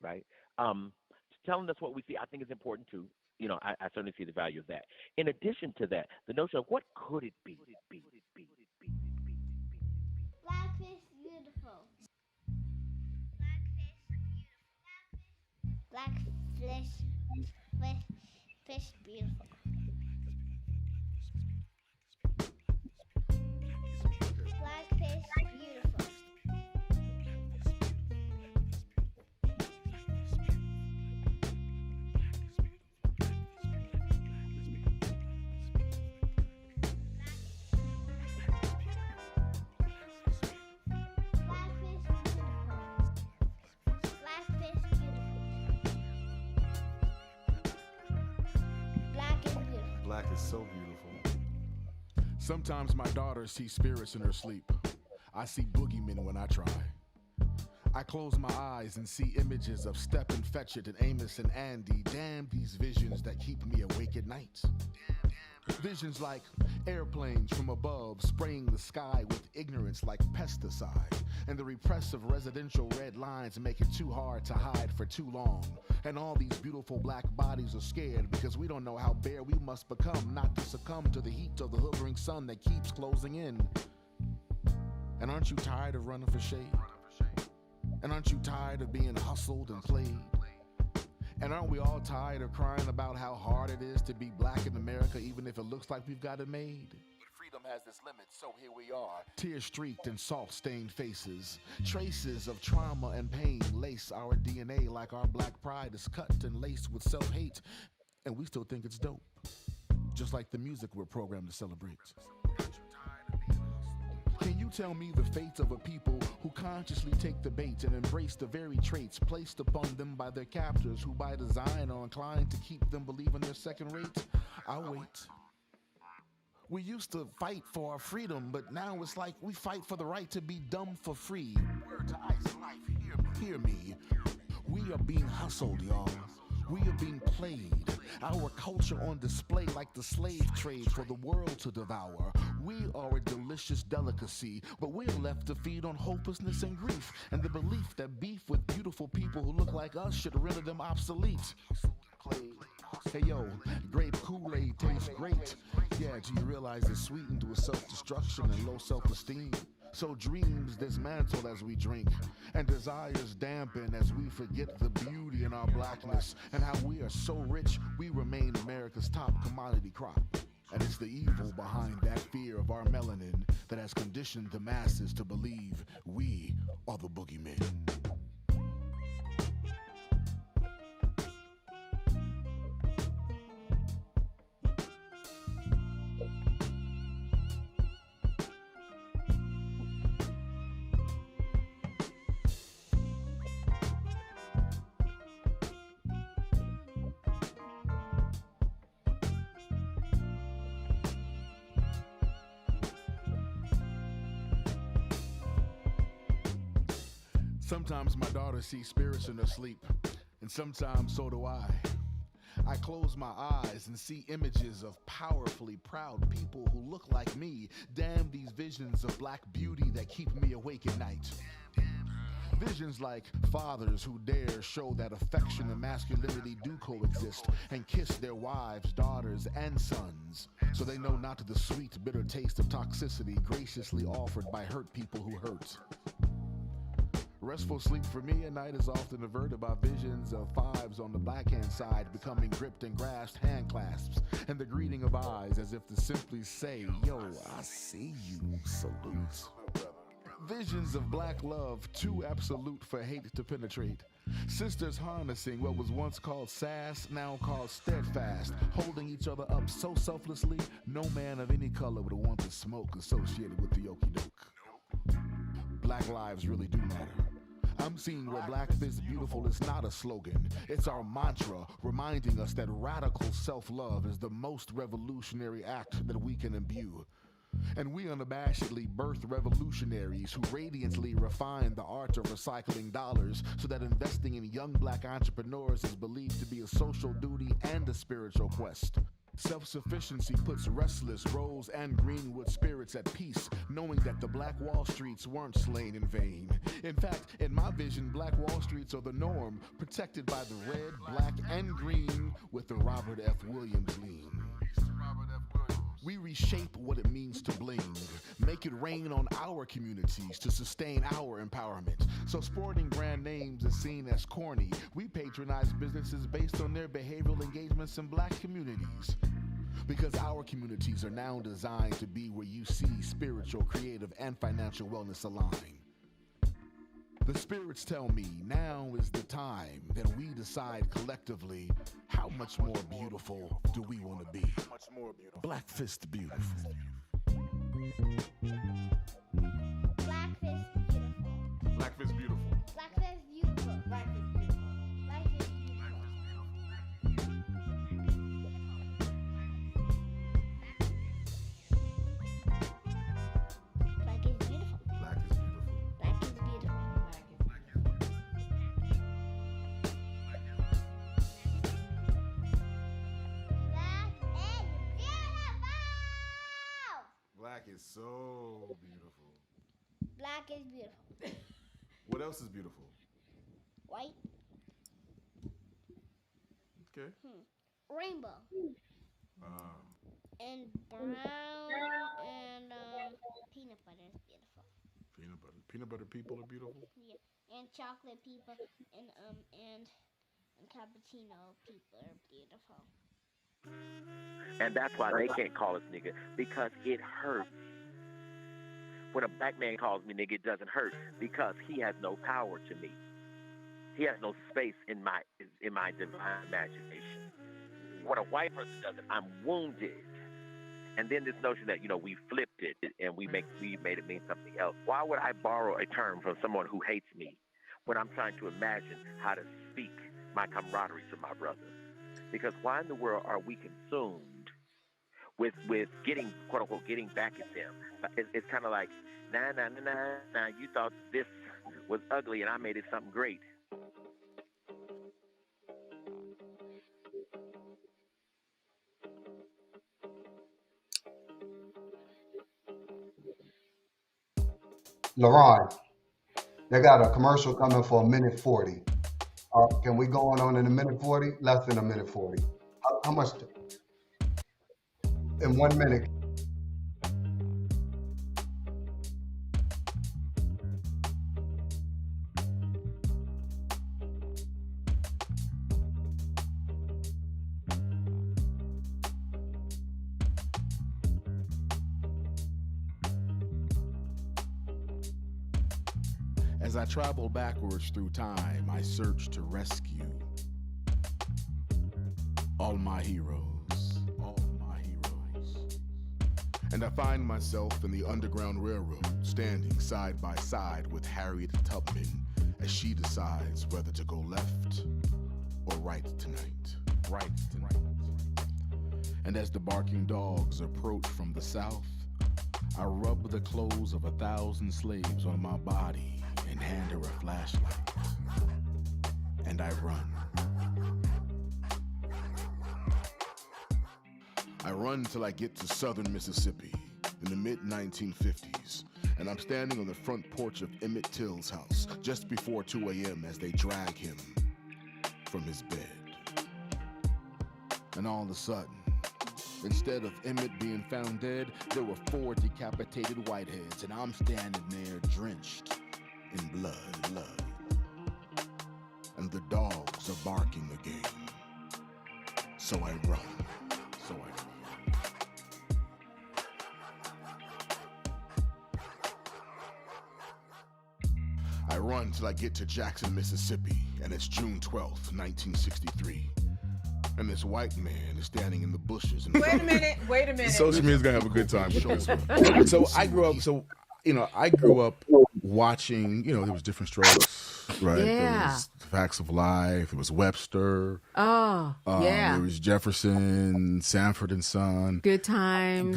right? Um, Telling us what we see, I think is important too. I certainly see the value of that. In addition to that, the notion of what could it be? Blackfish beautiful. Blackfish fish, fish beautiful. Blackfish beautiful. Blackfish beautiful. Blackfish beautiful. Black is beautiful. Black is so beautiful. Sometimes my daughter sees spirits in her sleep. I see boogeymen when I try. I close my eyes and see images of Step and Fetchit and Amos and Andy. Damn these visions that keep me awake at night. Visions like airplanes from above spraying the sky with ignorance like pesticide. And the repressive residential red lines make it too hard to hide for too long. And all these beautiful black bodies are scared because we don't know how bare we must become not to succumb to the heat of the hovering sun that keeps closing in. And aren't you tired of running for shade? And aren't you tired of being hustled and played? And aren't we all tired of crying about how hard it is to be black in America, even if it looks like we've got it made? But freedom has its limits, so here we are. Tear-streaked and salt-stained faces. Traces of trauma and pain lace our DNA like our black pride is cut and laced with self-hate. And we still think it's dope. Just like the music we're programmed to celebrate. Can you tell me the fate of a people who consciously take the bait and embrace the very traits placed upon them by their captors who by design are inclined to keep them believing they're second rate? I'll wait. We used to fight for our freedom, but now it's like we fight for the right to be dumb for free. Word to ice life, hear me. We are being hustled, y'all. We are being played. Our culture on display like the slave trade for the world to devour. We are a delicious delicacy, but we're left to feed on hopelessness and grief, and the belief that beef with beautiful people who look like us should render them obsolete. Hey yo, grape Kool-Aid tastes great. Yeah, do you realize it's sweetened with self-destruction and low self-esteem? So dreams dismantle as we drink, and desires dampen as we forget the beauty in our blackness, and how we are so rich we remain America's top commodity crop. And it's the evil behind that fear of our melanin that has conditioned the masses to believe we are the boogeymen. Sometimes my daughter sees spirits in her sleep, and sometimes so do I. I close my eyes and see images of powerfully proud people who look like me. Damn these visions of black beauty that keep me awake at night. Visions like fathers who dare show that affection and masculinity do coexist and kiss their wives, daughters, and sons, so they know not the sweet, bitter taste of toxicity graciously offered by hurt people who hurt. Restful sleep for me at night is often averted by visions of fives on the backhand side becoming gripped and grasped hand clasps, and the greeting of eyes as if to simply say, yo, I see you, salute. Visions of black love, too absolute for hate to penetrate. Sisters harnessing what was once called sass, now called steadfast, holding each other up so selflessly, no man of any color would want the smoke associated with the okie doke. Black lives really do matter. I'm seeing where black is beautiful is not a slogan. It's our mantra, reminding us that radical self-love is the most revolutionary act that we can imbue. And we unabashedly birth revolutionaries who radiantly refine the art of recycling dollars so that investing in young black entrepreneurs is believed to be a social duty and a spiritual quest. Self-sufficiency puts restless Rose and Greenwood spirits at peace, knowing that the Black Wall Streets weren't slain in vain. In fact, in my vision, Black Wall Streets are the norm, protected by the red, black, and green with the Robert F. Williams lean. We reshape what it means to bling, make it rain on our communities to sustain our empowerment. So sporting brand names is seen as corny. We patronize businesses based on their behavioral engagements in Black communities. Because our communities are now designed to be where you see spiritual, creative, and financial wellness align. The spirits tell me now is the time that we decide collectively how much more beautiful do we want to be. Black Fist beautiful. Black fist beautiful. Black Fist beautiful. Black fist beautiful. Black fist beautiful. Black fist beautiful. Black is beautiful. Black is beautiful. Black is beautiful. Black Black is beautiful. is so beautiful. Black is beautiful. What else is beautiful? White. Okay. Rainbow. And brown and peanut butter is beautiful. Peanut butter. Peanut butter people are beautiful. Yeah. And chocolate people and cappuccino people are beautiful. And that's why they can't call us nigga, because it hurts. When a black man calls me nigga, it doesn't hurt because he has no power to me. He has no space in my divine imagination. When a white person does it, I'm wounded. And then this notion that, we flipped it and we made it mean something else. Why would I borrow a term from someone who hates me when I'm trying to imagine how to speak my camaraderie to my brothers? Because why in the world are we consumed with getting, quote unquote, getting back at them? It's kind of like, nah, you thought this was ugly and I made it something great. LaRon, they got a commercial coming for 1:40. Can we go on in 1:40? Less than 1:40. How much? In 1 minute. As I travel backwards through time, I search to rescue all my heroes. And I find myself in the Underground Railroad, standing side by side with Harriet Tubman as she decides whether to go left or right tonight. And as the barking dogs approach from the south, I rub the clothes of 1,000 slaves on my body and hand her a flashlight. And I run. I run till I get to southern Mississippi in the mid-1950s, and I'm standing on the front porch of Emmett Till's house just before 2 a.m. as they drag him from his bed. And all of a sudden, instead of Emmett being found dead, there were 4 decapitated whiteheads, and I'm standing there drenched in blood. And the dogs are barking again. So I run. I run till I get to Jackson, Mississippi, and it's June 12th, 1963. And this white man is standing in the bushes. Wait a minute. Social media's gonna have a good time with this one. So I grew up watching, there was different strokes, right? Yeah. There was Facts of Life, there was Webster. Oh, yeah. There was Jefferson, Sanford and Son. Good times.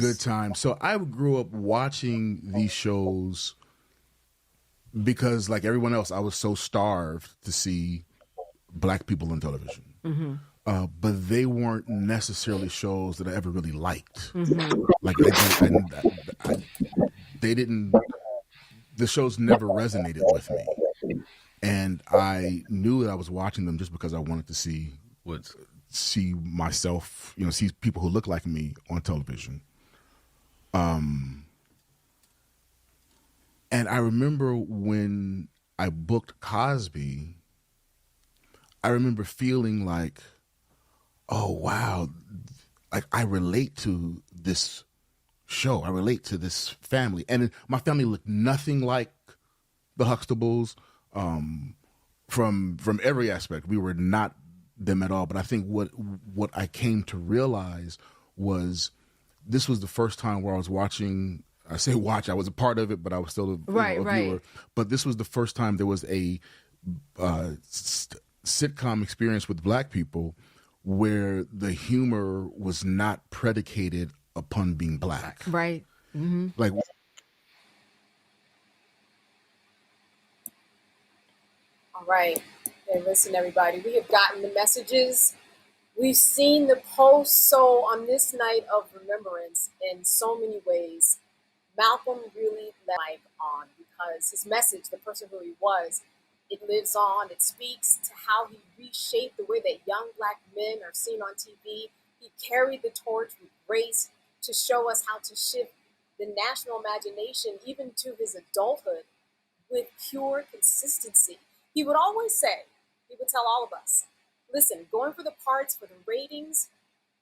So I grew up watching these shows because, like everyone else, I was so starved to see black people on television. Mm-hmm. but they weren't necessarily shows that I ever really liked. Mm-hmm. Like they didn't. The shows never resonated with me, and I knew that I was watching them just because I wanted to see myself, see people who look like me on television. And I remember when I booked Cosby, I remember feeling like, oh wow, like I relate to this show. I relate to this family, and my family looked nothing like the Huxtables, from every aspect. We were not them at all. But I think what I came to realize was this was the first time where I was watching. I say watch. I was a part of it, but I was still a viewer. But this was the first time there was a sitcom experience with Black people where the humor was not predicated upon being Black. Right. Mm-hmm. Like, all right. And listen, everybody, we have gotten the messages. We've seen the posts. So on this night of remembrance, in so many ways, Malcolm really let Mike on, because his message, the person who he was, it lives on. It speaks to how he reshaped the way that young Black men are seen on TV. He carried the torch with grace to show us how to shift the national imagination, even to his adulthood, with pure consistency. He would always say, he would tell all of us, listen, going for the parts, for the ratings,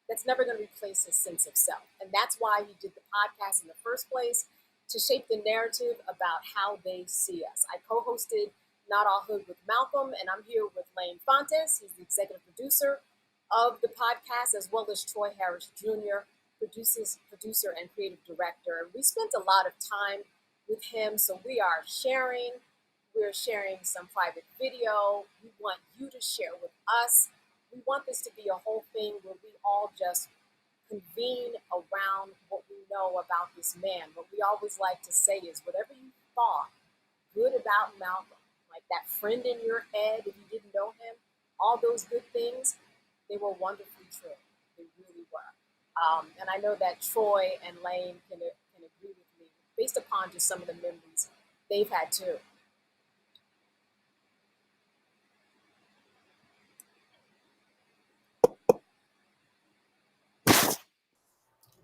that's never going to replace his sense of self. And that's why he did the podcast in the first place, to shape the narrative about how they see us. I co-hosted Not All Hood with Malcolm, and I'm here with Lane Fontes. He's the executive producer of the podcast, as well as Troy Harris Jr., producer and creative director. We spent a lot of time with him, so we're sharing some private video. We want you to share with us. We want this to be a whole thing where we all just convene around what we know about this man. What we always like to say is, whatever you thought good about Malcolm, like that friend in your head, if you didn't know him, all those good things, they were wonderfully true. They really were. And I know that Troy and Lane can agree with me, based upon just some of the memories they've had too.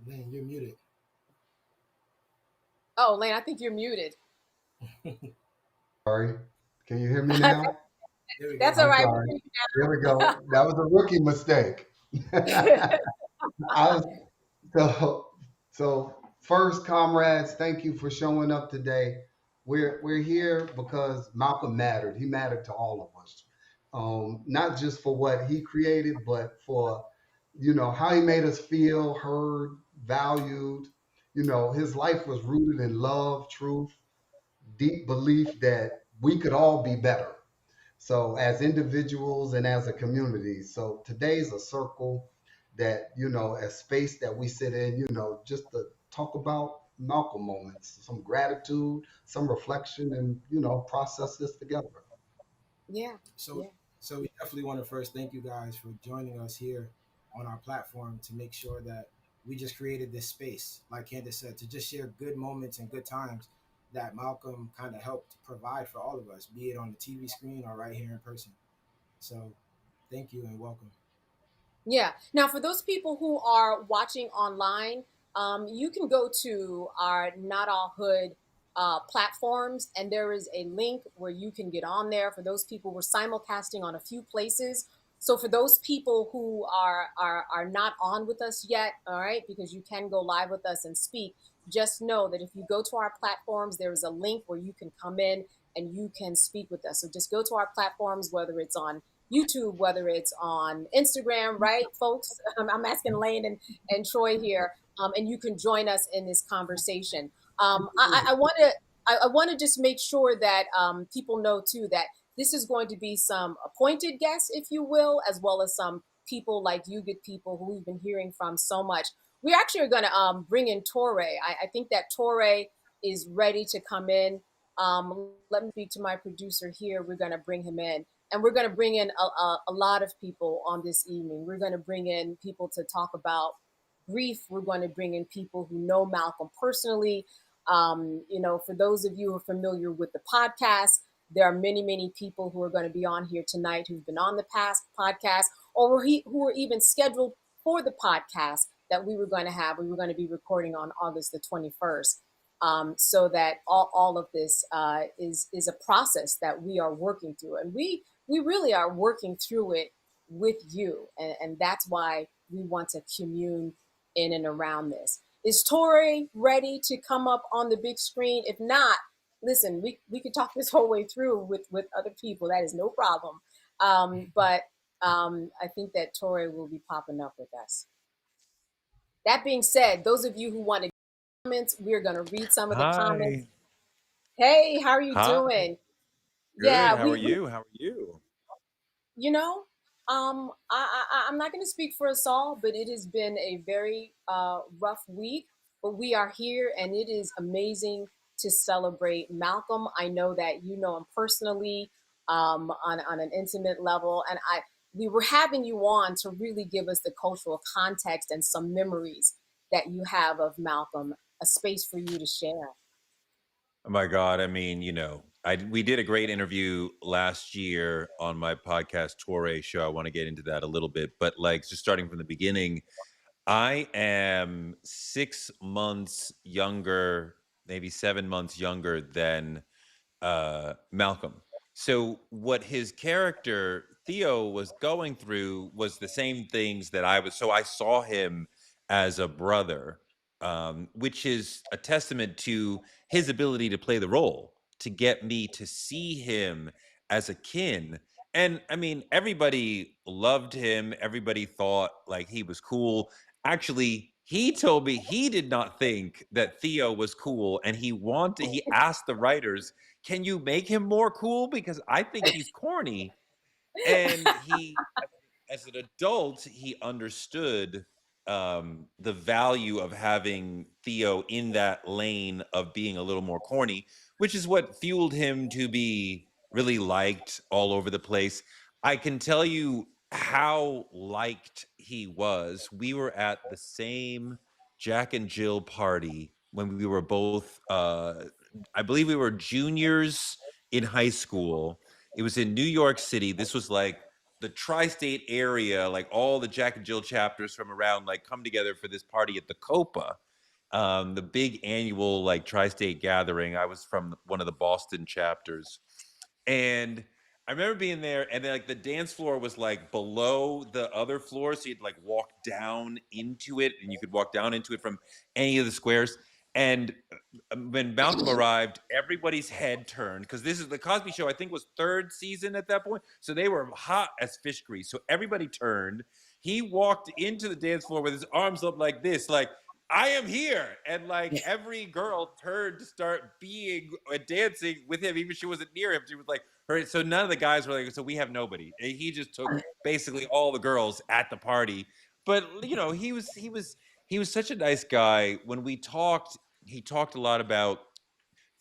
Lane, you're muted. Oh, Lane, I think you're muted. Sorry. Can you hear me now? That's all right. There we go. That was a rookie mistake. So first, comrades, thank you for showing up today. We're here because Malcolm mattered. He mattered to all of us, not just for what he created, but for how he made us feel heard, valued. His life was rooted in love, truth, deep belief that we could all be better. So as individuals and as a community. So today's a circle that, a space that we sit in, just to talk about Malcolm moments, some gratitude, some reflection, and, process this together. Yeah. So we definitely want to first thank you guys for joining us here on our platform to make sure that we just created this space, like Candace said, to just share good moments and good times that Malcolm kind of helped provide for all of us, be it on the TV screen or right here in person. So thank you and welcome. Yeah. Now, for those people who are watching online, you can go to our Not All Hood platforms, and there is a link where you can get on there. For those people, we're simulcasting on a few places. So for those people who are not on with us yet, all right, because you can go live with us and speak, just know that if you go to our platforms, there is a link where you can come in and you can speak with us. So just go to our platforms, whether it's on YouTube, whether it's on Instagram, right, folks? I'm asking Lane and Troy here, and you can join us in this conversation. I want to just make sure that people know too that this is going to be some appointed guests, if you will, as well as some people like you good people who we've been hearing from so much. We actually are going to bring in Torre. I think that Torre is ready to come in. Let me speak to my producer here. We're going to bring him in. And we're going to bring in a lot of people on this evening. We're going to bring in people to talk about grief. We're going to bring in people who know Malcolm personally. For those of you who are familiar with the podcast, there are many, many people who are going to be on here tonight who've been on the past podcast or who were even scheduled for the podcast that we were going to have. We were going to be recording on August the 21st. So that all of this is a process that we are working through. And we really are working through it with you. And that's why we want to commune in and around this. Is Torre ready to come up on the big screen? If not, listen, we could talk this whole way through with other people. That is no problem. But I think that Torre will be popping up with us. That being said, those of you who want to comments, we're going to read some of the comments. Hey, how are you doing? Good. Yeah, how are you? How are you? I'm not going to speak for us all, but it has been a very rough week. But we are here, and it is amazing to celebrate Malcolm. I know that you know him personally on an intimate level, and we were having you on to really give us the cultural context and some memories that you have of Malcolm, a space for you to share. Oh my God. I mean, we did a great interview last year on my podcast Torre show. I want to get into that a little bit, but just starting from the beginning, I am 6 months younger, maybe 7 months younger than Malcolm. So what his character Theo was going through was the same things that I was. So I saw him as a brother, which is a testament to his ability to play the role, to get me to see him as a kin. And I mean, everybody loved him. Everybody thought he was cool. Actually, he told me he did not think that Theo was cool, and he asked the writers, can you make him more cool? Because I think he's corny. And he, as an adult, he understood the value of having Theo in that lane of being a little more corny, which is what fueled him to be really liked all over the place. I can tell you how liked he was. We were at the same Jack and Jill party when we were both, I believe we were juniors in high school. It was in New York City. This was the tri-state area, all the Jack and Jill chapters from around come together for this party at the Copa, the big annual tri-state gathering. I was from one of the Boston chapters, and I remember being there, and then the dance floor was below the other floor, so you'd walk down into it, and you could walk down into it from any of the squares. And when Malcolm arrived, everybody's head turned, because this is the Cosby Show, I think, was 3rd season at that point. So they were hot as fish grease. So everybody turned. He walked into the dance floor with his arms up like this, I am here. And every girl turned to start being dancing with him, even if she wasn't near him. She was her. So none of the guys were so we have nobody. And he just took basically all the girls at the party. But he was such a nice guy. When we talked, he talked a lot about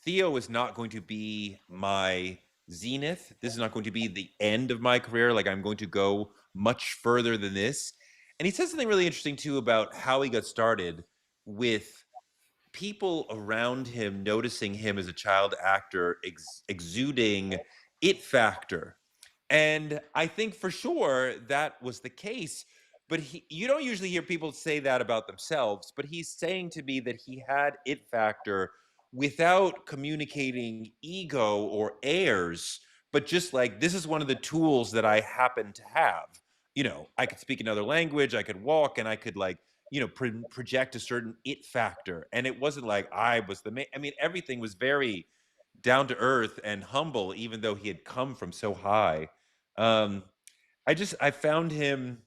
Theo is not going to be my zenith. This is not going to be the end of my career. I'm going to go much further than this. And he said something really interesting too about how he got started, with people around him noticing him as a child actor exuding it factor. And I think for sure that was the case. But you don't usually hear people say that about themselves, but he's saying to me that he had it factor without communicating ego or airs, but just this is one of the tools that I happen to have. I could speak another language, I could walk, and I could project a certain it factor. And it wasn't I was the main. I mean, everything was very down to earth and humble, even though he had come from so high. I found him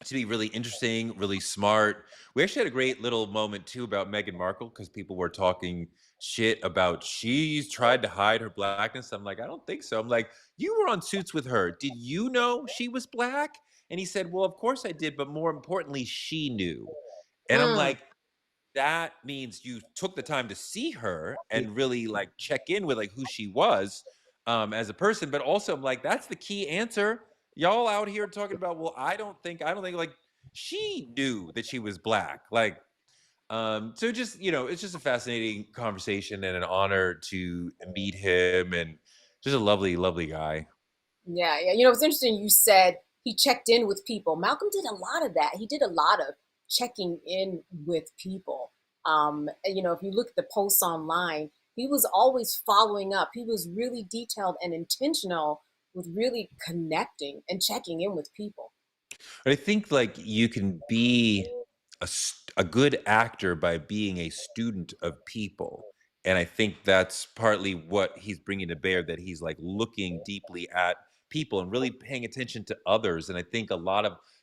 to be really interesting, really smart. We actually had a great little moment too about Meghan Markle, because people were talking shit about she's tried to hide her blackness. I'm I don't think so. I'm you were on Suits with her. Did you know she was black? And he said, well, of course I did, but more importantly, she knew. And I'm that means you took the time to see her and really like check in with like who she was as a person. But also, I'm like, that's the key answer. Y'all out here talking about, well, I don't think like she knew that she was Black. Like, so just, it's just a fascinating conversation and an honor to meet him, and just a lovely, lovely guy. Yeah. It's interesting you said he checked in with people. Malcolm did a lot of that. He did a lot of checking in with people. If you look at the posts online, he was always following up. He was really detailed and intentional with really connecting and checking in with people. I think like you can be a good actor by being a student of people. And I think that's partly what he's bringing to bear, that he's like looking deeply at people and really paying attention to others. And I think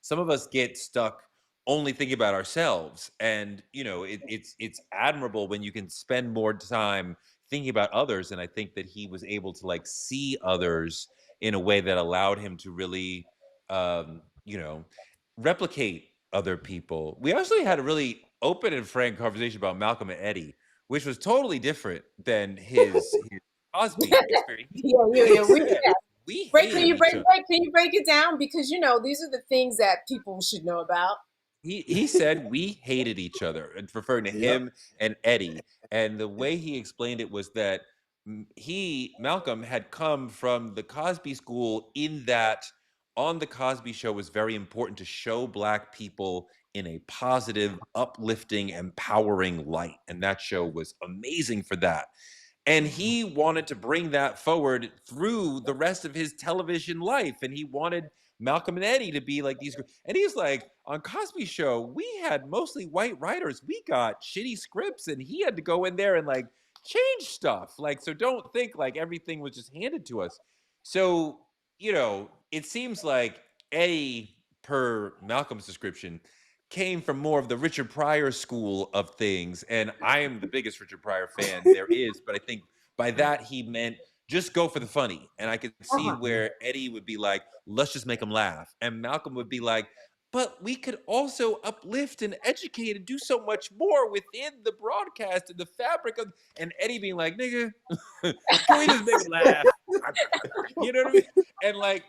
some of us get stuck only thinking about ourselves. And, it's admirable when you can spend more time thinking about others. And I think that he was able to like see others in a way that allowed him to really, replicate other people. We actually had a really open and frank conversation about Malcolm and Eddie, which was totally different than his Cosby experience. We hated each other. Can you break it down? Because these are the things that people should know about. He said we hated each other, and referring to him and Eddie. And the way he explained it was that Malcolm had come from the Cosby School, in that on the Cosby Show was very important to show Black people in a positive, uplifting, empowering light. And that show was amazing for that. And he wanted to bring that forward through the rest of his television life. And he wanted Malcolm and Eddie to be like these. And he's like, on Cosby Show, we had mostly white writers. We got shitty scripts, and he had to go in there and like change stuff. Like, so don't think like everything was just handed to us. So, it seems like Eddie, per Malcolm's description, came from more of the Richard Pryor school of things. And I am the biggest Richard Pryor fan there is, but I think by that he meant just go for the funny. And I could see where Eddie would be like, let's just make him laugh. And Malcolm would be like, but we could also uplift and educate and do so much more within the broadcast and the fabric of, and Eddie being like, nigga, can we just make him laugh? You know what I mean? And like,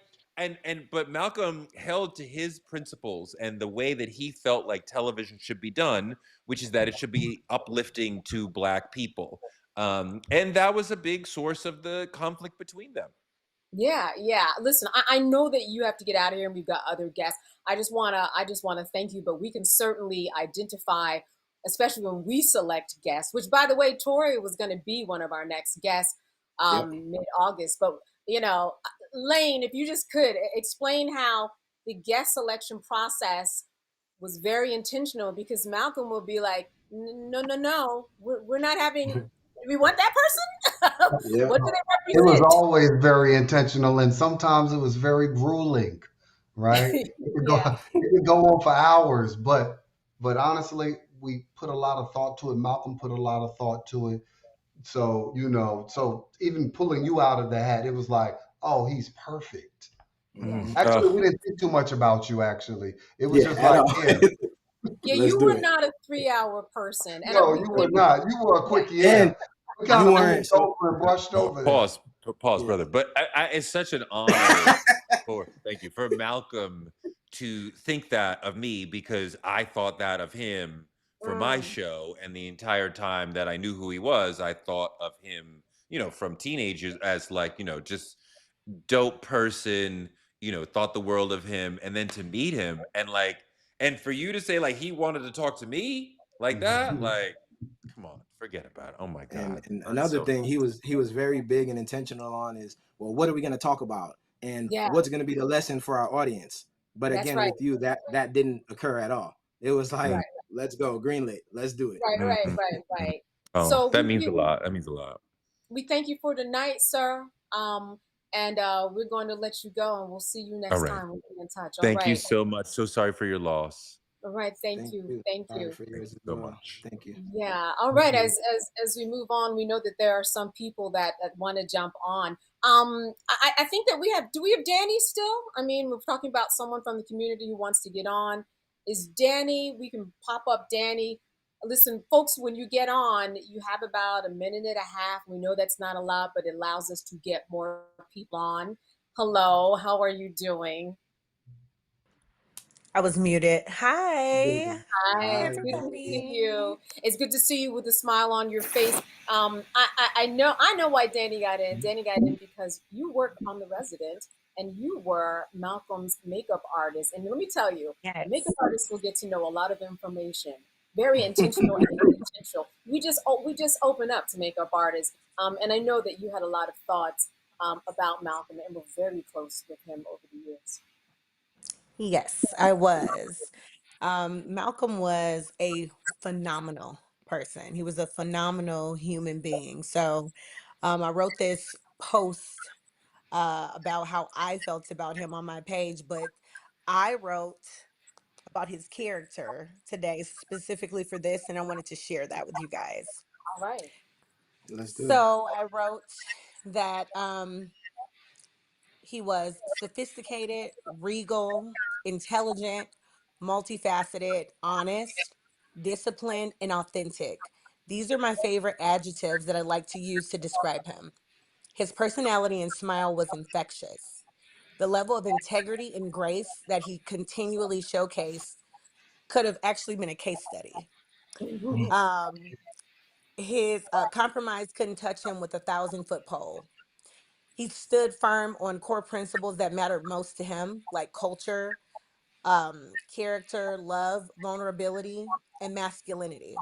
but Malcolm held to his principles and the way that he felt like television should be done, which is that it should be uplifting to Black people. And that was a big source of the conflict between them. Yeah. Listen, I know that you have to get out of here, and we've got other guests. I just wanna thank you, but we can certainly identify, especially when we select guests. Which, by the way, Tori was going to be one of our next guests mid-August. But Lane, if you just could explain how the guest selection process was very intentional, because Malcolm will be like, no, we're not having. Do we want that person? What do they represent? It was always very intentional, and sometimes it was very grueling, right? It could go on for hours, but honestly, we put a lot of thought to it. Malcolm put a lot of thought to it. So, so even pulling you out of the hat, it was like, oh, he's perfect. Actually, we didn't think too much about you, actually. It was just like, you were not a 3-hour person. No, you were not. You were a quick We kind of moved over and brushed over. Pause, brother. But it's such an honor thank you, for Malcolm to think that of me, because I thought that of him for my show, and the entire time that I knew who he was, I thought of him, from teenagers as like, just dope person, thought the world of him, and then to meet him and for you to say like he wanted to talk to me like that, like, come on, forget about it. Oh my God. And another thing he was very big and intentional on is, well, what are we going to talk about? And what's going to be the lesson for our audience? But again, with you, that didn't occur at all. It was like, let's go, greenlit, let's do it. Right. Oh, so that means a lot. That means a lot. We thank you for tonight, sir. And we're going to let you go, and we'll see you next time. We'll be in touch. Thank you so much. So sorry for your loss. All right. Thank you. Thank you so much. Thank you. Yeah. All right. As we move on, we know that there are some people that want to jump on. I think that do we have Danny still? I mean, we're talking about someone from the community who wants to get on. Is Danny, we can pop up Danny. Listen, folks, when you get on, you have about a minute and a half. We know that's not a lot, but it allows us to get more people on. Hello, how are you doing? I was muted. Hi. Hi, Hey, it's good to see everybody. you. It's good to see you with a smile on your face. I know why Danny got in. Danny got in because you work on The Resident, and you were Malcolm's makeup artist. And let me tell you, a makeup Yes. artist will get to know a lot of information. Very intentional and intentional. We just open up to makeup artists, and I know that you had a lot of thoughts about Malcolm, and were very close with him over the years. Yes, I was. Malcolm was a phenomenal person. He was a phenomenal human being. So I wrote this post about how I felt about him on my page, but I wrote about his character today specifically for this, and I wanted to share that with you guys. All right. Let's do it. So I wrote that he was sophisticated, regal, intelligent, multifaceted, honest, disciplined, and authentic. These are my favorite adjectives that I like to use to describe him. His personality and smile was infectious. The level of integrity and grace that he continually showcased could have actually been a case study. Um, his compromise couldn't touch him with a 1,000-foot pole. He stood firm on core principles that mattered most to him, like culture, character, love, vulnerability, and masculinity.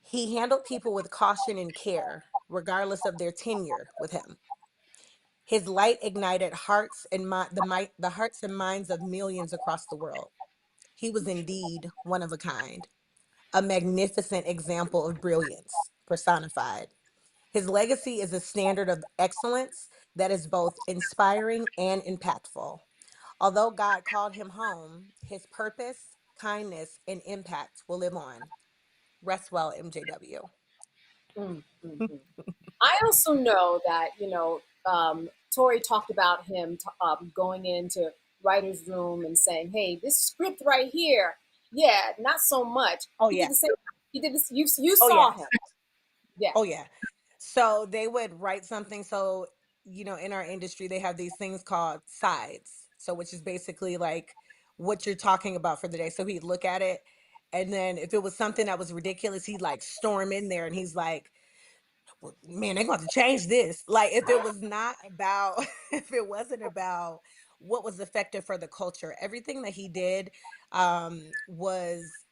He handled people with caution and care, regardless of their tenure with him. His light ignited hearts and the hearts and minds of millions across the world. He was indeed one of a kind, a magnificent example of brilliance personified. His legacy is a standard of excellence that is both inspiring and impactful. Although God called him home, his purpose, kindness, and impact will live on. Rest well, MJW. Mm, mm, mm. I also know that, Tori talked about him going into writer's room and saying, "Hey, this script right here, yeah, not so much." Oh He did yeah. the same. He did this. You Oh saw yeah. him, yeah. Oh yeah. So they would write something. So, in our industry, they have these things called sides. So, which is basically like what you're talking about for the day. So he'd look at it. And then if it was something that was ridiculous, he'd like storm in there and he's like, well, man, they're going to change this. Like if it was not about, if it wasn't about what was effective for the culture, everything that he did was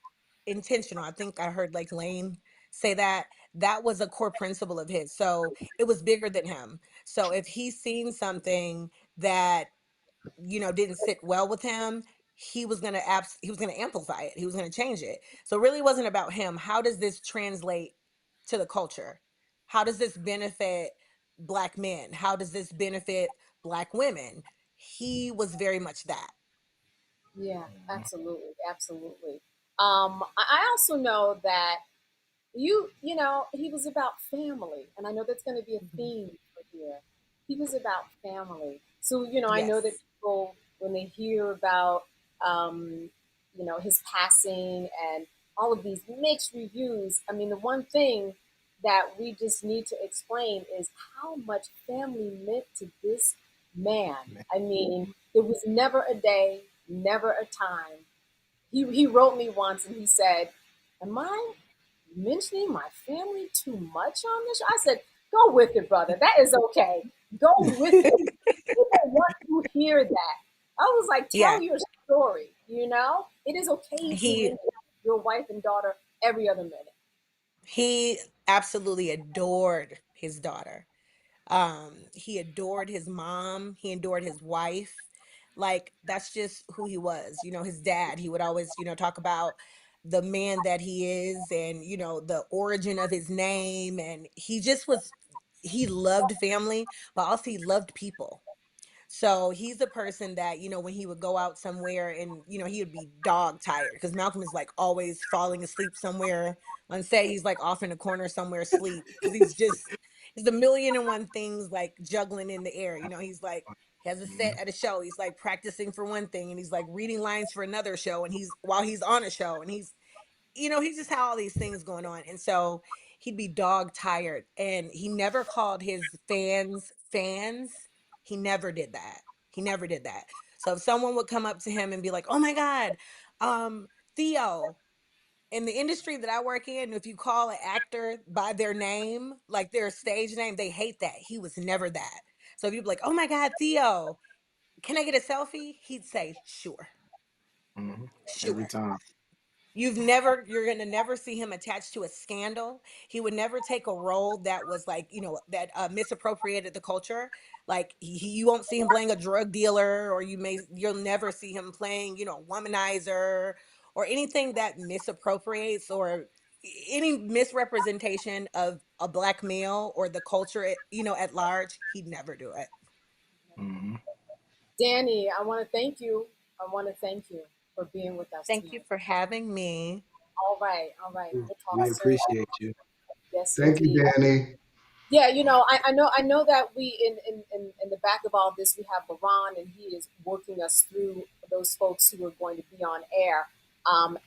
intentional. I think I heard like Lane say that that was a core principle of his. So it was bigger than him. So if he's seen something that didn't sit well with him, he was gonna amplify it. He was gonna change it. So it really wasn't about him. How does this translate to the culture? How does this benefit Black men? How does this benefit Black women? He was very much that. Yeah, absolutely, absolutely. I also know that he was about family, and I know that's going to be a Mhm. theme for here. He was about family. So, I know that Yes. people, when they hear about, um, his passing and all of these mixed reviews, I mean, the one thing that we just need to explain is how much family meant to this man. I mean, there was never a day, never a time. He wrote me once and he said, "Am I mentioning my family too much on this?" I said, "Go with it, brother. That is okay. Go with it. People want to hear that." I was like, Yeah. "Tell your story. It is okay to He mention your wife and daughter every other minute." he absolutely adored his daughter. He adored his mom, he adored his wife. Like that's just who he was. His dad, he would always, talk about the man that he is and, the origin of his name. And he loved family, but also he loved people. So he's the person that, when he would go out somewhere and, he would be dog tired because Malcolm is like always falling asleep somewhere on set. He's like off in a corner somewhere asleep because he's a million and one things like juggling in the air. He's like, he has a set at a show. He's like practicing for one thing and he's like reading lines for another show and while he's on a show and you know, he just had all these things going on. And so he'd be dog tired, and he never called his fans fans. He never did that. He never did that. So if someone would come up to him and be like, "Oh my God, Theo," in the industry that I work in, if you call an actor by their name, like their stage name, they hate that. He was never that. So if you'd be like, "Oh my God, Theo, can I get a selfie?" He'd say, "Sure, Every sure." time. You're gonna never see him attached to a scandal. He would never take a role that was like, you know, that misappropriated the culture. Like you won't see him playing a drug dealer, or you'll never see him playing, you know, womanizer or anything that misappropriates or any misrepresentation of a black male or the culture, you know, at large. He'd never do it. Hmm. Danny, I want to thank you. I want to thank you for being with us Thank you tonight. for having me. All right, all right. We'll talk We soon. appreciate you. Yes, Thank you, indeed. Danny. Yeah, you know, I know that we in the back of all this we have LaRon, and he is working us through those folks who are going to be on air.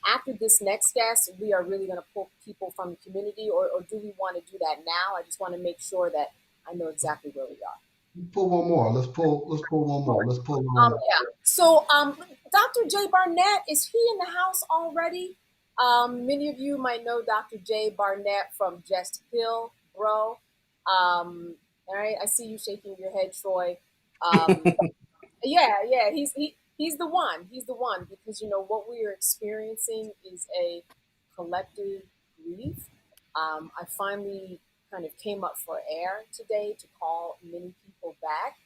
After this next guest, we are really going to pull people from the community, or do we want to do that now? I just want to make sure that I know exactly where we are. Pull one more. Let's pull one more. Let's pull Yeah. So, Dr. Jay Barnett, is he in the house already? Many of you might know Dr. Jay Barnett from Just Hill, bro. All right, I see you shaking your head, Troy. Um, yeah, he's the one. He's the one, because you know what we are experiencing is a collective grief. I finally kind of came up for air today to call many people back.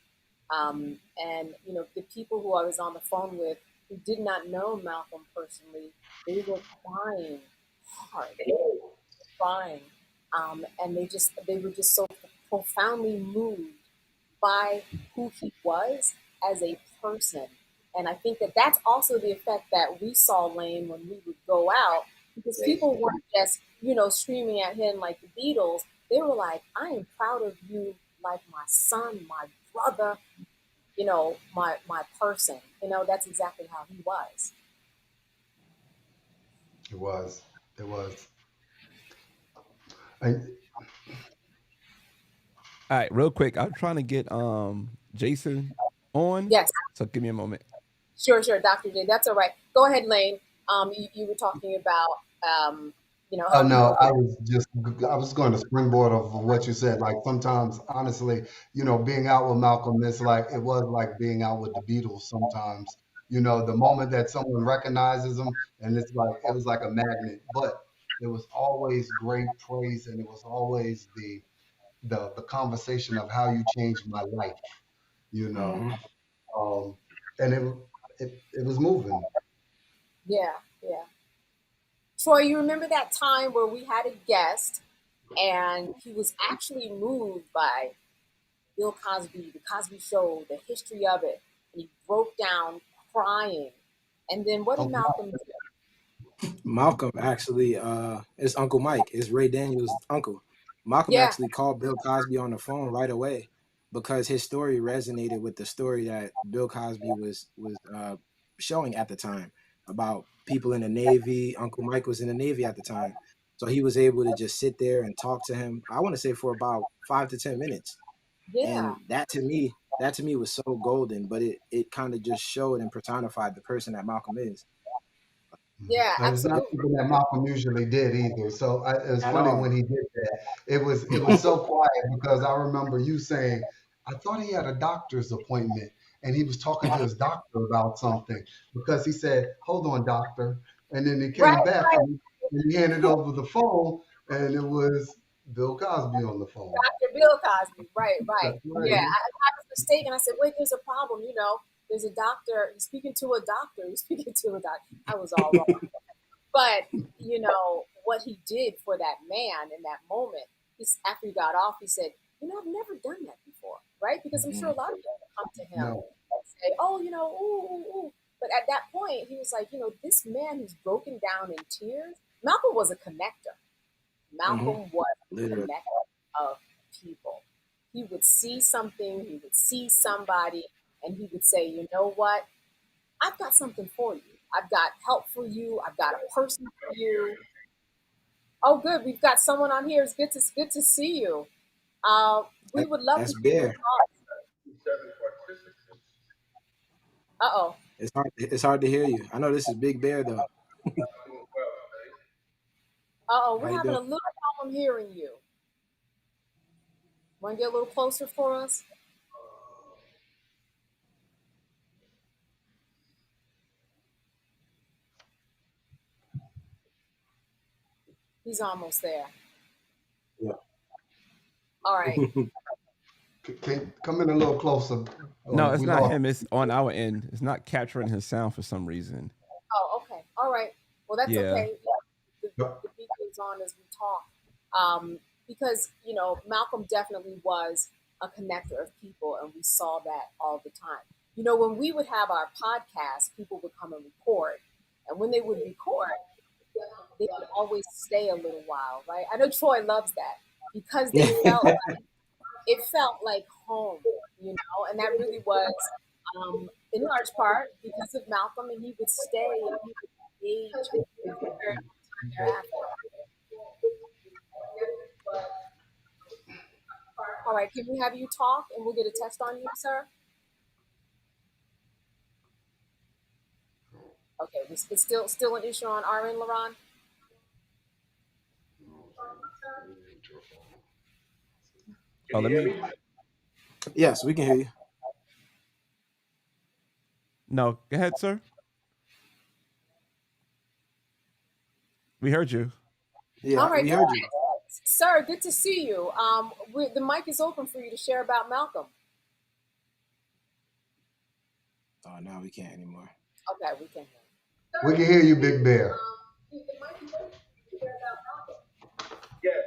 And you know, the people who I was on the phone with who did not know Malcolm personally, they were crying hard, crying, and they were just so profoundly moved by who he was as a person. And I think that that's also the effect that we saw, Lane, when we would go out, because people weren't just, you know, screaming at him like the Beatles. They were like, I am proud of you, like my son, my brother, you know, my person. You know, that's exactly how he was. It was. It was. I, All right, real quick. I'm trying to get Jason on. Yes, So give me a moment. sure, Dr. J. That's all right. Go ahead, Lane. You were talking about, you know, oh how no, people. I was going to springboard of what you said. Like sometimes, honestly, being out with Malcolm, it's like it was like being out with the Beatles. Sometimes, the moment that someone recognizes them, and it's like it was like a magnet. But it was always great praise, and it was always the conversation of how you changed my life. You know, Hmm. um, and it was moving. Yeah, yeah. Troy, you remember that time where we had a guest and he was actually moved by Bill Cosby, the Cosby Show, the history of it, and he broke down crying. And then what did Uncle Mike. Malcolm do? Malcolm actually, is Uncle Mike, is Ray Daniels' uncle. Malcolm Yeah, actually called Bill Cosby on the phone right away because his story resonated with the story that Bill Cosby was showing at the time about people in the Navy. Uncle Mike was in the Navy at the time, so he was able to just sit there and talk to him. I want to say for about 5 to 10 minutes, yeah, and that to me was so golden. But it kind of just showed and personified the person that Malcolm is yeah, And it's not absolutely. something that Malcolm usually did either. So it was at funny all. when he did that. It was so quiet because I remember you saying, I thought he had a doctor's appointment and he was talking to his doctor about something because he said, hold on, doctor. And then he Right, came back right. and he handed over the phone and it was Bill Cosby on the phone. Dr. Bill Cosby. Right, right. That's Yeah, right. I was mistaken. I said, wait, there's a problem. You know, there's a doctor. He's speaking to a doctor. He's speaking to a doctor. I was all wrong. But, you know, what he did for that man in that moment, after he got off, he said, you know, I've never done that before. Right? Because I'm sure a Mhm. lot of people come to him No. and say, oh, you know, ooh, ooh, ooh. But at that point, he was like, you know, this man who's broken down in tears, Malcolm was a connector. Mhm. Malcolm was a Literally. connector of people. He would see something, he would see somebody, and he would say, you know what? I've got something for you. I've got help for you. I've got a person for you. Oh, good. We've got someone on here. It's good to see you. We would love That's to hear your Bear. thoughts. Uh-oh. It's hard to hear you. I know this is Big Bear though. Uh-oh. How We're you having doing? a little problem hearing you. Want to get a little closer for us? He's almost there. Yeah. All right. Come in a little closer. No, it's We not lost. him. It's on our end. It's not capturing his sound for some reason. Oh, okay. All right. Well, that's Yeah. okay. The beat is on as we talk. Because, Malcolm definitely was a connector of people, and we saw that all the time. When we would have our podcast, people would come and record. And when they would record, they would always stay a little while, right? I know Troy loves that because it felt like home, and that really was in large part because of Malcolm, and he would stay and he would engage for a very long time thereafter. All right, can we have you talk and we'll get a test on you, sir? Okay, it's still an issue on our end, Laron? Oh, let me. Yes, we can hear you. No, go ahead, sir. We heard you. Yeah, All right, we good. heard you. Sir, good to see you. The mic is open for you to share about Malcolm. Oh, now we can't anymore. Okay, we can hear you. We can hear you, Big Bear. Yes.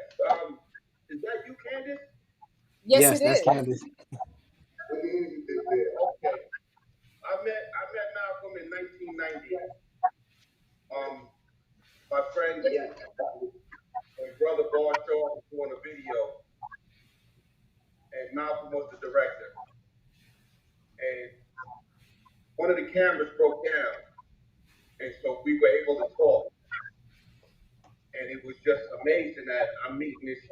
Is that you, Candace? Yes, Yes, it that's is. Candace. We can hear you, Big Bear. Okay. I met Malcolm in 1990. My friend and brother Barshaw was doing a video, and Malcolm was the director. And one of the cameras broke down, and so we were able to talk. And it was just amazing that I'm meeting this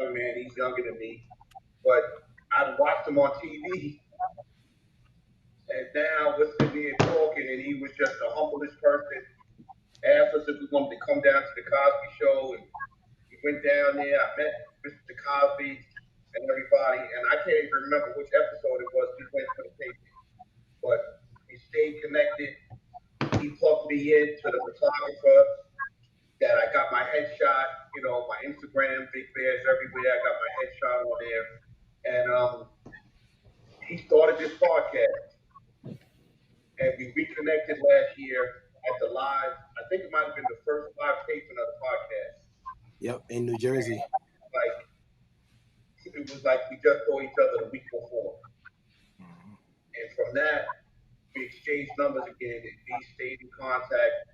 young man. He's younger than me, but I watched him on TV, and now we're sitting here talking, and he was just the humblest person. Asked us if we wanted to come down to the Cosby Show, and we went down there. I met Mr. Cosby and everybody, and I can't even remember which episode it was we went for the taping, but we stayed connected. He plugged me in to the photographer that I got my headshot, my Instagram, Big Bears everywhere. I got my headshot on there. And he started this podcast. And we reconnected last year at the live. I think it might have been the first live taping of the podcast. Yep, in New Jersey. Like, it was like we just saw each other the week before. Mm-hmm. And from that, we exchanged numbers again, and we stayed in contact.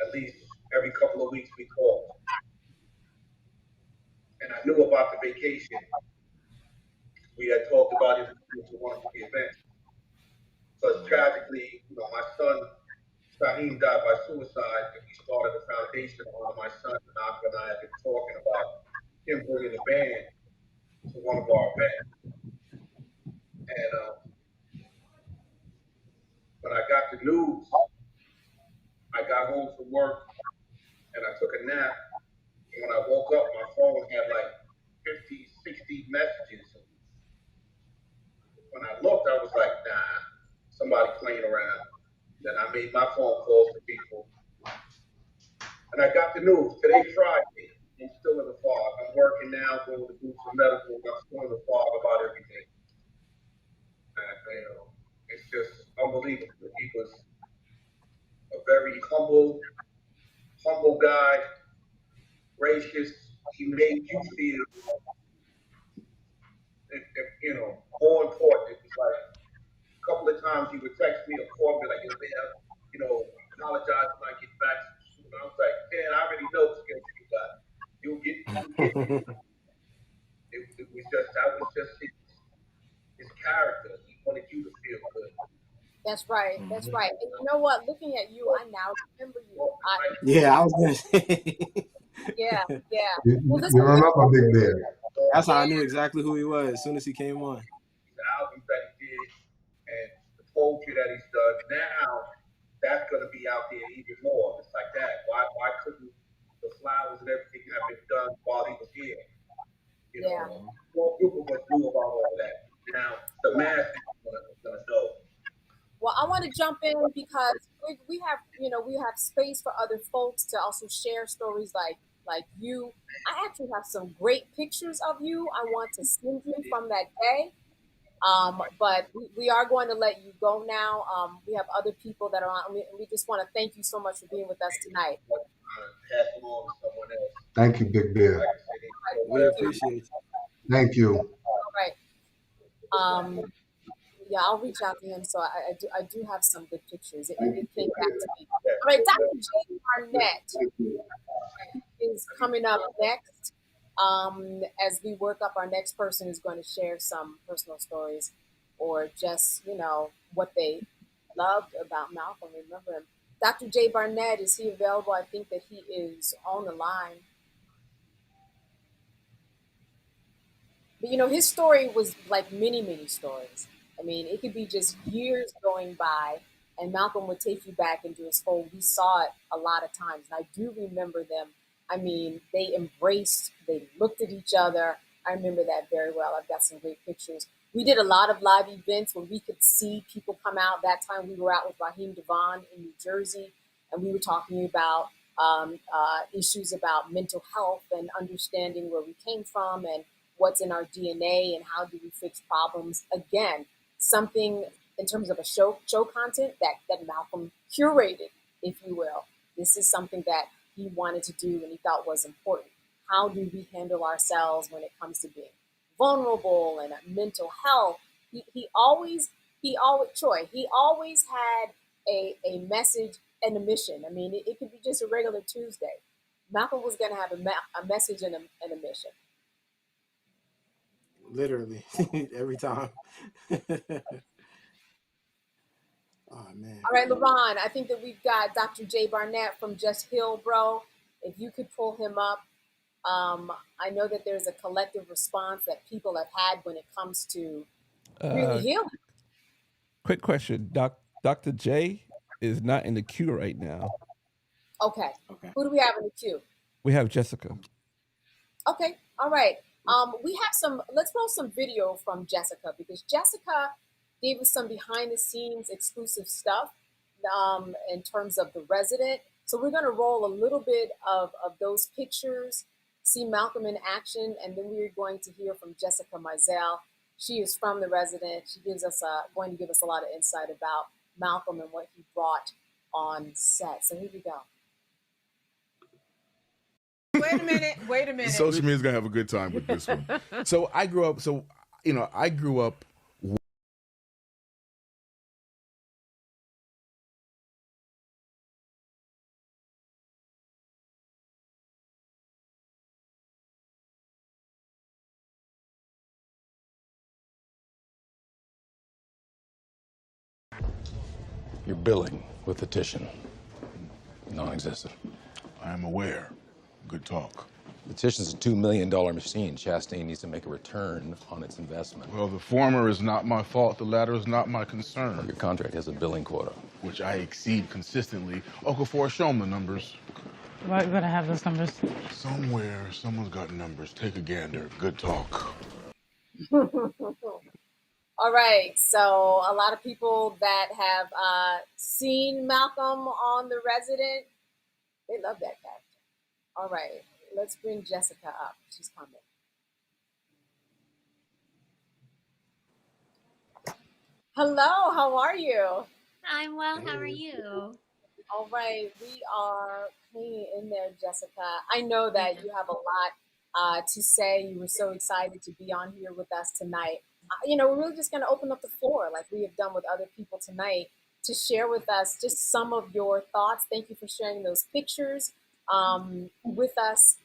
At least every couple of weeks we talked. And I knew about the vacation. We had talked about it to one of the events. But tragically, my son, Shaheem, died by suicide, and we started a foundation on my son, and I have been talking about him bringing the band to one of our events. And when I got the news, I got home from work, and I took a nap. And when I woke up, my phone had like 50, 60 messages. When I looked, I was like, nah, somebody playing around. Then I made my phone calls to people. And I got the news. Today's Friday. I'm still in the fog. I'm working now, going to do some medical. I'm still in the fog about everything. And, it's just unbelievable. He was a very humble guy, gracious. He made you feel, more important. It was like a couple of times he would text me or call me like, yo, man, apologize when I get back. And I was like, man, I already know the skills you got. You'll get me. It was just, that was just his character. He wanted you to feel good. That's right. That's right. And you know what? Looking at you, I now remember you. Yeah, I was gonna say. Yeah. You, Well, this you remember Big Bear? That's how I knew exactly who he was as soon as he came on. The albums that he did and the poetry that he's done. Now that's going to be out there even more. It's like that. Why couldn't the flowers and everything have been done while he was here? You know, more group of us knew about all of that. Now the mass is going to know. Well, I want to jump in because we have, we have space for other folks to also share stories like you. I actually have some great pictures of you. I want to send you from that day. But we are going to let you go now. We have other people that are on. We just want to thank you so much for being with us tonight. Pass them on to someone else. Thank you, Big Bear. We appreciate you. Thank you. All right. Yeah, I'll reach out to him. So I do have some good pictures. It came back to me. All right, Dr. J. Barnett is coming up next. As we work up, our next person is going to share some personal stories or just, what they loved about Malcolm. Remember him. Dr. J. Barnett, is he available? I think that he is on the line. But his story was like many, many stories. I mean, it could be just years going by, and Malcolm would take you back into his fold. We saw it a lot of times, and I do remember them. I mean, they embraced, they looked at each other. I remember that very well. I've got some great pictures. We did a lot of live events where we could see people come out. That time we were out with Raheem Devon in New Jersey, and we were talking about issues about mental health and understanding where we came from and what's in our DNA and how do we fix problems. Again, something in terms of a show content that Malcolm curated, if you will. This is something that he wanted to do and he thought was important. How do we handle ourselves when it comes to being vulnerable and mental health? He always had a message and a mission. I mean, it could be just a regular Tuesday. Malcolm was going to have a message and a mission. Literally every time. Oh man. All right, LeBron, I think that we've got Dr. J. Barnett from Just Heal, bro. If you could pull him up. I know that there's a collective response that people have had when it comes to really healing. Quick question. Dr. J is not in the queue right now. Okay. Who do we have in the queue? We have Jessica. Okay. All right. We have let's roll some video from Jessica because Jessica gave us some behind the scenes exclusive stuff in terms of The Resident. So we're going to roll a little bit of those pictures, see Malcolm in action, and then we're going to hear from Jessica Mizell. She is from The Resident. She gives us going to give us a lot of insight about Malcolm and what he brought on set. So here we go. Wait a minute. Social media's gonna have a good time with this one. So I grew up. Your billing with the Titian, non-existent. I am aware. Good talk. The Titian's a $2 million machine. Chastain needs to make a return on its investment. Well, the former is not my fault. The latter is not my concern. Your contract has a billing quota, which I exceed consistently. Okafor, show them the numbers. Why are you gonna have those numbers? Somewhere, someone's got numbers. Take a gander. Good talk. All right, so a lot of people that have seen Malcolm on The Resident, they love that character. All right, let's bring Jessica up. She's coming. Hello, how are you? I'm well, how are you? All right, we are hanging in there, Jessica. I know that you have a lot to say. You were so excited to be on here with us tonight. We're really just going to open up the floor like we have done with other people tonight to share with us just some of your thoughts. Thank you for sharing those pictures with us.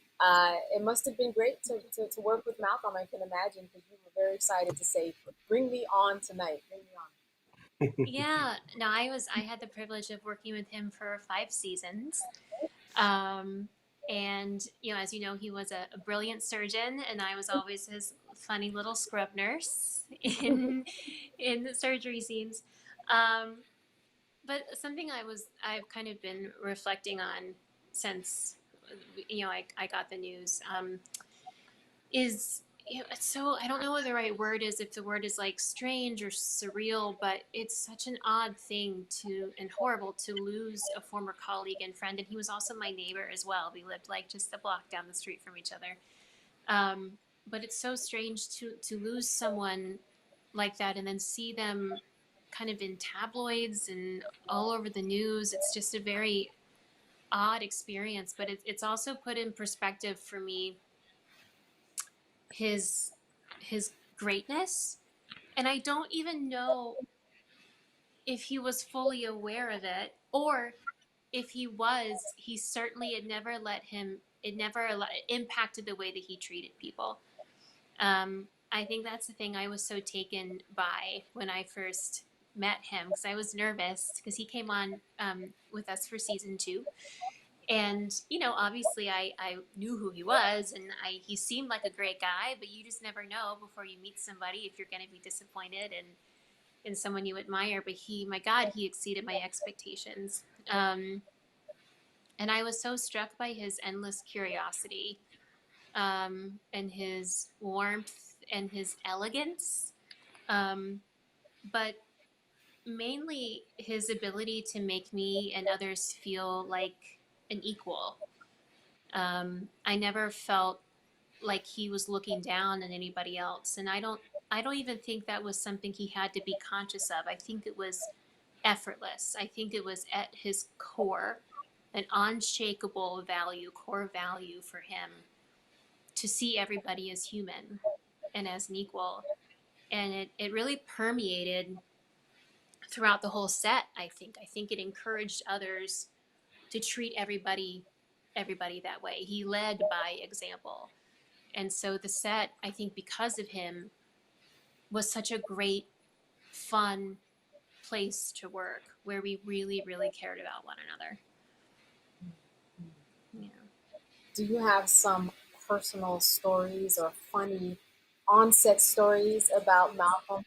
It must have been great to work with Malcolm, I can imagine, because you were very excited to say, bring me on tonight. Bring me on. Yeah, no, I had the privilege of working with him for 5 seasons. And, as you know, he was a brilliant surgeon, and I was always his funny little scrub nurse in the surgery scenes. But something I've kind of been reflecting on since, I got the news, is, it's so, I don't know what the right word is, if the word is like strange or surreal, but it's such an odd thing and horrible to lose a former colleague and friend. And he was also my neighbor as well. We lived like just a block down the street from each other. But it's so strange to lose someone like that and then see them kind of in tabloids and all over the news. It's just a very odd experience, but it's also put in perspective for me his greatness. And I don't even know if he was fully aware of it, or if he was, he certainly it never impacted the way that he treated people. I think that's the thing I was so taken by when I first met him, because I was nervous because he came on with us for season 2. And, obviously I knew who he was, and he seemed like a great guy, but you just never know before you meet somebody if you're going to be disappointed in someone you admire. But my God, he exceeded my expectations. And I was so struck by his endless curiosity, and his warmth and his elegance. But mainly his ability to make me and others feel like an equal. I never felt like he was looking down on anybody else, and I don't even think that was something he had to be conscious of. I think it was effortless. I think it was at his core, an unshakable core value for him, to see everybody as human and as an equal. And it really permeated throughout the whole set. I think it encouraged others to treat everybody that way. He led by example. And so the set, I think, because of him, was such a great, fun place to work, where we really, really cared about one another. Yeah. Do you have some personal stories or funny on-set stories about Malcolm?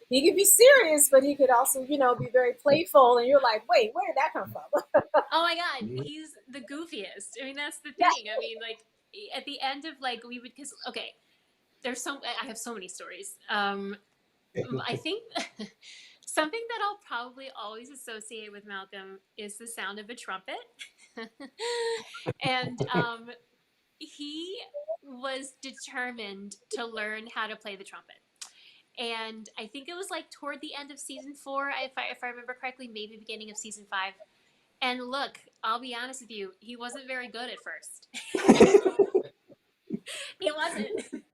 He could be serious, but he could also, be very playful. And you're like, wait, where did that come from? Oh my God, he's the goofiest. I mean, that's the thing. I mean, like, at the end of, like, because, okay, I have so many stories. I think something that I'll probably always associate with Malcolm is the sound of a trumpet. And he was determined to learn how to play the trumpet. And I think it was like toward the end of season 4, if I remember correctly, maybe beginning of season 5. And look, I'll be honest with you, he wasn't very good at first. He wasn't.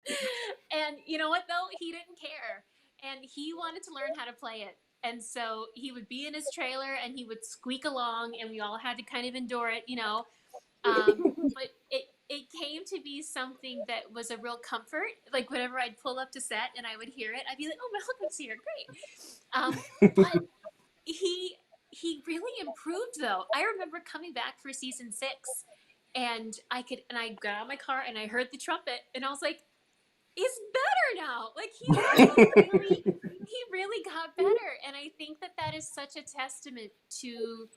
And you know what, though? He didn't care. And he wanted to learn how to play it. And so he would be in his trailer and he would squeak along, and we all had to kind of endure it, But it came to be something that was a real comfort. Like, whenever I'd pull up to set and I would hear it, I'd be like, oh, Malcolm's here. Great. But he really improved, though. I remember coming back for season 6, and I got out of my car and I heard the trumpet, and I was like, it's better now. Like, he really got better. And I think that is such a testament to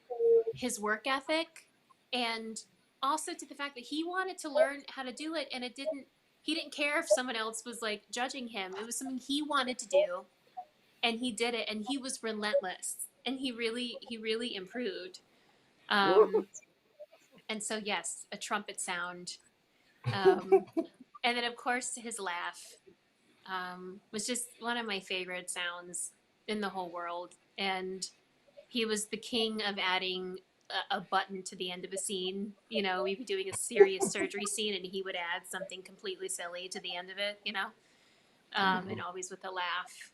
his work ethic, and also to the fact that he wanted to learn how to do it, and he didn't care if someone else was like judging him. It was something he wanted to do, and he did it, and he was relentless, and he really improved. And so, yes, a trumpet sound. And then, of course, his laugh was just one of my favorite sounds in the whole world. And he was the king of adding a button to the end of a scene. We'd be doing a serious surgery scene, and he would add something completely silly to the end of it, and always with a laugh.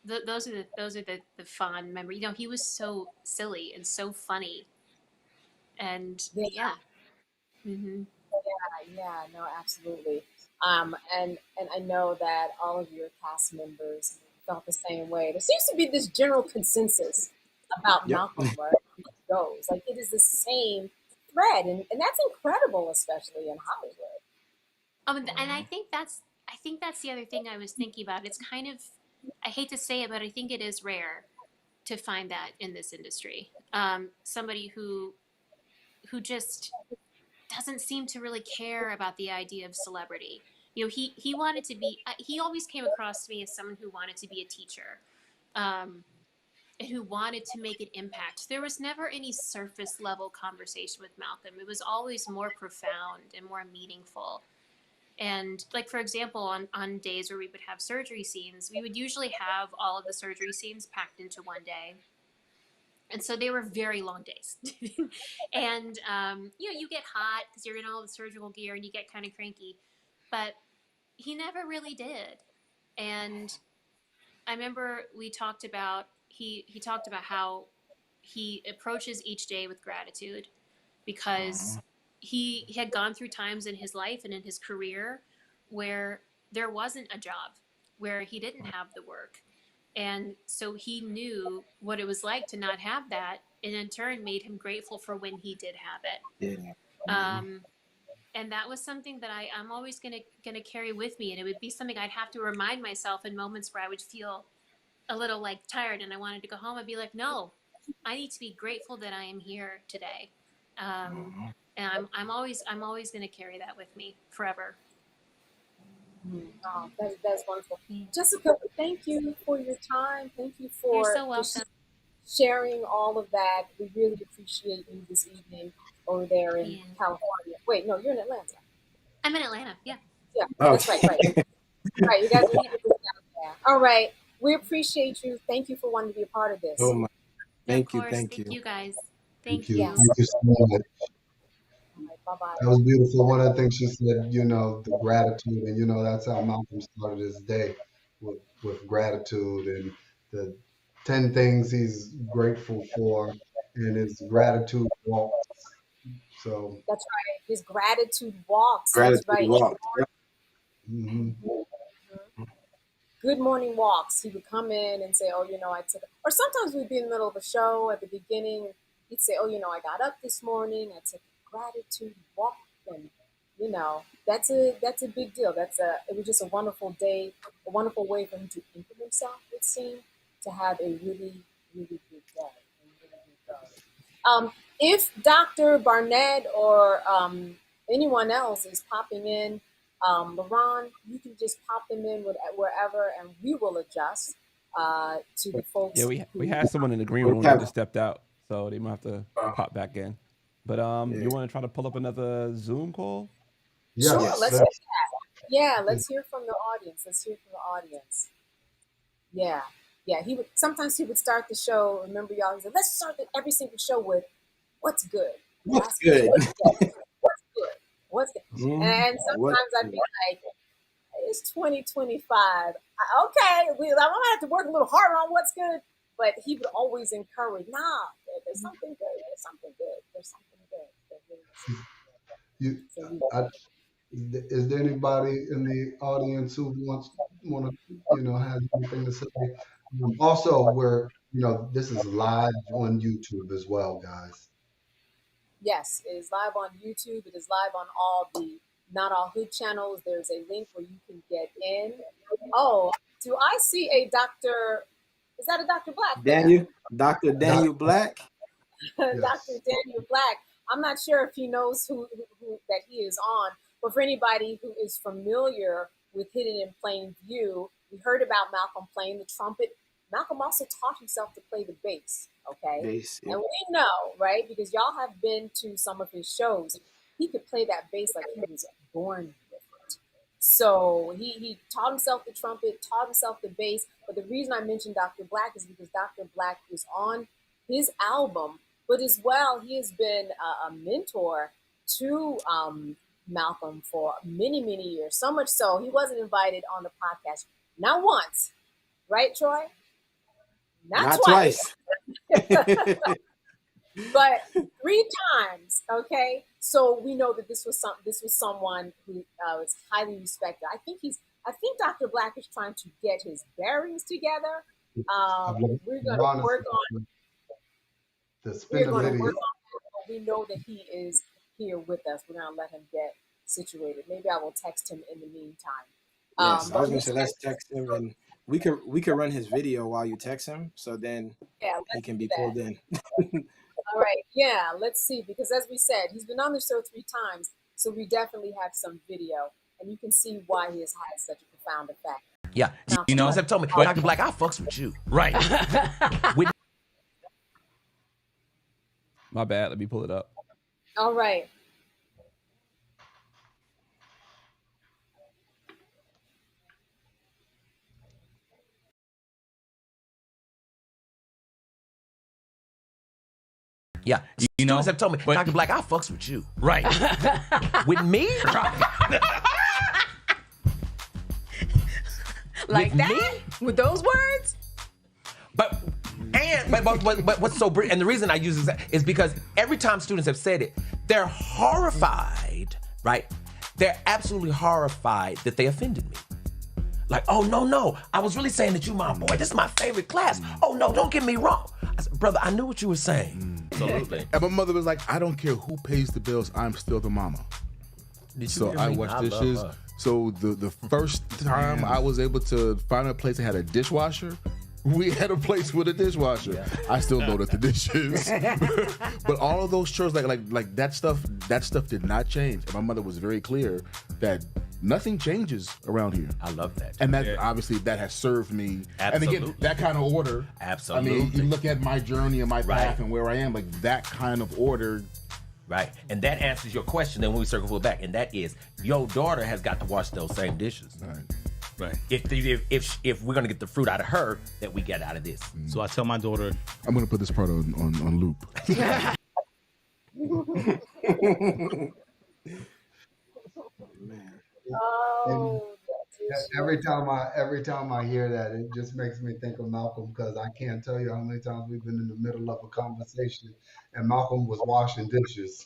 Those are the fond memories. He was so silly and so funny. And yeah. Mm-hmm. Yeah, no, absolutely. And I know that all of your cast members felt the same way. There seems to be this general consensus about Malcolm, right? It goes like it is the same thread, and that's incredible, especially in Hollywood. And I think that's the other thing I was thinking about. It's kind of, I hate to say it, but I think it is rare to find that in this industry. Somebody who just doesn't seem to really care about the idea of celebrity. You know, he wanted to be. He always came across to me as someone who wanted to be a teacher, and who wanted to make an impact. There was never any surface level conversation with Malcolm. It was always more profound and more meaningful. And like, for example, on days where we would have surgery scenes, we would usually have all of the surgery scenes packed into one day. And so they were very long days. And, you know, you get hot because you're in all the surgical gear and you get kind of cranky. But he never really did. And I remember we talked about, he talked about how he approaches each day with gratitude, because he had gone through times in his life and in his career where there wasn't a job, where he didn't have the work. And so he knew what it was like to not have that, and in turn made him grateful for when he did have it. Yeah. And that was something that I'm always gonna carry with me, and it would be something I'd have to remind myself in moments where I would feel a little like tired and I wanted to go home. I'd be like, no, I need to be grateful that I am here today. And I'm always gonna carry that with me forever. Oh, that's wonderful. Jessica, thank you for your time. Thank you You're for so welcome. sharing all of that. We really appreciate you this evening over there in Yeah. California. Wait, no, you're in Atlanta. I'm in Atlanta. Yeah. Yeah, that's right. Right, you guys are down there. All right. We appreciate you. Thank you for wanting to be a part of this. Oh my. Thank Of course. Thank you. You guys. Thank Thank you. you. Yes. Thank you so much. All right, bye-bye. That was beautiful. One of the things she said, you know, the gratitude, and you know, that's how Malcolm started his day with gratitude and the 10 things he's grateful for and his gratitude walks. So, That's right. His gratitude walks. Gratitude That's right. walk. mhm. Good morning walks. He would come in and say, oh, you know, I took, or sometimes we'd be in the middle of a show at the beginning. He'd say, oh, you know, I got up this morning. I took a gratitude walk. And, you know, that's a big deal. It was just a wonderful day, a wonderful way for him to anchor himself, it seemed, to have a really, really good day. If Dr. Barnett or anyone else is popping in, LaRon, you can just pop them in wherever, and we will adjust to the folks. Yeah, we had someone in the green room that just stepped out, so they might have to pop back in. But you want to try to pull up another Zoom call? Yes. Sure, Yes. let's hear that. Yeah, let's hear from the audience. Yeah. Sometimes he would start the show. Remember, y'all, he said, let's start every single show with what's good. What's good? What's good? And sometimes I'd be like, it's 2025. Okay, I'm gonna have to work a little harder on what's good. But he would always encourage, there's something good. Is there anybody in the audience who want to, you know, have anything to say? Also, this is live on YouTube as well, guys. Yes, it is live on YouTube. It is live on all the Not All Hood channels. There's a link where you can get in. Oh, do I see a Dr. Is that a Dr. Black? Dr. Daniel Black? Yes. Dr. Daniel Black. I'm not sure if he knows who that he is on, but for anybody who is familiar with Hidden in Plain View, we heard about Malcolm playing the trumpet. Malcolm also taught himself to play the bass, okay? Bass, yeah. And we know, right, because y'all have been to some of his shows, he could play that bass like he was born with it. So he taught himself the trumpet, taught himself the bass. But the reason I mentioned Dr. Black is because Dr. Black is on his album, but as well, he has been a mentor to Malcolm for many, many years. So much so, he wasn't invited on the podcast, not once, right, Troy? Not twice. But 3 times, okay? So we know that this was someone who was highly respected. I think Dr. Black is trying to get his bearings together. We're going to work on it. We know that he is here with us. We're going to let him get situated. Maybe I will text him in the meantime. Yes, I But was gonna say let's text him, and we could run his video while you text him, so then yeah, he let's can do be that. pulled in. All right. Yeah, let's see. Because as we said, he's been on the show 3 times, so we definitely have some video, and you can see why he has had such a profound effect. Yeah, you know, Zeb told me, Dr. Black, I fucks with you. Right. With My bad. Let me pull it up. All right. yeah, you know, Zeb told me, Dr. Black, I fucks with you. Right. With me? Like With that? me? With those words? But what's so brilliant, and the reason I use this is because every time students have said it, they're horrified, right? They're absolutely horrified that they offended me. Like, oh, no, I was really saying that you my boy. This is my favorite class. Oh, no, don't get me wrong. I said, brother, I knew what you were saying. Absolutely. And my mother was like, I don't care who pays the bills, I'm still the mama. So I wash dishes. So the first time I was able to find a place that had a dishwasher, we had a place with a dishwasher. Yeah. I still loaded the dishes. But all of those chores, like that stuff did not change. And my mother was very clear that nothing changes around here. I love that. And that obviously that has served me. Absolutely. And again, that kind of order. Absolutely. I mean, you look at my journey and my path and where I am, like that kind of order. Right. And that answers your question then when we circle full back. And that is, your daughter has got to wash those same dishes. Right. If we're gonna get the fruit out of her that we get out of this. So I tell my daughter, I'm gonna put this part on loop. Oh, every time I hear that, it just makes me think of Malcolm, because I can't tell you how many times we've been in the middle of a conversation and Malcolm was washing dishes.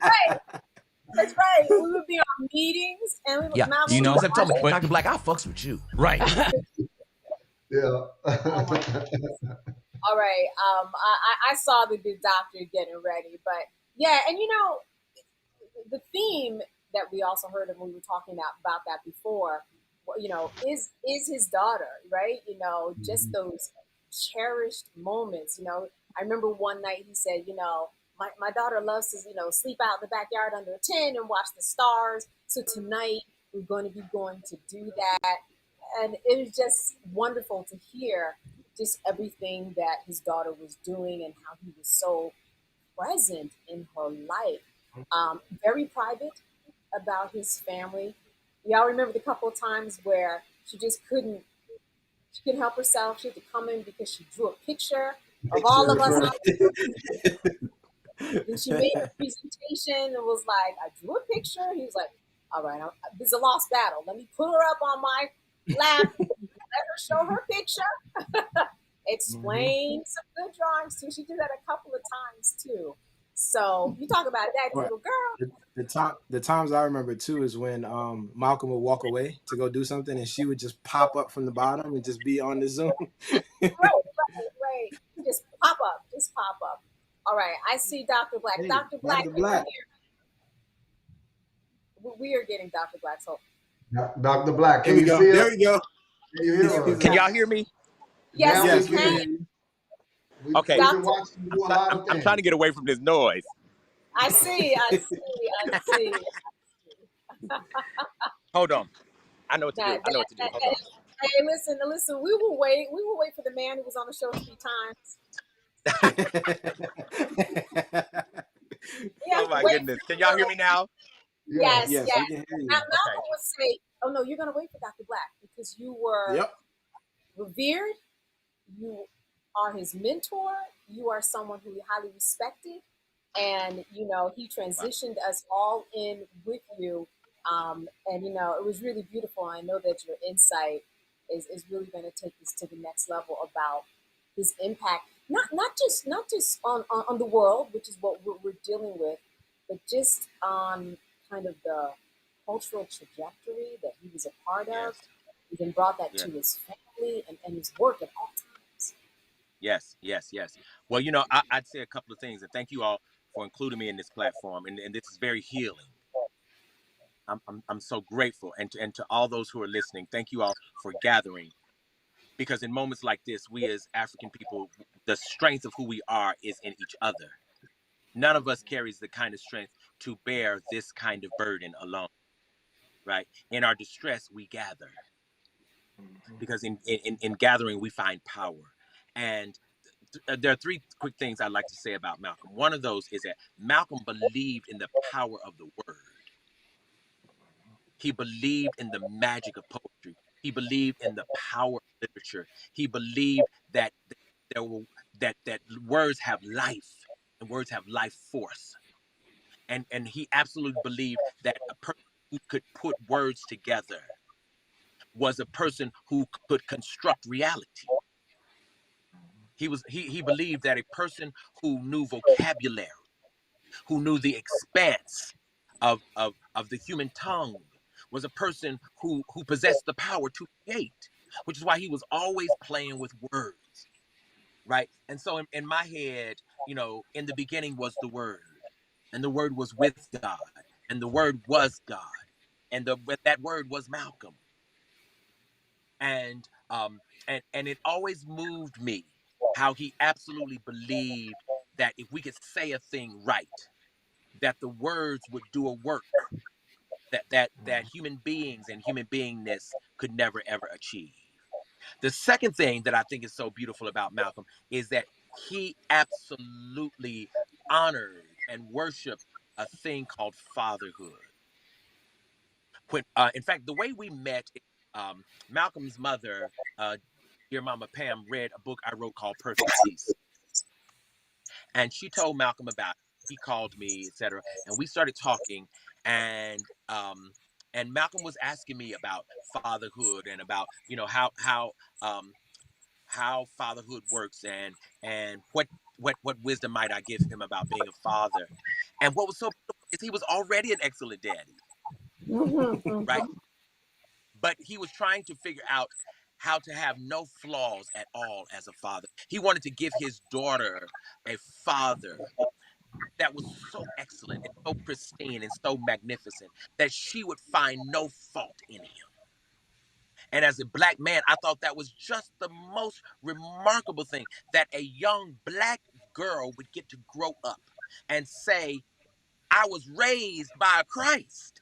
Right. That's right. We would be on meetings and we would you know, Zeb told me, Dr. Black, I fucks with you. Right. Yeah. All right. I saw the good doctor getting ready, but yeah, and you know, the theme that we also heard of when we were talking about that before, you know, is his daughter, right? You know, just those cherished moments. You know, I remember one night he said, you know, my daughter loves to, you know, sleep out in the backyard under a tent and watch the stars. So tonight we're going to be going to do that. And it was just wonderful to hear just everything that his daughter was doing and how he was so present in her life. Very private about his family. Y'all remember the couple of times where she couldn't help herself. She had to come in because she drew a picture of all of us. And she made a presentation and was like, I drew a picture. He was like, all right, this is a lost battle. Let me put her up on my lap, let her show her picture, explain some good drawings too. She did that a couple of times too. So you talk about that little girl. The times I remember too is when Malcolm would walk away to go do something and she would just pop up from the bottom and just be on the Zoom. Right. Just pop up. All right, I see Dr. Black. Hey, Dr. Black, Dr. Black. We are getting Dr. Black. So Dr. Black, There we go. There we go. Can you hear us? Can y'all hear me? Yes, we can. Okay. We've been watching you do a lot of things. I'm trying to get away from this noise. I see. Hold on. I know what to do. Hold on. Hey, listen. We will wait. We will wait for the man who was on the show 3 times. Oh my goodness. Can y'all hear me now? Yes. We can hear you. Now, Malcolm would say, oh no, you're going to wait for Dr. Black because you were revered. You are his mentor. You are someone who he highly respected. And, you know, he transitioned us all in with you. And, you know, it was really beautiful. I know that your insight is really going to take this to the next level about his impact, not just on the world, which is what we're dealing with, but just on kind of the cultural trajectory that he was a part of. He then brought that to his family and his work at all times. Yes. Well, you know, I'd say a couple of things, and thank you all for including me in this platform, and this is very healing. I'm so grateful, and to all those who are listening, thank you all for gathering, because in moments like this, we as African people, the strength of who we are is in each other. None of us carries the kind of strength to bear this kind of burden alone, right? In our distress, we gather, because in gathering we find power. And there are three quick things I'd like to say about Malcolm. One of those is that Malcolm believed in the power of the word. He believed in the magic of poetry. He believed in the power of literature. He believed that there were that words have life, and words have life force. And he absolutely believed that a person who could put words together was a person who could construct reality. He believed that a person who knew vocabulary, who knew the expanse of the human tongue, was a person who possessed the power to create, which is why he was always playing with words, right? And so in my head, in the beginning was the word, and the word was with God, and the word was God, and that word was Malcolm. And it always moved me how he absolutely believed that if we could say a thing right, that the words would do a work that human beings and human beingness could never ever achieve. The second thing that I think is so beautiful about Malcolm is that he absolutely honored and worshiped a thing called fatherhood. In fact, the way we met, Malcolm's mother, dear Mama Pam, read a book I wrote called Perfect Peace, and she told Malcolm about it. He called me, etc., and we started talking, and Malcolm was asking me about fatherhood and about how fatherhood works, and what wisdom might I give him about being a father. And what was so beautiful is he was already an excellent daddy, right? But he was trying to figure out how to have no flaws at all as a father. He wanted to give his daughter a father that was so excellent and so pristine and so magnificent that she would find no fault in him. And as a black man, I thought that was just the most remarkable thing, that a young black girl would get to grow up and say, I was raised by Christ.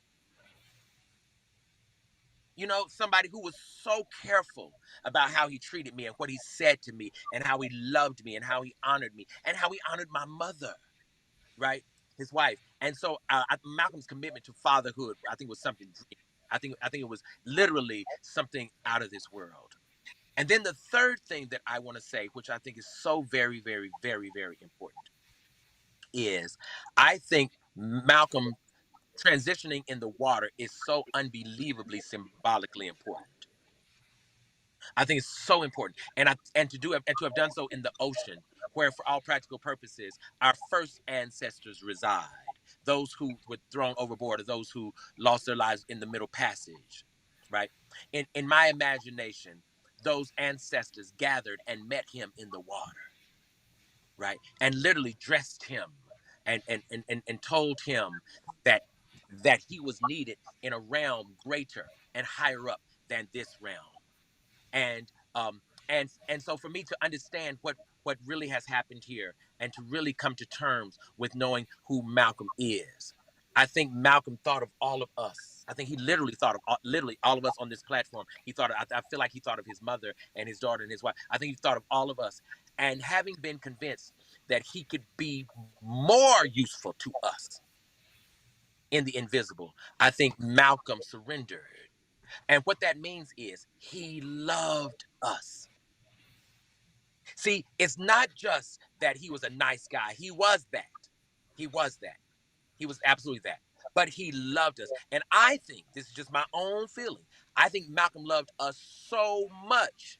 Somebody who was so careful about how he treated me and what he said to me and how he loved me and how he honored me and how he honored my mother, right? His wife. And so Malcolm's commitment to fatherhood, I think, was something dreamy. I think it was literally something out of this world. And then the third thing that I want to say, which I think is so very, very, very, very important, is I think Malcolm transitioning in the water is so unbelievably symbolically important. I think it's so important, and to have done so in the ocean, where for all practical purposes our first ancestors reside, those who were thrown overboard or those who lost their lives in the Middle Passage, right? In my imagination, those ancestors gathered and met him in the water, right, and literally dressed him and told him that he was needed in a realm greater and higher up than this realm. And so for me to understand what really has happened here and to really come to terms with knowing who Malcolm is, I think Malcolm thought of all of us. I think he literally thought of literally all of us on this platform. I feel like he thought of his mother and his daughter and his wife. I think he thought of all of us. And having been convinced that he could be more useful to us in the invisible, I think Malcolm surrendered. And what that means is he loved us. See, it's not just that he was a nice guy. He was that. He was that. He was absolutely that. But he loved us. And I think, this is just my own feeling, I think Malcolm loved us so much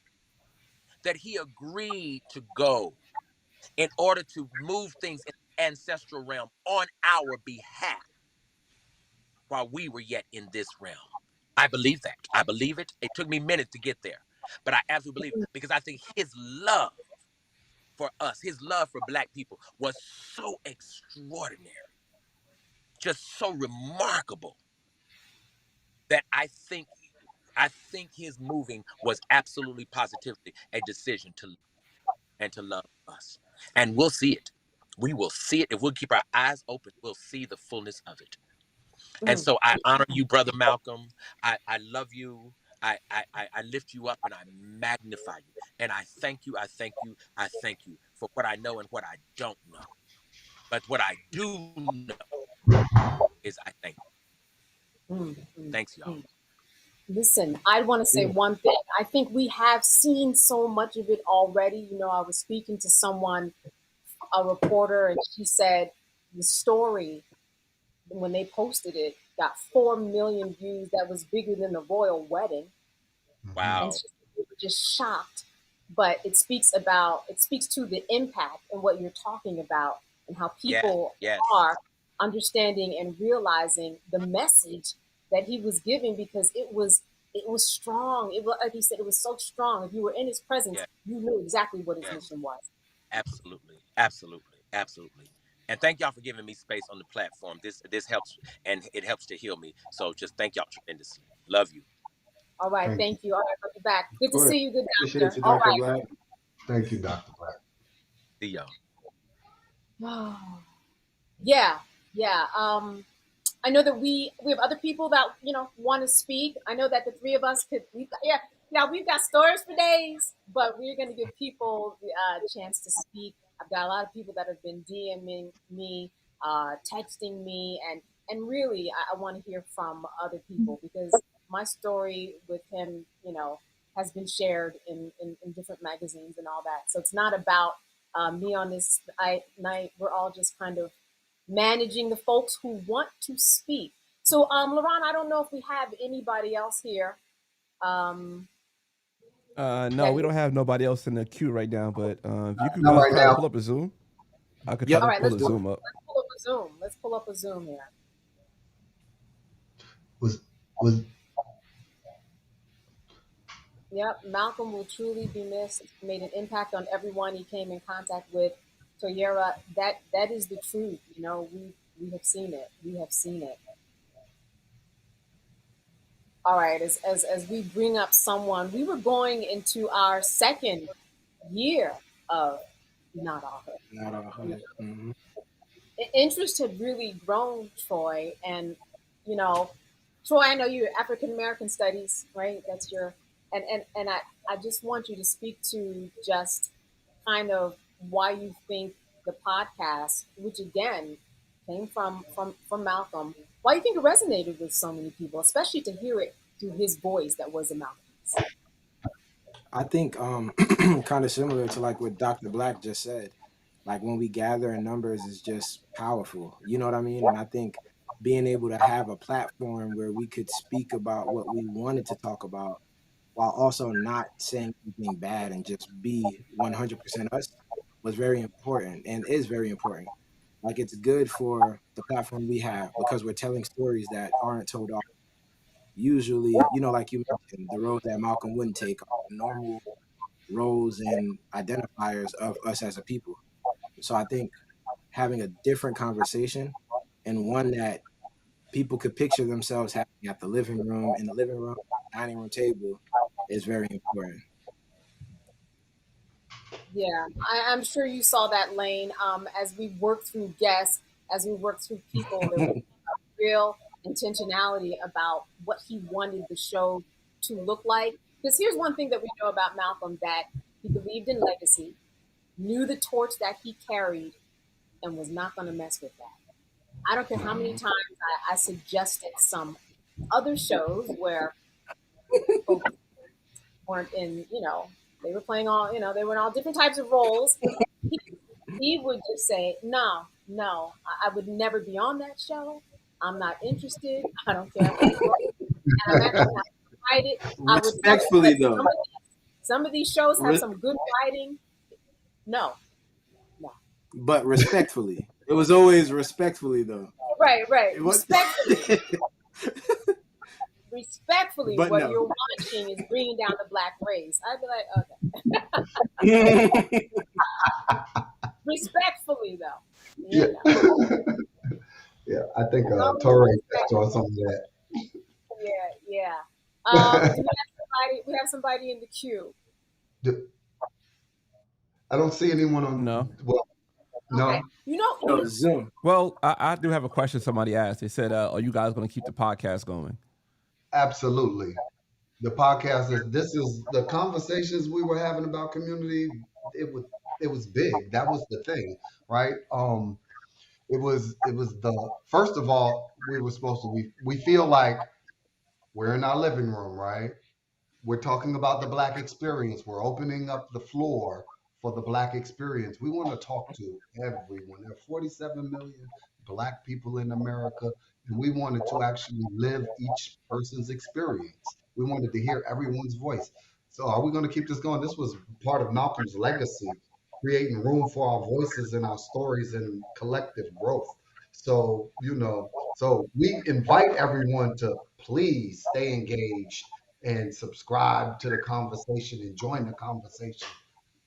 that he agreed to go in order to move things in the ancestral realm on our behalf while we were yet in this realm. I believe that. I believe it. It took me minutes to get there, but I absolutely believe it, because I think his love for us, his love for black people was so extraordinary, just so remarkable, that I think his moving was absolutely positively a decision to love us. And we'll see it. We will see it. If we'll keep our eyes open, we'll see the fullness of it. And so I honor you, Brother Malcolm. I love you. I lift you up and I magnify you. And I thank you, I thank you, I thank you for what I know and what I don't know. But what I do know is I thank you. Thanks, y'all. Listen, I want to say one thing. I think we have seen so much of it already. You know, I was speaking to someone, a reporter, and she said the story, when they posted it, got 4 million views. That was bigger than the royal wedding. Wow. And we were just shocked. But it speaks to the impact and what you're talking about and how people are understanding and realizing the message that he was giving, because it was strong. It was, like he said, it was so strong. If you were in his presence, you knew exactly what his mission was. Absolutely, absolutely, absolutely. And thank y'all for giving me space on the platform. This helps, and it helps to heal me. So just thank y'all tremendously. Love you. All right, thank you. All right, I'll be back. Good to see you, good Appreciate doctor. you, All Dr. right. Black. Thank you, Dr. Black. See y'all. Yeah. I know that we have other people that want to speak. I know that the three of us could. We've got stories for days, but we're going to give people the chance to speak. I've got a lot of people that have been DMing me, texting me, and really I want to hear from other people, because my story with him, has been shared in different magazines and all that. So it's not about me on this night. We're all just kind of managing the folks who want to speak. So, LaRon, I don't know if we have anybody else here. No, we don't have nobody else in the queue right now. But if you could Not guys right try to now. pull up a Zoom, I could try to pull a Zoom up. Let's pull up a Zoom here. Was Yep, Malcolm will truly be missed. Made an impact on everyone he came in contact with. Toyera, that is the truth. We have seen it. We have seen it. All right, as we bring up someone, we were going into our second year of Not All Hood. Not all hood. Mm-hmm. Interest had really grown, Troy, and Troy, I know you're African American studies, right? That's your and I just want you to speak to just kind of why you think the podcast, which again came from Malcolm, why you think it resonated with so many people, especially to hear it through his voice that was a Malcolm's. I think kind of similar to like what Dr. Black just said. Like when we gather in numbers is just powerful. You know what I mean? And I think being able to have a platform where we could speak about what we wanted to talk about while also not saying anything bad and just be 100% us was very important and is very important. Like it's good for the platform we have because we're telling stories that aren't told often. Usually, like you mentioned, the road that Malcolm wouldn't take are normal roles and identifiers of us as a people. So I think having a different conversation and one that people could picture themselves having at the living room, in the living room, dining room table is very important. Yeah, I'm sure you saw that, Lane. As we worked through guests, as we worked through people, there was real intentionality about what he wanted the show to look like. Because here's one thing that we know about Malcolm, that he believed in legacy, knew the torch that he carried, and was not going to mess with that. I don't care how many times I suggested some other shows where folks weren't in, they were playing all, they were in all different types of roles. He would just say, no, I would never be on that show. I'm not interested. I don't care how it goes. And I'm actually not excited. I would Respectfully, though. Some of these shows have some good writing. No. But respectfully. It was always respectfully, though. Right. Respectfully, but what you're watching is bringing down the black race. I'd be like, okay. Yeah. Yeah, I think Torre touched on some of that. Yeah. Do we have somebody in the queue? Do- I don't see anyone on. No. Well, Okay. no. You know, No, it's Zoom. Well, I do have a question somebody asked. They said, are you guys going to keep the podcast going? Absolutely. The podcast is. This is the conversations we were having about community. It was big. That was the thing, right? It was the first of all we were supposed to. We feel like we're in our living room, right? We're talking about the Black experience. We're opening up the floor for the Black experience. We want to talk to everyone. There are 47 million Black people in America, and we wanted to actually live each person's experience. We wanted to hear everyone's voice. So, are we going to keep this going? This was part of Malcolm's legacy, creating room for our voices and our stories and collective growth. So we invite everyone to please stay engaged and subscribe to the conversation and join the conversation.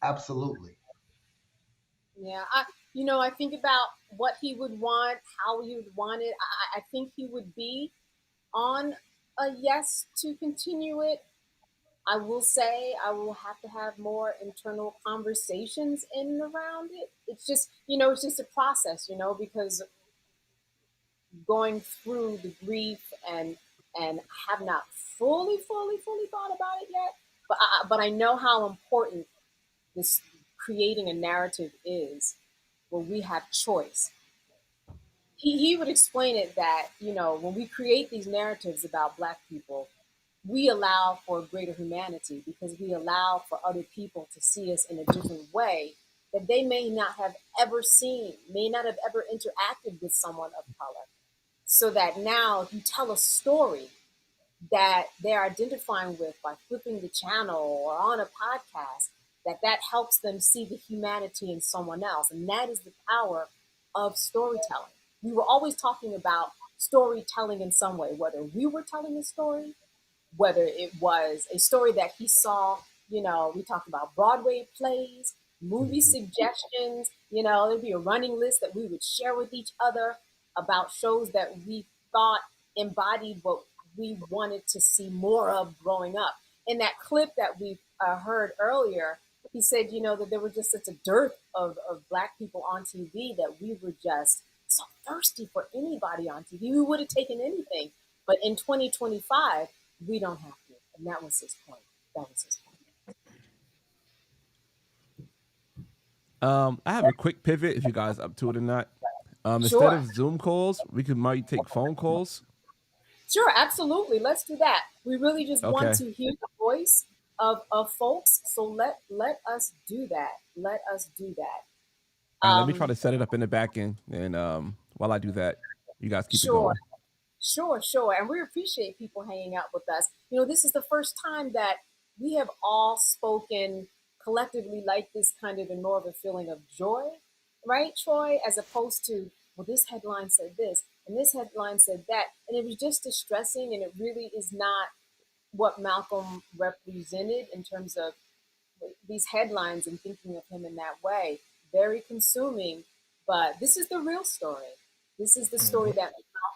Absolutely. Yeah, I think about what he would want, how he would want it. I think he would be on a yes to continue it. I will say I will have to have more internal conversations in and around it. It's just a process, because going through the grief and have not fully thought about it yet. But I know how important this creating a narrative is where we have choice. He would explain it that, when we create these narratives about Black people, we allow for greater humanity because we allow for other people to see us in a different way that they may not have ever seen, may not have ever interacted with someone of color. So that now if you tell a story that they're identifying with by flipping the channel or on a podcast, that helps them see the humanity in someone else. And that is the power of storytelling. We were always talking about storytelling in some way, whether we were telling a story, whether it was a story that he saw, we talked about Broadway plays, movie suggestions, there'd be a running list that we would share with each other about shows that we thought embodied what we wanted to see more of growing up. In that clip that we heard earlier, he said, that there was just such a dearth of Black people on TV that we were just so thirsty for anybody on TV. We would have taken anything. But in 2025, we don't have to. And that was his point. I have a quick pivot if you guys up to it or not. Instead Sure. of Zoom calls, we might take phone calls. Sure, absolutely. Let's do that. We really just want Okay. to hear the voice of folks. So let us do that. Let us do that. All right, let me try to set it up in the back end, and while I do that, you guys keep it going. Sure. And we appreciate people hanging out with us. This is the first time that we have all spoken collectively like this, kind of in more of a feeling of joy, right, Troy? As opposed to, well, this headline said this and this headline said that. And it was just distressing, and it really is not what Malcolm represented in terms of these headlines and thinking of him in that way. Very consuming, but this is the real story. This is the story that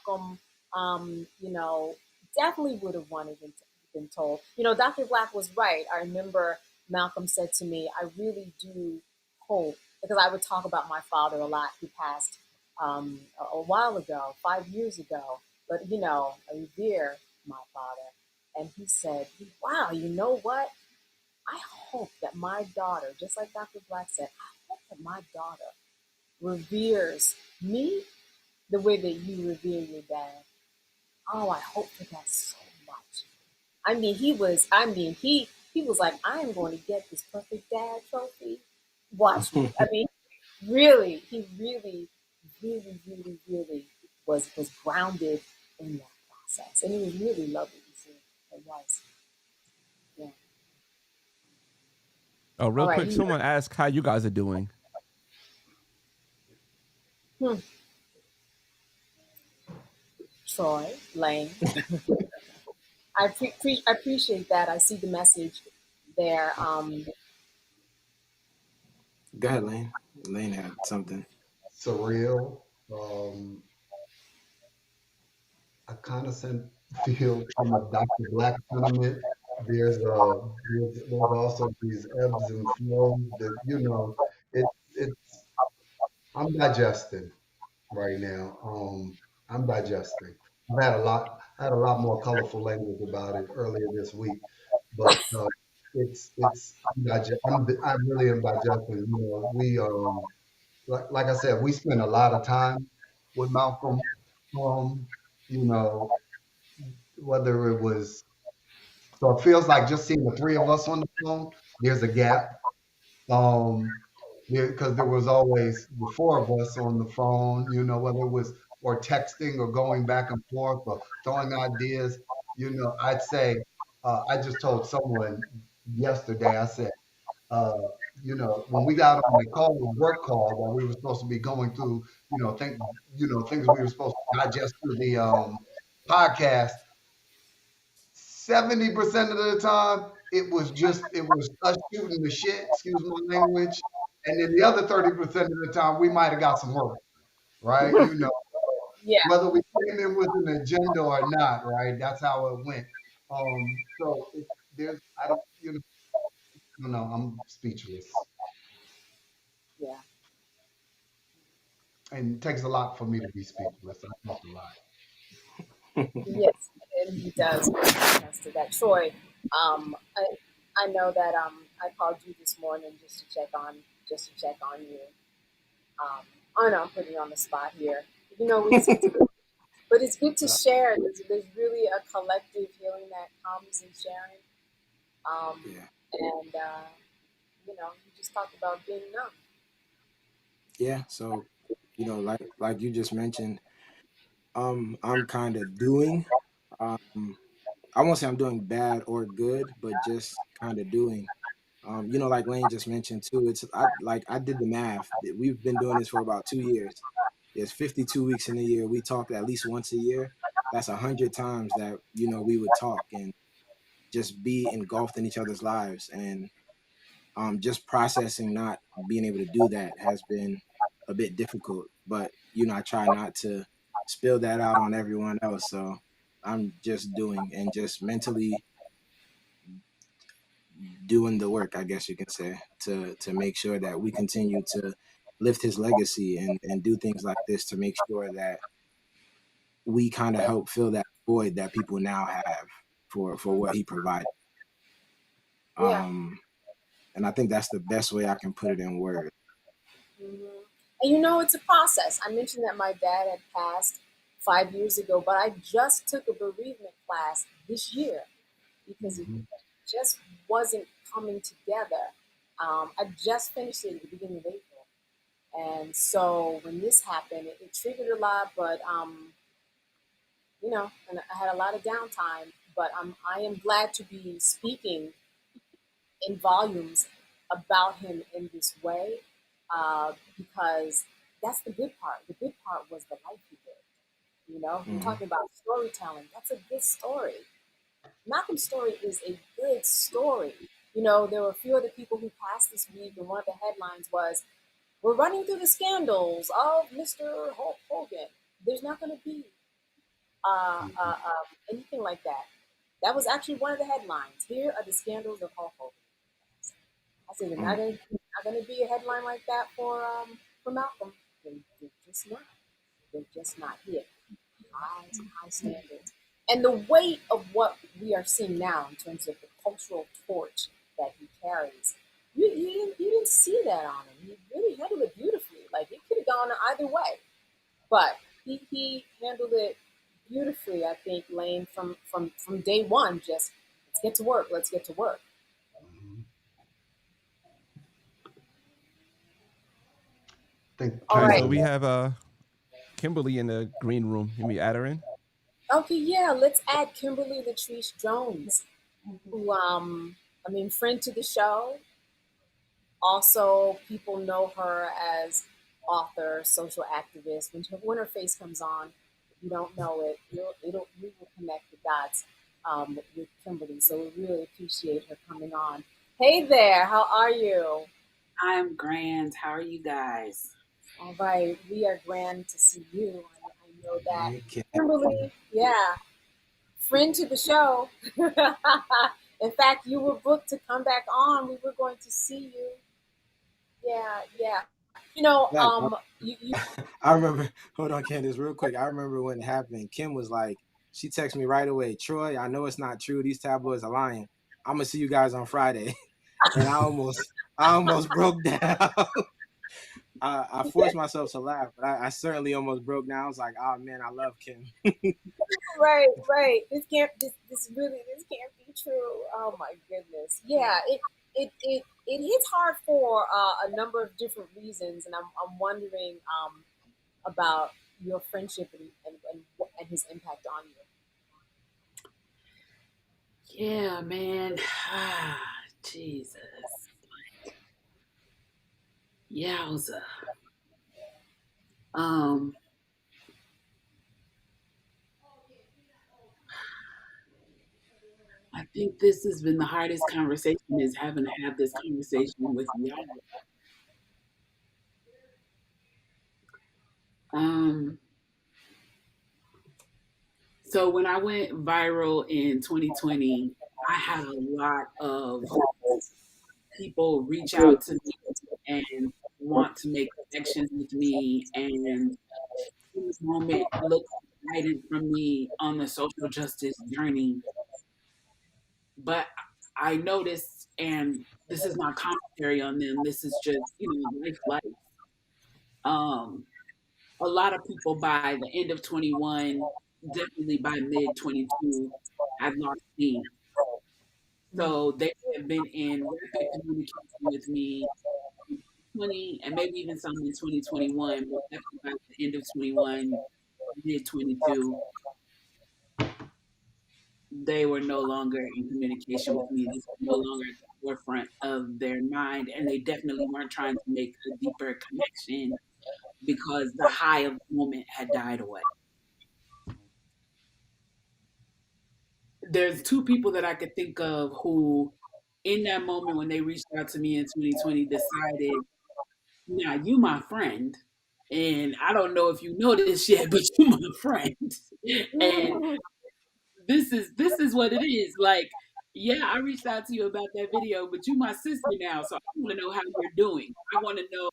Malcolm, definitely would have wanted been told. Dr. Black was right. I remember Malcolm said to me, I really do hope, because I would talk about my father a lot. He passed a while ago, 5 years ago, but I revere my father. And he said, wow, you know what? I hope that my daughter, just like Dr. Black said, I hope that my daughter reveres me the way that you revere your dad. Oh, I hope for that so much. He was like, I am going to get this perfect dad trophy. Watch me. Really, he really was grounded in that process. And it was really lovely to see. It was. Yeah. Oh, real quick, someone asked how you guys are doing. Troy, Lane. I appreciate that. I see the message there. Go ahead, Lane. Lane had something. surreal. I kind of feel some of Dr. Black sentiment. There's also these ebbs and flows that it's I'm digesting right now. I'm digesting. I had a lot more colorful language about it earlier this week, but I really am digesting. Like I said, we spent a lot of time with Malcolm. Um, you know, whether it was so it feels like just seeing the three of us on the phone, there's a gap. Um, because there was always the four of us on the phone, whether it was or texting or going back and forth or throwing ideas. I'd say, I just told someone yesterday, I said, uh, when we got on the call, the work call that we were supposed to be going through, things we were supposed to digest through the podcast. 70% of the time, it was us shooting the shit, excuse my language. And then the other 30% of the time, we might have got some work, right? Yeah. Whether we came in with an agenda or not, right? That's how it went. So there's, I don't, I don't know, I'm speechless. Yeah. And it takes a lot for me to be speechless. I talk a lot. Yes, and he does. To that, Troy. I know that I called you this morning just to check on you. I know I'm putting you on the spot here. But it's good to share. There's really a collective healing that comes in sharing. And you just talked about being numb. Yeah. So, like you just mentioned, I'm kind of doing. I won't say I'm doing bad or good, but just kind of doing. Like Lane just mentioned too. I did the math. We've been doing this for about 2 years. There's 52 weeks in a year. We talk at least once a year. That's 100 times that we would talk and just be engulfed in each other's lives. And just processing not being able to do that has been a bit difficult. But I try not to spill that out on everyone else. So I'm just doing and just mentally doing the work, I guess you can say, to make sure that we continue to lift his legacy and do things like this to make sure that we kind of help fill that void that people now have for what he provided. Yeah. And I think that's the best way I can put it in words. And it's a process. I mentioned that my dad had passed 5 years ago, but I just took a bereavement class this year because it just wasn't coming together. I just finished it at the beginning of April. And so when this happened, it triggered a lot, but, and I had a lot of downtime, but I am glad to be speaking in volumes about him in this way, because that's the good part. The good part was the life he lived. We're talking about storytelling. That's a good story. Malcolm's story is a good story. There were a few other people who passed this week, and one of the headlines was, "We're running through the scandals of Mr. Hulk Hogan." There's not going to be anything like that. That was actually one of the headlines. Here are the scandals of Hulk Hogan. I said, "There's not going to be a headline like that for Malcolm. They're just not. They're just not here. High standards." And the weight of what we are seeing now in terms of the cultural torch that he carries, you didn't see that on him. He really handled it beautifully. Like, it could have gone either way, but he handled it beautifully. I think, Lane, from day one, just let's get to work. Let's get to work. All right. So we have Kimberly in the green room. Can we add her in? Okay, yeah, let's add Kimberly Latrice Jones, who, friend to the show. Also, people know her as author, social activist. When her face comes on, if you don't know it, you will connect the dots with Kimberly. So we really appreciate her coming on. Hey there, how are you? I'm grand. How are you guys? All right, we are glad to see you. I know that. Okay. Kimberly, yeah, friend to the show. In fact, you were booked to come back on. We were going to see you. Yeah. You know, Yeah, you I remember. Hold on, Candace, real quick. I remember when it happened. Kim was like, she texted me right away. Troy, I know it's not true. These tabloids are lying. I'm gonna see you guys on Friday, and I almost broke down. I forced myself to laugh, but I certainly almost broke down. I was like, oh man, I love Kim. right. This can't be true. Oh my goodness. Yeah, it hits hard for a number of different reasons, and I'm wondering about your friendship and his impact on you. Yeah, man. Jesus. Yowza. Um, I think this has been the hardest conversation is having to have this conversation with y'all. Um, so when I went viral in 2020, I had a lot of people reach out to me and want to make connections with me and in this moment look for guidance from me on the social justice journey. But I noticed, and this is not commentary on them, this is just, life. Um, a lot of people by the end of 21, definitely by mid 22, had lost me. So they have been in rapid communication with me in 20 and maybe even some in 2021, but definitely by the end of 21, mid 22, they were no longer in communication with me. This was no longer at the forefront of their mind, and they definitely weren't trying to make a deeper connection because the high of the moment had died away. There's two people that I could think of who, in that moment when they reached out to me in 2020, decided, "Now you my friend, and I don't know if you know this yet, but you my friend, and this is what it is. Like, yeah, I reached out to you about that video, but you my sister now, so I want to know how you're doing. I want to know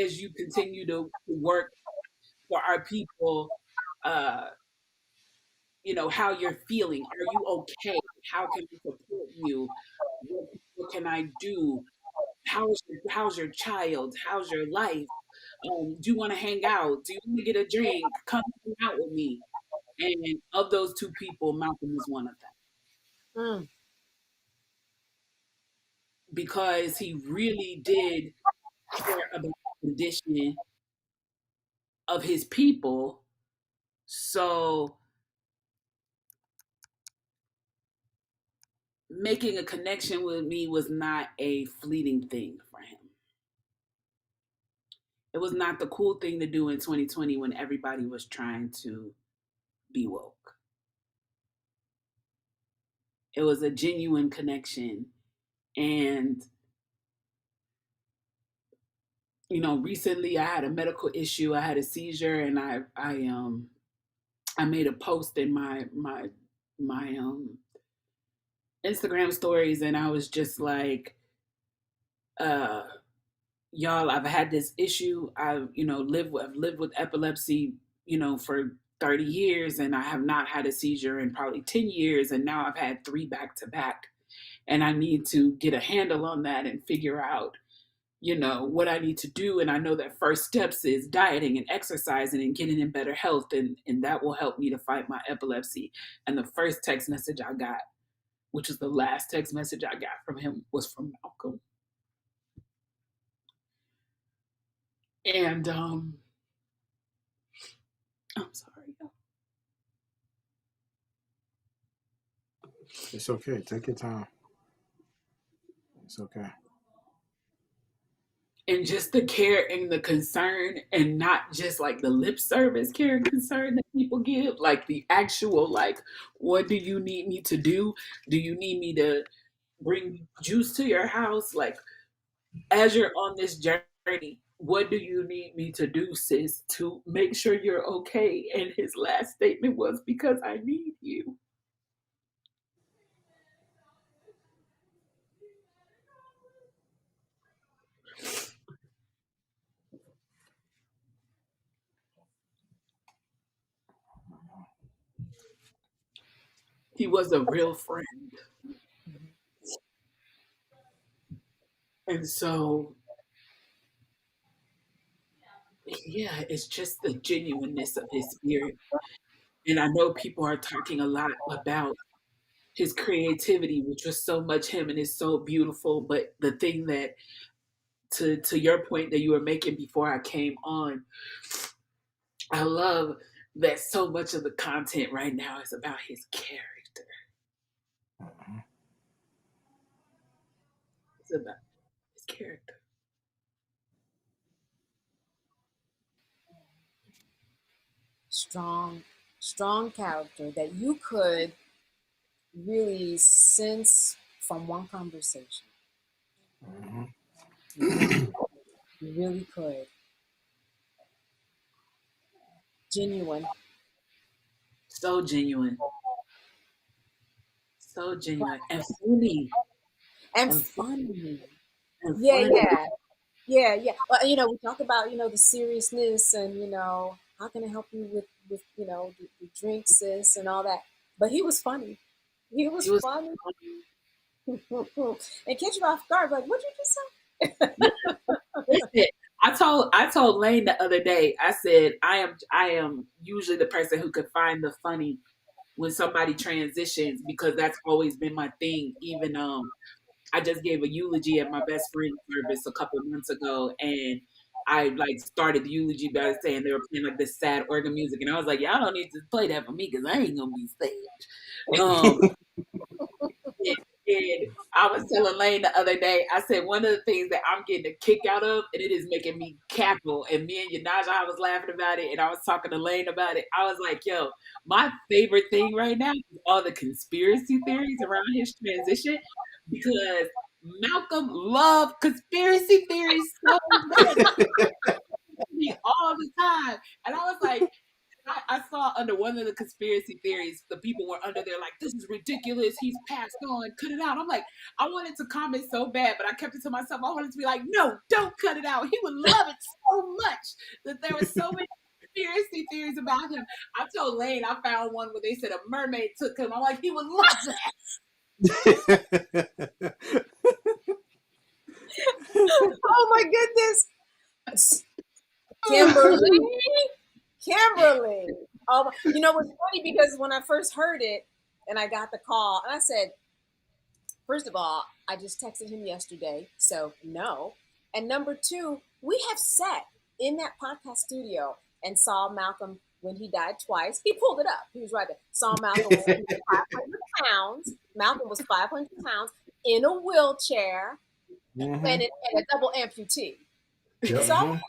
as you continue to work for our people, uh, how you're feeling. Are you okay? How can I support you? What can I do? How's your child? How's your life? Do you want to hang out? Do you want to get a drink? Come hang out with me." And of those two people, Malcolm was one of them because he really did care about the condition of his people. So making a connection with me was not a fleeting thing for him. It was not the cool thing to do in 2020 when everybody was trying to be woke. It was a genuine connection. And, recently I had a medical issue. I had a seizure, and I made a post in my Instagram stories, and I was just like, y'all, I've had this issue. I've lived with epilepsy, for 30 years, and I have not had a seizure in probably 10 years, and now I've had 3 back to back. And I need to get a handle on that and figure out, what I need to do. And I know that first steps is dieting and exercising and getting in better health, and that will help me to fight my epilepsy. And the first text message I got, which is the last text message I got from him, was from Malcolm. And I'm sorry. It's okay. Take your time. It's okay. And just the care and the concern, and not just like the lip service care and concern that people give, like the actual, like, what do you need me to do? Do you need me to bring juice to your house? Like, as you're on this journey, what do you need me to do, sis, to make sure you're okay? And his last statement was, because I need you. He was a real friend. And so, yeah, it's just the genuineness of his spirit. And I know people are talking a lot about his creativity, which was so much him and is so beautiful. But the thing that, to your point that you were making before I came on, I love that so much of the content right now is about his character. It's about his character. Strong character that you could really sense from one conversation. You really could. Genuine. So genuine. So genuine. And funny. And funny. And Yeah, funny. yeah. Well, we talk about, the seriousness and, how can I help you with the drink, sis, and all that. But he was funny. He was funny. And catch you off guard, like, what'd you just say? Listen, I told Lane the other day, I said, I am usually the person who could find the funny when somebody transitions, because that's always been my thing. Even I just gave a eulogy at my best friend's service a couple of months ago, and I like started the eulogy by saying they were playing like this sad organ music, and I was like, y'all don't need to play that for me because I ain't gonna be sad. And I was telling Lane the other day, I said one of the things that I'm getting a kick out of, and it is making me cackle. And me and Yanaja, I was laughing about it, and I was talking to Lane about it. I was like, yo, my favorite thing right now is all the conspiracy theories around his transition, because Malcolm loved conspiracy theories so much all the time. And I was like, I saw under one of the conspiracy theories, the people were under there like, this is ridiculous. He's passed on. Cut it out. I'm like, I wanted to comment so bad, but I kept it to myself. I wanted to be like, no, don't cut it out. He would love it so much that there were so many conspiracy theories about him. I told Lane I found one where they said a mermaid took him. I'm like, he would love that. Oh my goodness. Kimberly. Oh, it's funny because when I first heard it and I got the call, and I said, first of all, I just texted him yesterday, so no. And number two, we have sat in that podcast studio and saw Malcolm when he died twice. He pulled it up. He was right there. Saw Malcolm was 500 pounds. Malcolm was 500 pounds in a wheelchair and a double amputee. Yep. So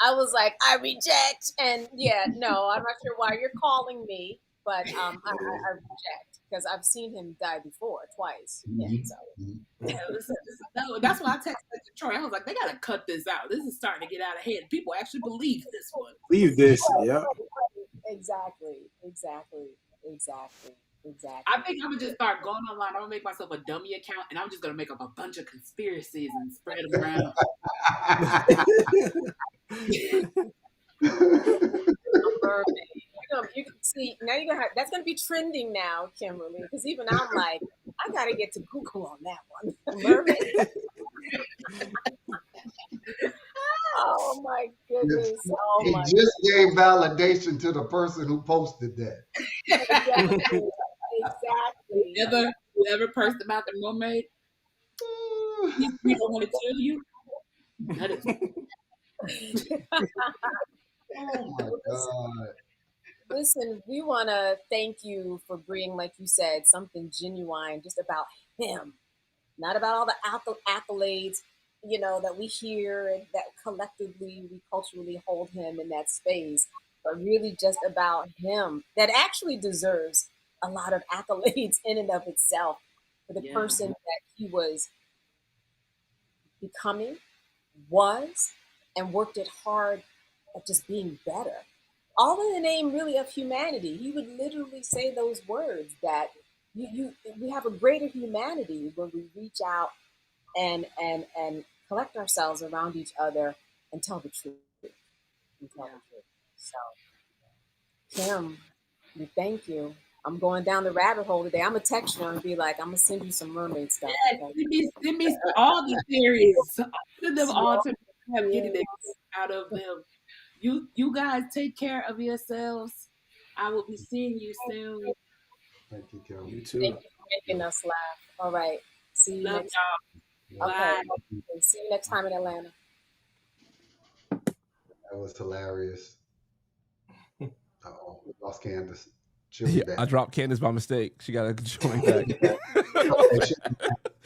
I was like, I reject. And yeah, no, I'm not sure why you're calling me, but I reject because I've seen him die before, twice. Yeah, so. No, that's why I texted Troy. I was like, they got to cut this out. This is starting to get out of hand. People actually believe this one. Believe this, yeah. Exactly. I think I'm gonna just start going online. I'm gonna make myself a dummy account, and I'm just gonna make up a bunch of conspiracies and spread them around. You can see now. That's gonna be trending now, Kimberly. Because even I'm like, I gotta get to Google on that one. Mermaid. Oh my goodness! Oh He my just gave validation to the person who posted that. Exactly. Whoever posted about the mermaid, we don't want to tell you. That is. Oh my God. Listen, we want to thank you for bringing, like you said, something genuine just about him, not about all the accolades, that we hear and that collectively we culturally hold him in that space, but really just about him that actually deserves a lot of accolades in and of itself for the person that he was becoming, was, and worked it hard at just being better. All in the name really of humanity. He would literally say those words that we have a greater humanity when we reach out and collect ourselves around each other and tell the truth. And tell the truth. So Kim, we thank you. I'm going down the rabbit hole today. I'm gonna text you and be like, I'm gonna send you some mermaid stuff. Yes, send me all the series. Send them all to me. I'm getting the out of them. You guys take care of yourselves. I will be seeing you soon. Thank you, Kim. You too. Thank you for making us laugh. All right. See you Love next y'all. Okay. Bye. See you next time in Atlanta. That was hilarious. We lost Candace. She'll be Yeah, back. I dropped Candace by mistake. She got to join back.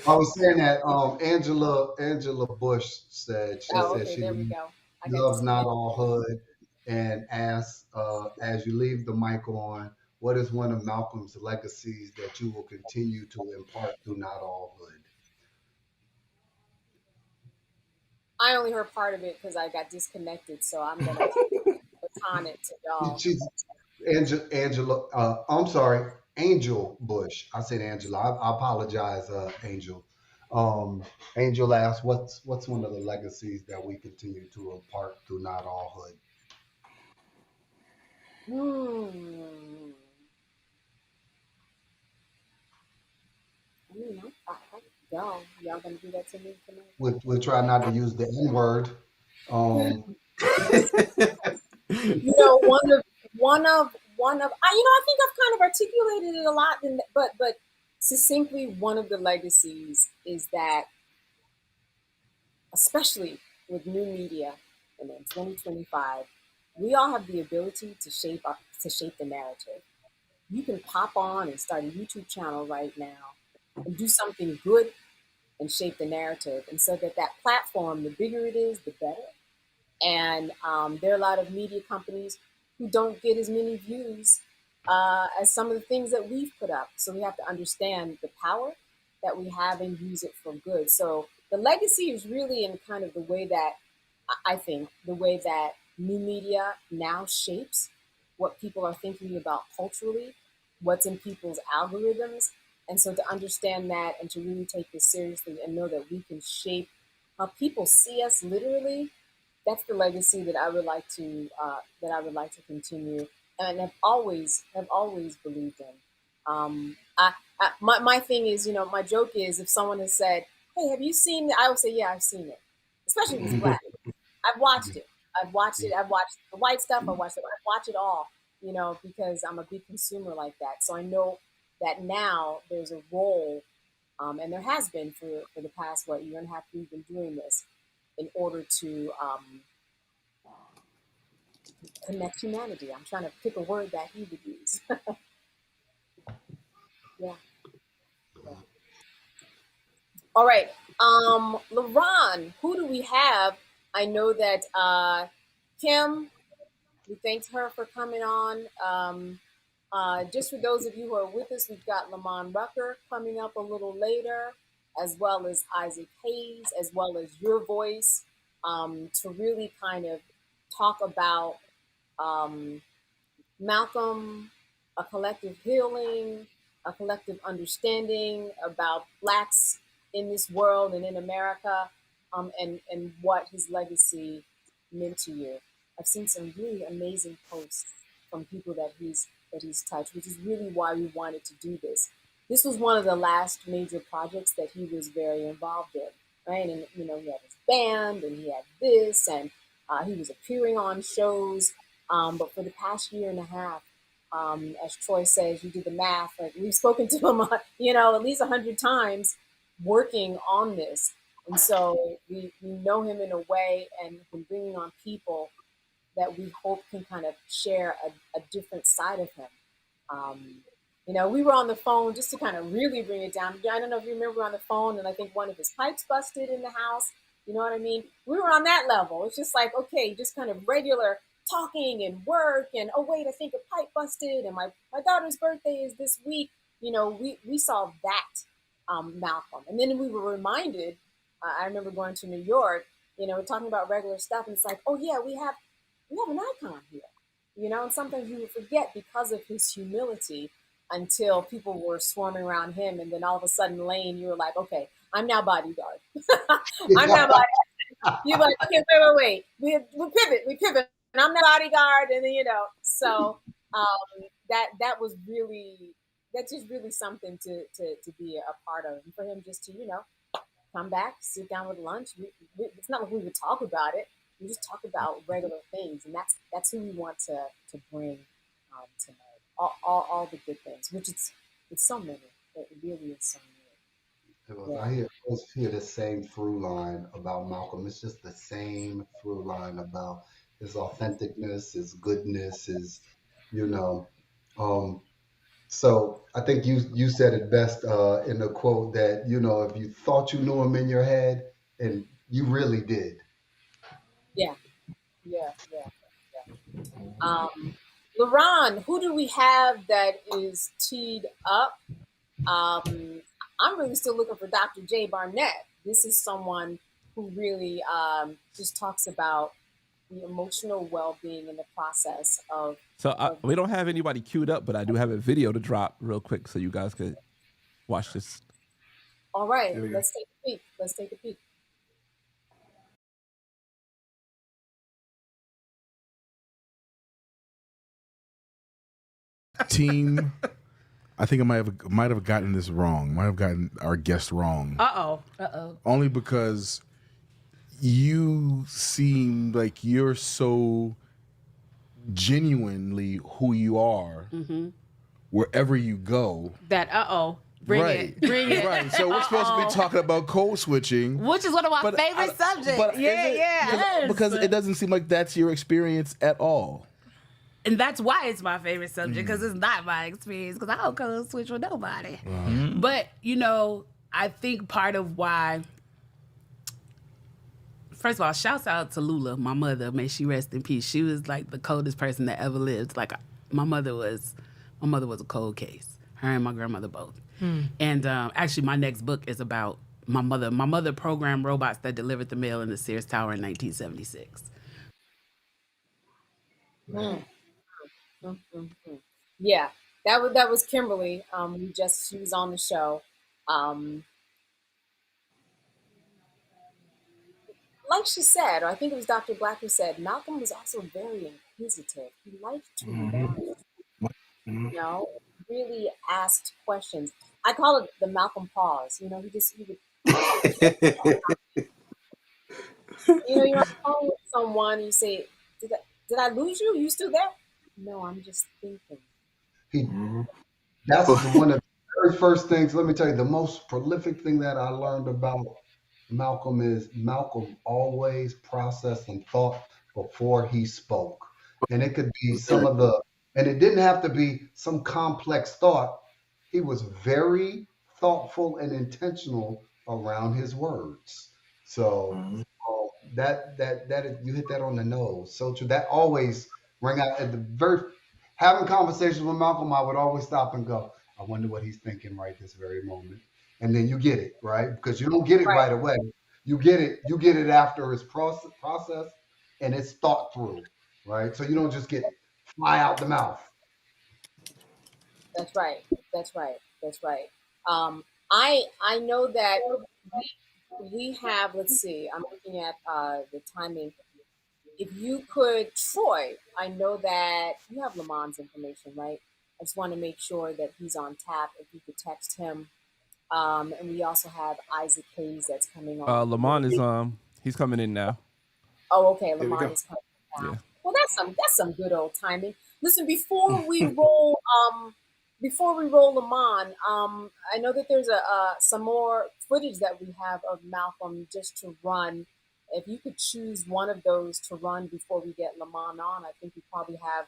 I was saying that Angela Bush said she There we go. loves not all hood, and asks as you leave the mic on, what is one of Malcolm's legacies that you will continue to impart through Not All Hood? I only heard part of it because I got disconnected, so I'm gonna baton it to y'all. She's Angela. I'm sorry, Angel Bush. I said Angela. I apologize, Angel. Angel asked, "What's one of the legacies that we continue to impart through Not All Hood?" I mean, y'all gonna do that to me tonight? We'll try not to use the N word. You know, I think I've kind of articulated it a lot, but succinctly, one of the legacies is that, especially with new media and in 2025, we all have the ability to shape the narrative. You can pop on and start a YouTube channel right now and do something good and shape the narrative. And so that platform, the bigger it is, the better. And there are a lot of media companies who don't get as many views as some of the things that we've put up. So we have to understand the power that we have and use it for good. So the legacy is really in kind of the way that I think the way that new media now shapes what people are thinking about culturally, what's in people's algorithms. And so to understand that and to really take this seriously and know that we can shape how people see us literally, that's the legacy that I would like to continue and have always believed in. My thing is, my joke is if someone has said, "Hey, have you seen it?" I will say, "Yeah, I've seen it," especially if it's black. I've watched it. I've watched the white stuff. I watch it all, because I'm a big consumer like that. So I know that now there's a role, and there has been for the past, year and a half we've been doing this in order to connect humanity. I'm trying to pick a word that he would use. Yeah. All right. LaRon, who do we have? I know that Kim, we thanked her for coming on. Just for those of you who are with us, we've got Lamont Rucker coming up a little later, as well as Isaac Hayes, as well as your voice, to really kind of talk about Malcolm, a collective healing, a collective understanding about Blacks in this world and in America, and what his legacy meant to you. I've seen some really amazing posts from people that he's touched, which is really why we wanted to do this. This was one of the last major projects that he was very involved in, right? And he had his band, and he had this, and he was appearing on shows. But for the past year and a half, as Troy says, you do the math. Like we've spoken to him, at least 100 times, working on this, and so we know him in a way, and been bringing on people that we hope can kind of share a different side of him. We were on the phone just to kind of really bring it down. I don't know if you remember on the phone, and I think one of his pipes busted in the house. You know what I mean? We were on that level. It's just like, okay, just kind of regular talking and work, and oh wait, I think a pipe busted, and my daughter's birthday is this week. We saw that Malcolm, and then we were reminded. I remember going to New York, You know, we're talking about regular stuff, and it's like, oh yeah, we have an icon here. You know, and sometimes you would forget because of his humility until people were swarming around him, and then all of a sudden, Lane, you were like, okay, I'm now bodyguard. I'm now bodyguard. You're like, okay, wait. We pivot. And I'm now bodyguard, and then so that was really that's just really something to be a part of, and for him just to come back, sit down with lunch. It's not like we would talk about it. We just talk about regular things, and that's who we want to bring tonight. All the good things, which it's so many. It really is so many. Yeah. I hear the same through line about Malcolm. It's just the same through line about his authenticness, his goodness, you know. So I think you said it best in the quote that if you thought you knew him in your head, and you really did. Yeah. LaRon, who do we have that is teed up? I'm really still looking for Dr. J. Barnett. This is someone who really just talks about the emotional well-being in the process of. So we don't have anybody queued up, but I do have a video to drop real quick so you guys could watch this. All right, let's take a peek. Team, I think I might have gotten this wrong. Might have gotten our guest wrong. Uh-oh. Only because you seem like you're so genuinely who you are wherever you go. That bring it. Right. So we're supposed to be talking about code switching, which is one of my favorite subjects. But because it doesn't seem like that's your experience at all. And that's why it's my favorite subject, because it's not my experience, because I don't code switch with nobody. But, I think part of why, first of all, shouts out to Lula, my mother. May she rest in peace. She was like the coldest person that ever lived. Like my mother was a cold case. Her and my grandmother both. And actually, my next book is about my mother. My mother programmed robots that delivered the mail in the Sears Tower in 1976. Yeah, that was Kimberly. She was on the show. Like she said, or I think it was Dr. Black who said, Malcolm was also very inquisitive. He liked to learn, really asked questions. I call it the Malcolm pause. He would you're on the phone with someone, you say, did I lose you? You still there? No, I'm just thinking. That's one of the very first things. Let me tell you, the most prolific thing that I learned about Malcolm is Malcolm always processed and thought before he spoke. And it could be and it didn't have to be some complex thought. He was very thoughtful and intentional around his words. So that you hit that on the nose. So true. That always rang out at the having conversations with Malcolm. I would always stop and go, I wonder what he's thinking right this very moment. And then you get it, right? Because you don't get it right away. You get it after it's process and it's thought through, right? So you don't just get fly out the mouth. That's right. I know that we have, let's see, I'm looking at the timing. If you could, Troy, I know that you have Lamont's information, right? I just want to make sure that he's on tap. If you could text him. And we also have Isaac Hayes that's coming on. Lamont is he's coming in now. Oh, okay. Lamont is coming in now. Yeah. Well, that's some good old timing. Listen, before we roll Lamont, I know that there's some more footage that we have of Malcolm just to run. If you could choose one of those to run before we get Lamont on, I think we probably have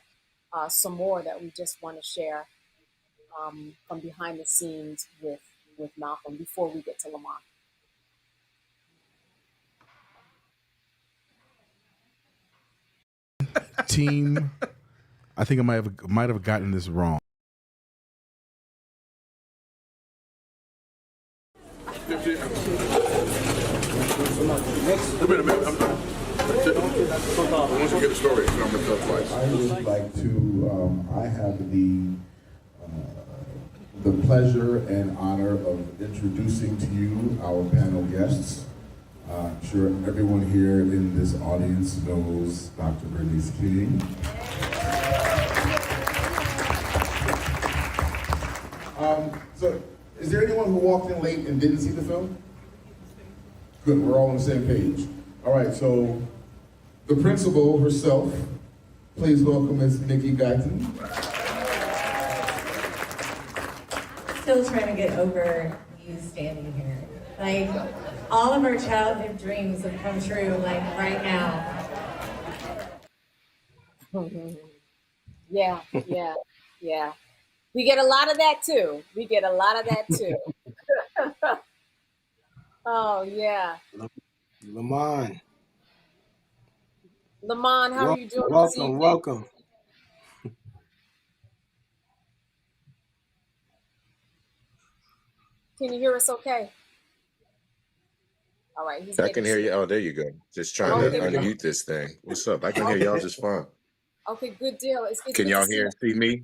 some more that we just want to share from behind the scenes with Malcolm before we get to Lamont. Team, I think I might have gotten this wrong. Once you get the story, so I'm gonna tell twice. I would like to, I have the pleasure and honor of introducing to you our panel guests. I'm sure everyone here in this audience knows Dr. Bernice King. So, is there anyone who walked in late and didn't see the film? Good, we're all on the same page. All right, so the principal herself, please welcome Ms. Nikki Guyton. Still trying to get over you standing here. Like, all of our childhood dreams have come true, like, right now. Yeah, yeah, yeah. We get a lot of that too. Oh, yeah. Lamont. Lamont, how are you doing this evening? Welcome. Can you hear us okay? All right, I can hear you. Oh, there you go. Just trying to unmute this thing. What's up? I can hear y'all just fine. Okay, good deal. It's Can good y'all to hear and see me?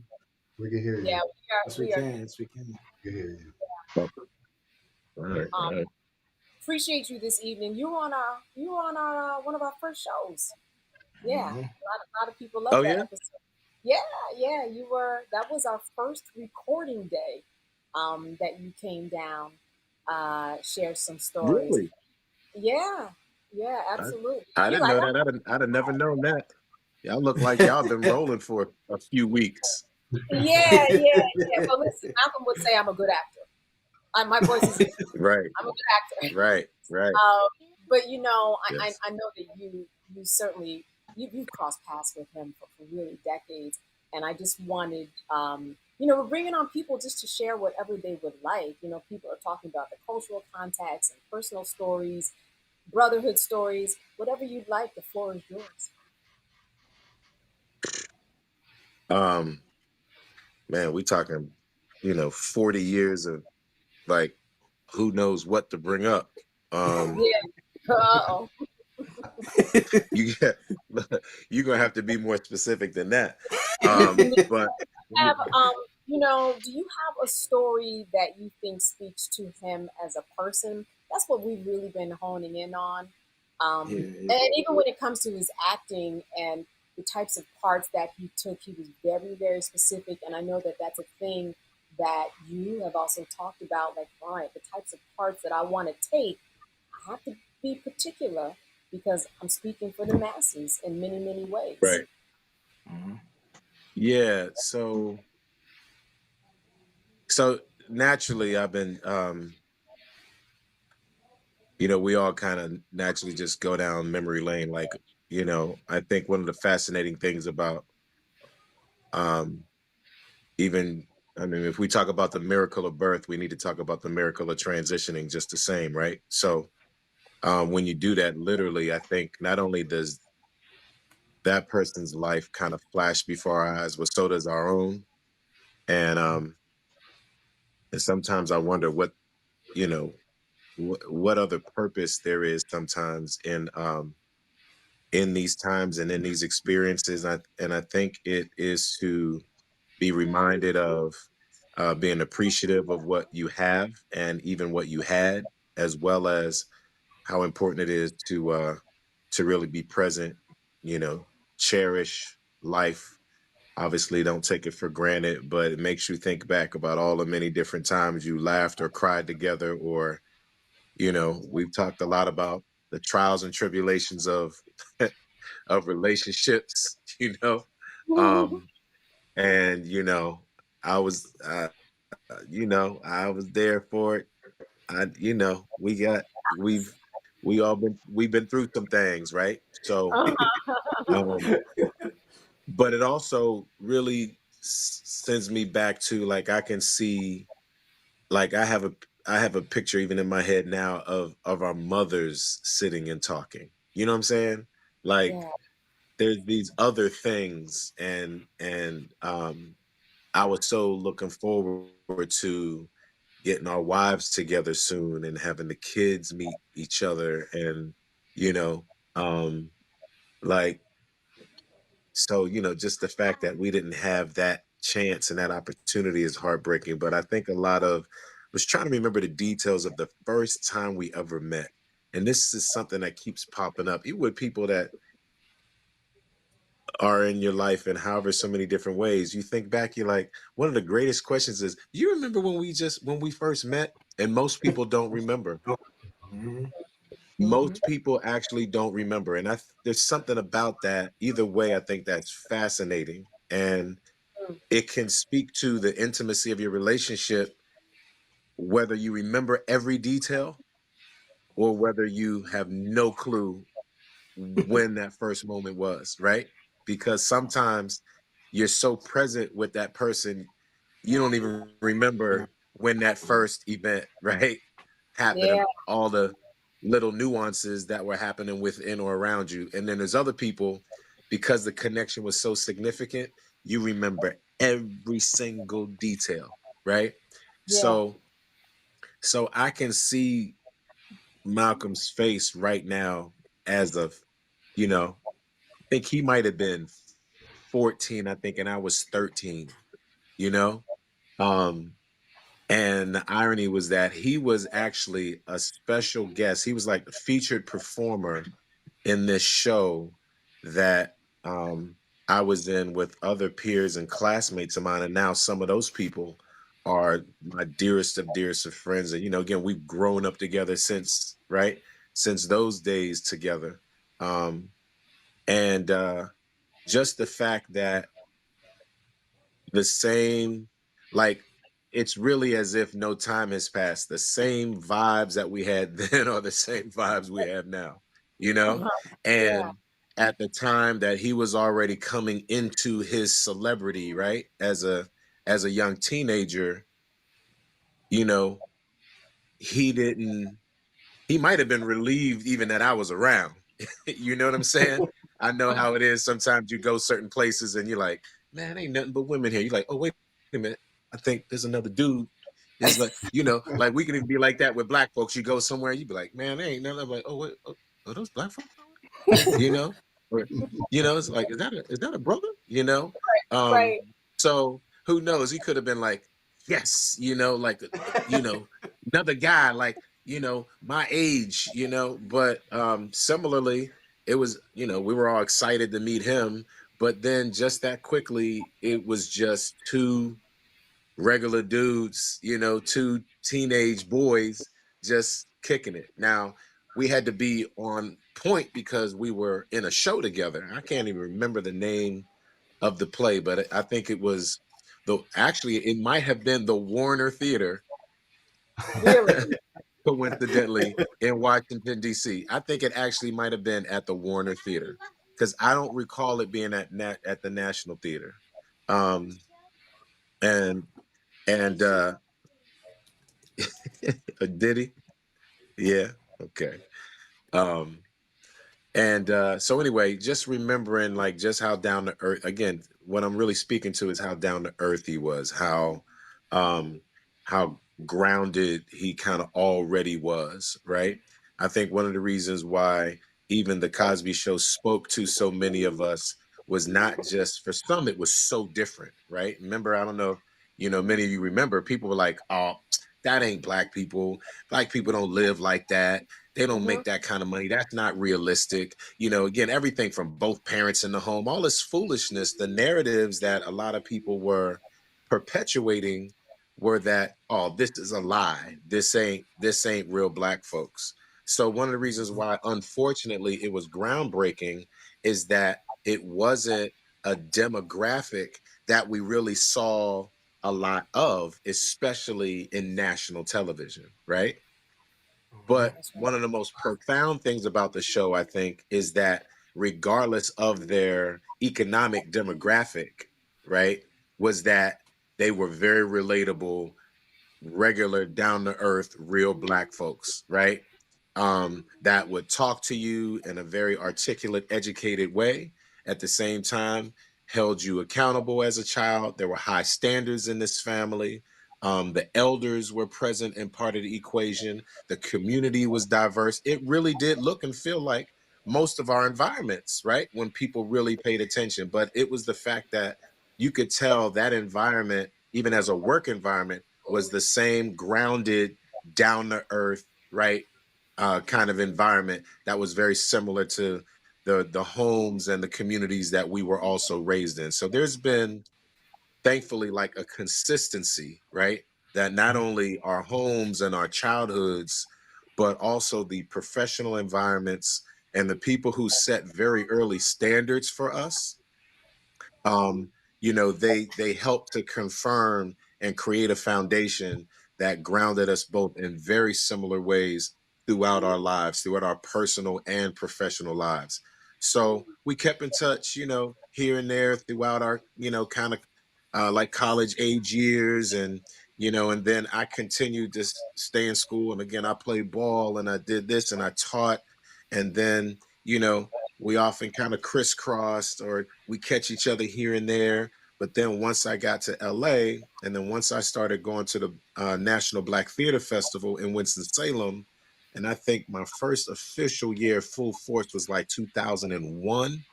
We can hear you. Yeah, Yes, we can. Yes, we can. We can hear you. All right. All right. Appreciate you this evening. You were on our one of our first shows. Yeah, a lot of people love that episode. Yeah, you were. That was our first recording day. That you came down, shared some stories. Really? Yeah, absolutely. I didn't know that. I'd have never known that. Y'all look like y'all been rolling for a few weeks. Yeah. But listen, Malcolm would say I'm a good actor. My voice is right. I'm a good actor. Right. But you know, Yes. I know that you certainly you've crossed paths with him for really decades, and I just wanted we're bringing on people just to share whatever they would like. You know, people are talking about the cultural contacts and personal stories, brotherhood stories, whatever you'd like. The floor is yours. Man, we talking, 40 years of like, who knows what to bring up. Uh-oh. You're gonna have to be more specific than that. But Do you have a story that you think speaks to him as a person? That's what we've really been honing in on. And even when it comes to his acting and the types of parts that he took, he was very, very specific. And I know that that's a thing that you have also talked about, like, all right, the types of parts that I want to take, I have to be particular because I'm speaking for the masses in many, many ways. Right. Yeah. So naturally I've been, we all kind of naturally just go down memory lane. Like, I think one of the fascinating things about, if we talk about the miracle of birth, we need to talk about the miracle of transitioning just the same, right? So when you do that, literally, I think not only does that person's life kind of flash before our eyes, but so does our own. And sometimes I wonder what other purpose there is sometimes in these times and in these experiences. And I think it is to be reminded of being appreciative of what you have and even what you had, as well as how important it is to really be present, cherish life. Obviously, don't take it for granted, but it makes you think back about all the many different times you laughed or cried together, or, we've talked a lot about the trials and tribulations of of relationships, and I was, I was there for it. We've been through some things, right? So, but it also really sends me back to, like, I can see, like, I have a picture even in my head now of our mothers sitting and talking. You know what I'm saying? Like, there's these other things, and I was so looking forward to getting our wives together soon and having the kids meet each other, and Like, so, just the fact that we didn't have that chance and that opportunity is heartbreaking. But I think was trying to remember the details of the first time we ever met. And this is something that keeps popping up, even with people that are in your life in however so many different ways. You think back, you're like, one of the greatest questions is, do you remember when we first met? And most people don't remember. Most people actually don't remember. And there's something about that. Either way, I think that's fascinating. And it can speak to the intimacy of your relationship, whether you remember every detail or whether you have no clue when that first moment was, right? Because sometimes you're so present with that person, you don't even remember when that first event, right, happened, Yeah. and all the little nuances that were happening within or around you. And then there's other people, because the connection was so significant, you remember every single detail, right? Yeah. So I can see Malcolm's face right now as of, I think he might have been 14, I think, and I was 13, you know? Um, and the irony was that he was actually a special guest. He was like the featured performer in this show that I was in with other peers and classmates of mine. And now some of those people are my dearest of friends. And, again, we've grown up together since, right? Since those days together. And just the fact that the same, like, it's really as if no time has passed. The same vibes that we had then are the same vibes we have now, you know? Yeah. And at the time that he was already coming into his celebrity, right? As a young teenager, you know, he didn't he might have been relieved even that I was around. You know what I'm saying? I know how it is. Sometimes you go certain places and you're like, man, ain't nothing but women here. You're like, oh, wait a minute. I think there's another dude. Is like, like we can even be like that with black folks. You go somewhere, you be like, man, there ain't nothing. I'm like, oh, wait, are those black folks? you know or it's like, is that a brother, um Right. so who knows, he could have been like, yes, like, another guy, like, my age, but similarly, it was, we were all excited to meet him, but then just that quickly it was just two regular dudes, two teenage boys just kicking it. Now, we had to be on point because we were in a show together. I can't even remember the name of the play, but I think it was actually, it might have been the Warner Theater, Really? coincidentally, in Washington, D.C. I think it actually might have been at the Warner Theater because I don't recall it being at the National Theater. Um, and and did he? Yeah. Okay. Um, and so anyway, just remembering, like, just how down to earth, again, what I'm really speaking to is how down to earth he was, um how grounded he kind of already was, right? I think one of the reasons why even the Cosby Show spoke to so many of us was not just, for some it was so different, right? Remember, I don't know, many of you remember, people were like, oh, that ain't black people don't live like that, they don't Mm-hmm. make that kind of money, that's not realistic. Again, everything from both parents in the home, all this foolishness, the narratives that a lot of people were perpetuating were that, oh, this is a lie, this ain't real black folks. So one of the reasons why, unfortunately, it was groundbreaking is that it wasn't a demographic that we really saw a lot of, especially in national television, right? But one of the most profound things about the show, I think, is that regardless of their economic demographic, right, was that they were very relatable, regular, down to earth, real black folks, right? That would talk to you in a very articulate, educated way. At the same time, held you accountable as a child. There were high standards in this family. The elders were present and part of the equation. The community was diverse. It really did look and feel like most of our environments, right? When people really paid attention. But it was the fact that you could tell that environment, even as a work environment, was the same grounded, down to earth, right? Kind of environment that was very similar to the homes and the communities that we were also raised in. So there's been, thankfully, like a consistency, right? That not only our homes and our childhoods, but also the professional environments and the people who set very early standards for us, um, they help to confirm and create a foundation that grounded us both in very similar ways throughout our lives, throughout our personal and professional lives. So we kept in touch, here and there throughout our, kind of like college age years. And then I continued to stay in school. And again, I played ball and I did this and I taught. And then, we often kind of crisscrossed or we catch each other here and there. But then once I got to LA, and then once I started going to the National Black Theater Festival in Winston-Salem, and I think my first official year full force was like 2001.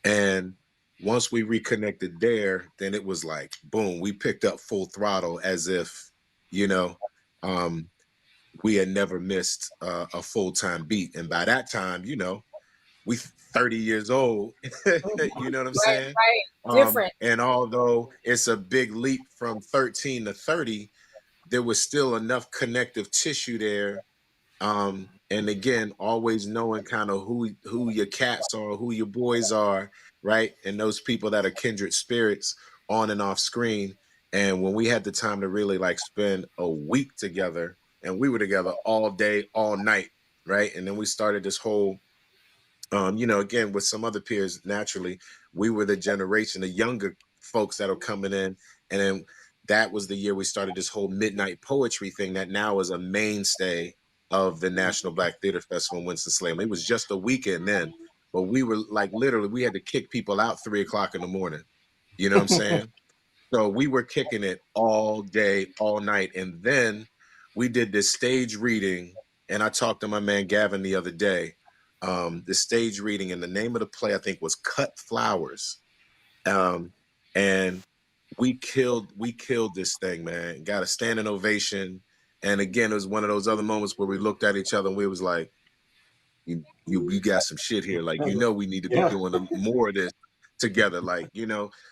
And once we reconnected there, then it was like, boom, we picked up full throttle as if, you know, um, we had never missed a full-time beat. And by that time, we 30 years old, you know what I'm saying? Right. Different. And although it's a big leap from 13 to 30, there was still enough connective tissue there. And again, always knowing kind of who your cats are, who your boys are, right? And those people that are kindred spirits on and off screen. And when we had the time to really like spend a week together, and we were together all day, all night, right? And then we started this whole again, with some other peers, naturally, we were the generation, the younger folks that are coming in. And then that was the year we started this whole midnight poetry thing that now is a mainstay of the National Black Theater Festival in Winston-Salem. It was just a weekend then, but we were like, literally, we had to kick people out 3 o'clock in the morning. You know what I'm saying? So we were kicking it all day, all night. And then we did this stage reading. And I talked to my man Gavin the other day. The stage reading, and the name of the play, I think, was Cut Flowers. And we killed this thing, man. Got a standing ovation. And again, it was one of those other moments where we looked at each other and we was like, you got some shit here. Like, we need to be doing more of this together. Like,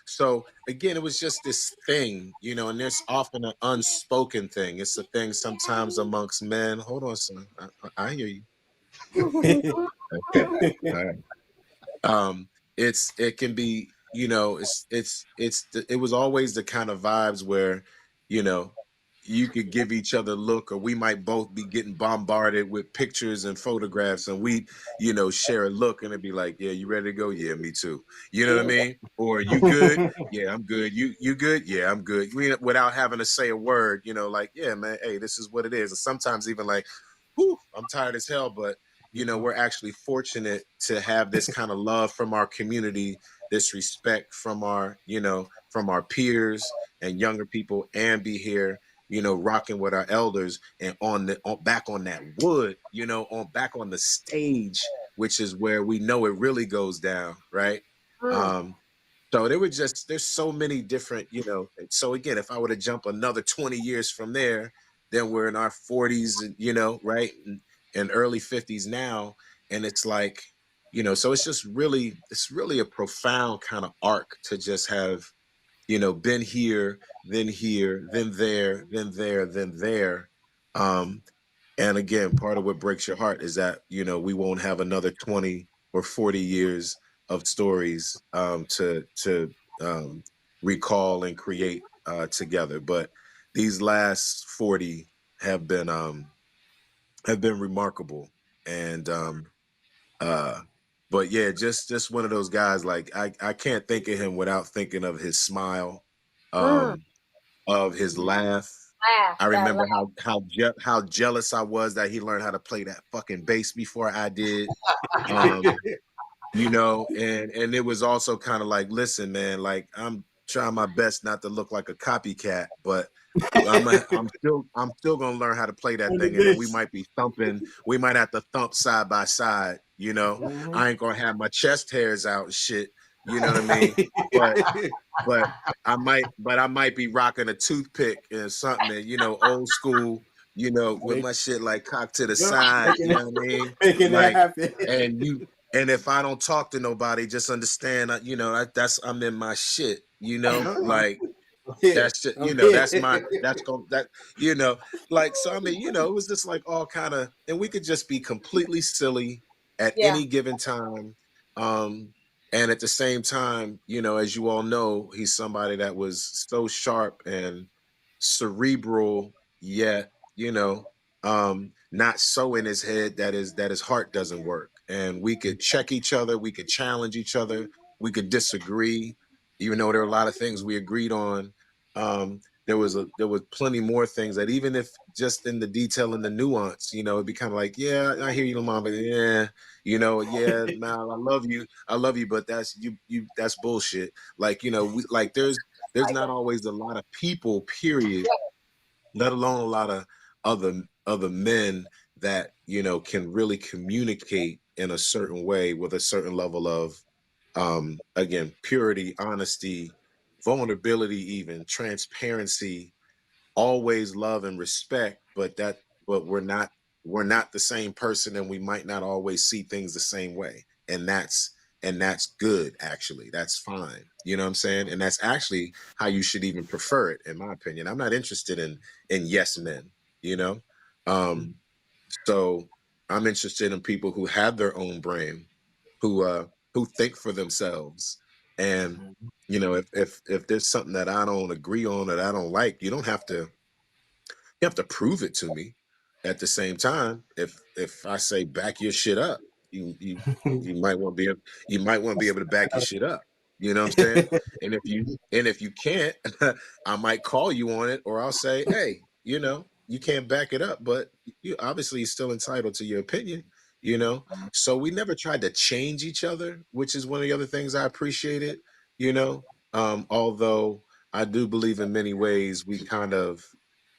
so again, it was just this thing, and there's often an unspoken thing. It's a thing sometimes amongst men. Hold on, son. I hear you. Okay. All right. It can be, it was always the kind of vibes where, you could give each other a look, or we might both be getting bombarded with pictures and photographs, and we, share a look, and it'd be like, yeah, you ready to go? Yeah, me too. You know what I mean? Or you good? Yeah, I'm good. You good? Yeah, I'm good. Without having to say a word, like, yeah, man, hey, this is what it is. And sometimes even like, whew, I'm tired as hell, but we're actually fortunate to have this kind of love from our community, this respect from our peers and younger people, and be here, rocking with our elders, and back on that wood, back on the stage, which is where we know it really goes down, right? So there's so many different, so again, if I were to jump another 20 years from there, then we're in our 40s, right? And early 50s now. And it's like, so it's really a profound kind of arc to just have, been here, then there, then there, then there. And again, part of what breaks your heart is that, we won't have another 20 or 40 years of stories to recall and create together. But these last 40 have been remarkable. And but yeah, just one of those guys, like I can't think of him without thinking of his smile, of his laugh. I remember how jealous I was that he learned how to play that fucking bass before I did. And it was also kind of like, listen, man, like, I'm trying my best not to look like a copycat, but I'm still gonna learn how to play that thing, and then we might be thumping. We might have to thump side by side. You know, I ain't gonna have my chest hairs out and shit. You know what I mean? But I might be rocking a toothpick and something, and, you know, old school. You know, with my shit like cocked to the side. You know what I mean? Making that Like, happen. and if I don't talk to nobody, just understand. You know, that's I'm in my shit. You know, like. That's just, you know, that's going that, you know, like, so I mean, you know, it was just like all kind of, and we could just be completely silly at Yeah. any given time. And at the same time, you know, as you all know, he's somebody that was so sharp and cerebral, yet, you know, not so in his head that his heart doesn't work. And we could check each other, we could challenge each other, we could disagree, even though there are a lot of things we agreed on. There was plenty more things that, even if just in the detail and the nuance, you know, it'd be kind of like, yeah, I hear you, mom, but yeah, you know, yeah, Mal, I love you, but that's that's bullshit. Like, you know, like there's not always a lot of people, period, let alone a lot of other men that, you know, can really communicate in a certain way with a certain level of again, purity, honesty, vulnerability, even transparency, always love and respect, but we're not the same person, and we might not always see things the same way. And that's good, actually. That's fine. You know what I'm saying? And that's actually how you should even prefer it, in my opinion. I'm not interested in yes men, you know? So I'm interested in people who have their own brain, who think for themselves. And, you know, if there's something that I don't agree on, that I don't like, you have to prove it to me. At the same time, if I say back your shit up, you might want to be able to back your shit up. You know what I'm saying? And if you can't, I might call you on it, or I'll say, hey, you know, you can't back it up, but you obviously still entitled to your opinion. You know, so we never tried to change each other, which is one of the other things I appreciated. You know, although I do believe in many ways we kind of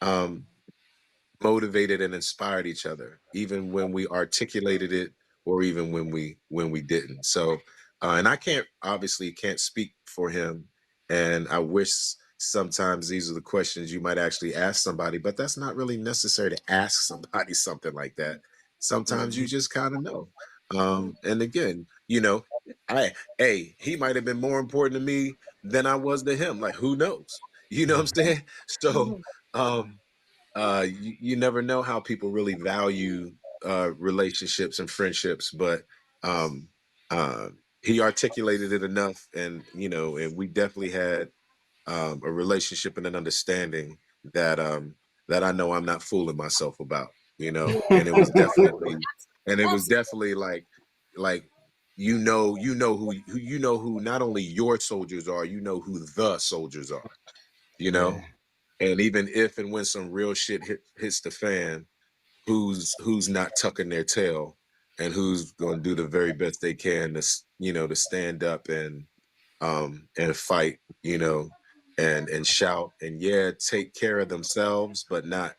um, motivated and inspired each other, even when we articulated it, or even when we didn't. So, and I can't speak for him, and I wish sometimes these are the questions you might actually ask somebody, but that's not really necessary to ask somebody something like that. Sometimes you just kind of know. And again, you know, he might have been more important to me than I was to him. Like, who knows? You know what I'm saying? So, um, you never know how people really value relationships and friendships, but um, uh, he articulated it enough, and, you know, and we definitely had a relationship and an understanding that I know I'm not fooling myself about, you know. And it was definitely like you know who not only your soldiers are, you know who the soldiers are, you know. And even if and when some real shit hits the fan, who's not tucking their tail, and who's going to do the very best they can to, you know, to stand up and fight, you know, and shout, and yeah, take care of themselves, but not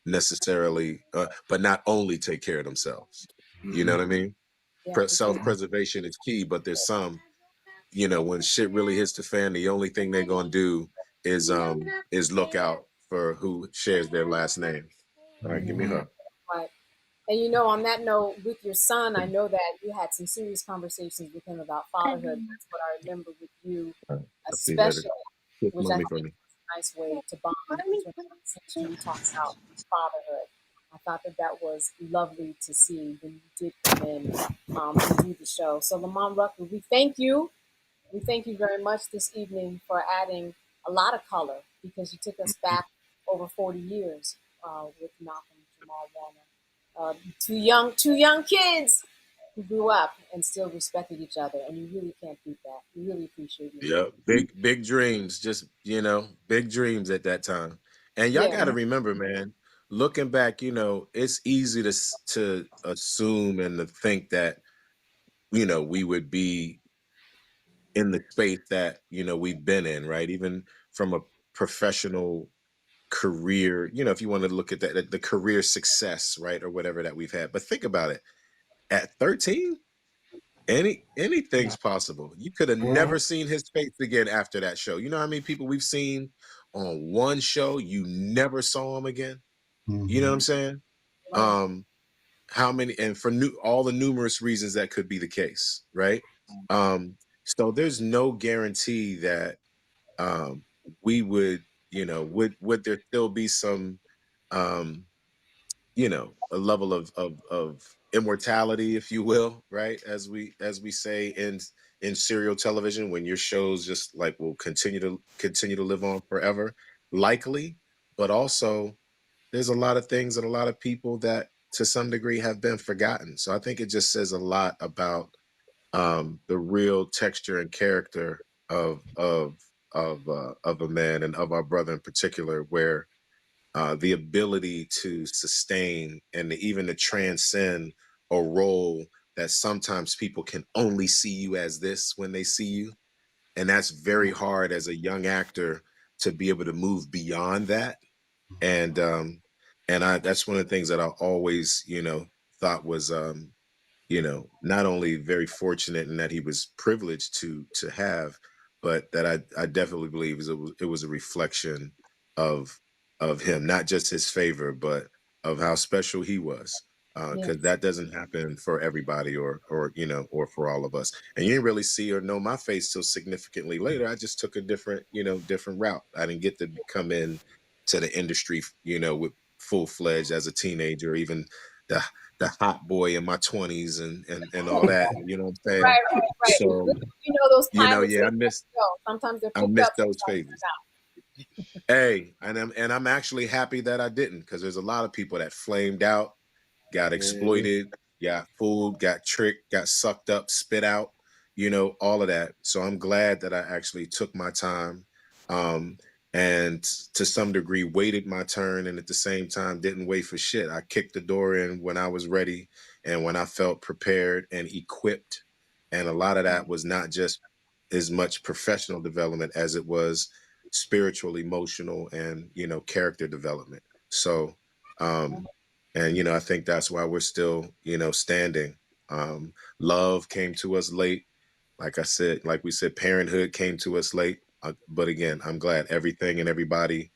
necessarily, but not only take care of themselves. You know what I mean? Yeah, Self-preservation is key, but there's some, you know, when shit really hits the fan, the only thing they're gonna do is look out for who shares their last name. All right, give me her. right. And you know, on that note, with your son, I know that you had some serious conversations with him about fatherhood. That's what I remember with you, All right, I'll see you later. especially, Kiss which I mommy think for me. is a nice way to bond between conversation. You talk about fatherhood. I thought that that was lovely to see when you did come in and do the show. So, Lamont Rucker, we thank you. We thank you very much this evening for adding a lot of color, because you took us back over 40 years with Malcolm-Jamal Warner. Two young kids who grew up and still respected each other, and you really can't beat that. We really appreciate you. Yeah, big dreams, just, you know, big dreams at that time. And y'all Yeah. got to remember, man, looking back, you know, it's easy to assume and to think that, you know, we would be in the space that, you know, we've been in, right? Even from a professional career, if you want to look at that, the career success, right, or whatever that we've had. But think about it. At 13, anything's possible. You could have never seen his face again after that show. You know how many people we've seen on one show, you never saw him again? You know what I'm saying? How many, and for all the numerous reasons that could be the case, right? So there's no guarantee that we would, would there still be some a level of immortality, if you will, right? As we say in serial television, when your shows just like will continue to live on forever, likely, but also there's a lot of things that a lot of people that to some degree have been forgotten. So I think it just says a lot about the real texture and character of a man, and of our brother in particular, where the ability to sustain and even to transcend a role that sometimes people can only see you as this when they see you. And that's very hard as a young actor to be able to move beyond that. And that's one of the things that I always, thought was, not only very fortunate in that he was privileged to have, but that I definitely believe it was a reflection of him, not just his favor, but of how special he was. Because that doesn't happen for everybody, or for all of us. And you didn't really see or know my face till significantly later. I just took a different route. I didn't get to come in to the industry, with full-fledged as a teenager, or even the hot boy in my 20s and all that. You know what I'm saying? Right. So, those pilots. yeah, sometimes they're I picked missed up. those phases. Hey, and I'm actually happy that I didn't, because there's a lot of people that flamed out, got exploited, got fooled, got tricked, got sucked up, spit out, all of that. So I'm glad that I actually took my time, and to some degree waited my turn, and at the same time didn't wait for shit. I kicked the door in when I was ready and when I felt prepared and equipped. And a lot of that was not just as much professional development as it was spiritual, emotional, and character development. So and I think that's why we're still standing. Love came to us late. Like we said, parenthood came to us late. But again, I'm glad everything and everybody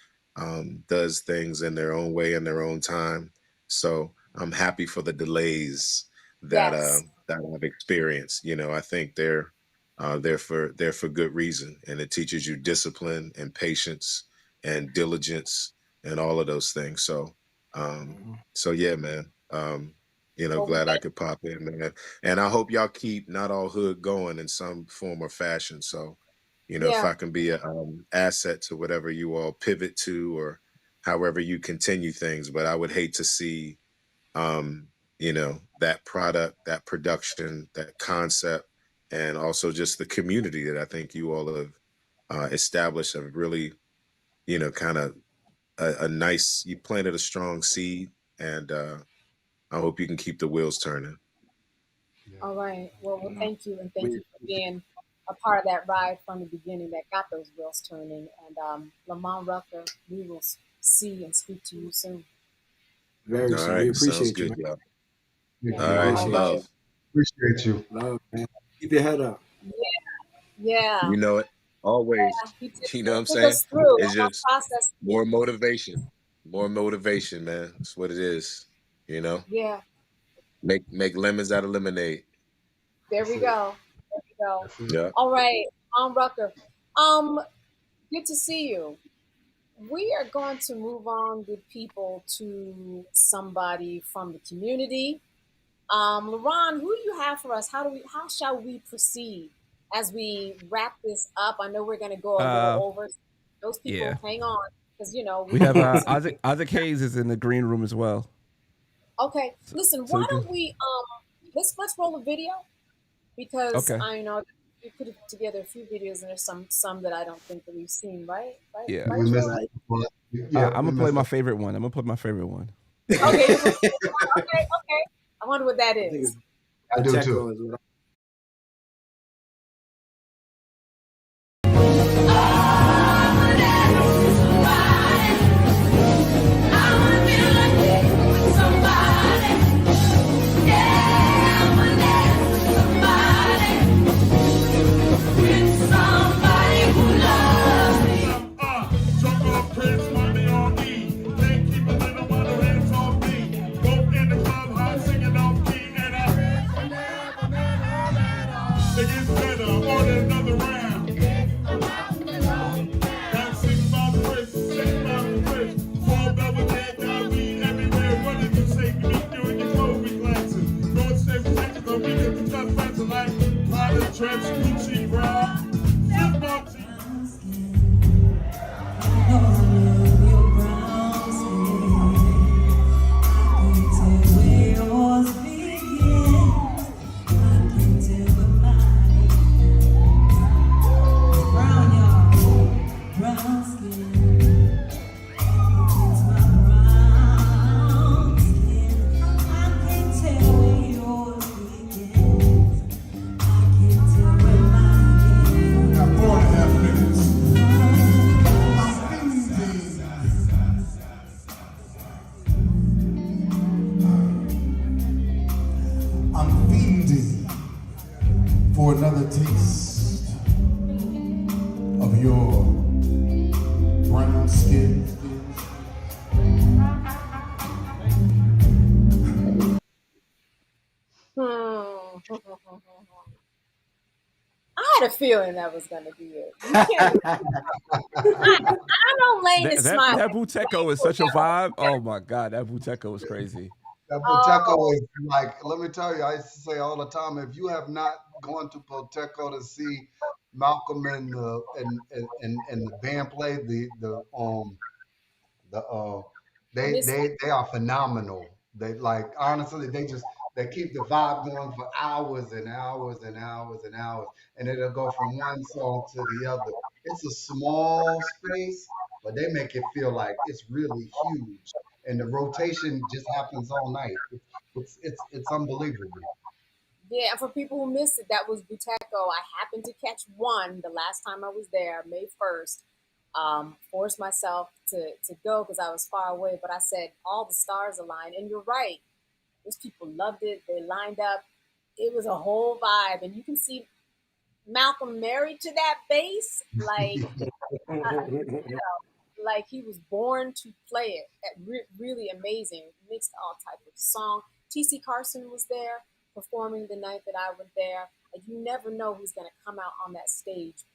does things in their own way, in their own time. So I'm happy for the delays that I've experienced. I think they're for good reason, and it teaches you discipline and patience and diligence and all of those things. So yeah, man. Glad I could pop in, man. And I hope y'all keep Not All Hood going in some form or fashion. So, if I can be an asset to whatever you all pivot to, or however you continue things. But I would hate to see, that product, that production, that concept, and also just the community that I think you all have established, have really, kind of you planted a strong seed, and I hope you can keep the wheels turning. All right. Well, thank you, and thank you for being a part of that ride from the beginning that got those wheels turning. And Lamont Rucker, we will see and speak to you soon. Very soon. We appreciate you, man. Yeah. All right, love. Appreciate you. Love, man. Keep your head up. Yeah. You know it. Always. Yeah, You know what I'm saying? Through. It's just more motivation. More motivation, man. That's what it is. Yeah. Make lemons out of lemonade. There we go. Yeah. All right, Rucker. Good to see you. We are going to move on with people to somebody from the community. LaRon, who do you have for us? How shall we proceed as we wrap this up? I know we're going to go a little over. Those people, hang on, because we have Isaac Hayes is in the green room as well. Okay, listen. Why don't we let's roll a video, because I know we put together a few videos, and there's some that I don't think that we've seen. Right? Yeah. Right? I'm gonna play my favorite one. Okay. Okay. I wonder what that is. I do too. Translucent brown, for another taste of your brown skin. I had a feeling that was going to be it. You can't. I know Lane is smiling. That Buteco is such a vibe. Oh my god, that Buteco is crazy. That Poteco is like, let me tell you, I used to say all the time, if you have not gone to Poteco to see Malcolm and the band play, they are phenomenal. They like honestly, they keep the vibe going for hours and hours and hours and hours, and it'll go from one song to the other. It's a small space, but they make it feel like it's really huge, and the rotation just happens all night. It's unbelievable. Yeah, and for people who missed it, that was Buteco. I happened to catch one the last time I was there, May 1st. Forced myself to go because I was far away, but I said all the stars aligned. And you're right, those people loved it. They lined up. It was a whole vibe, and you can see Malcolm married to that bass, like he was born to play it. Really amazing. Mixed all type of song. T.C. Carson was there performing the night that I was there. And you never know who's going to come out on that stage.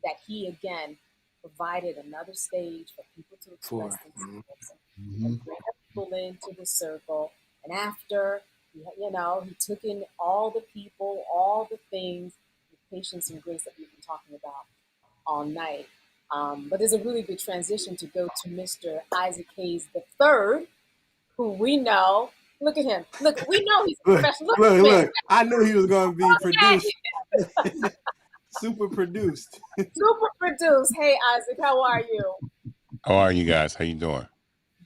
That he again provided another stage for people to express themselves and bring people into the circle. And after, he took in all the people, all the things, the patience and grace that we've been talking about all night. But there's a really good transition to go to Mr. Isaac Hayes III, who we know. Look at him. Look, we know he's a professional. Look. I knew he was going to be produced. Super produced. Super produced. Hey, Isaac, how are you? How are you guys? How you doing?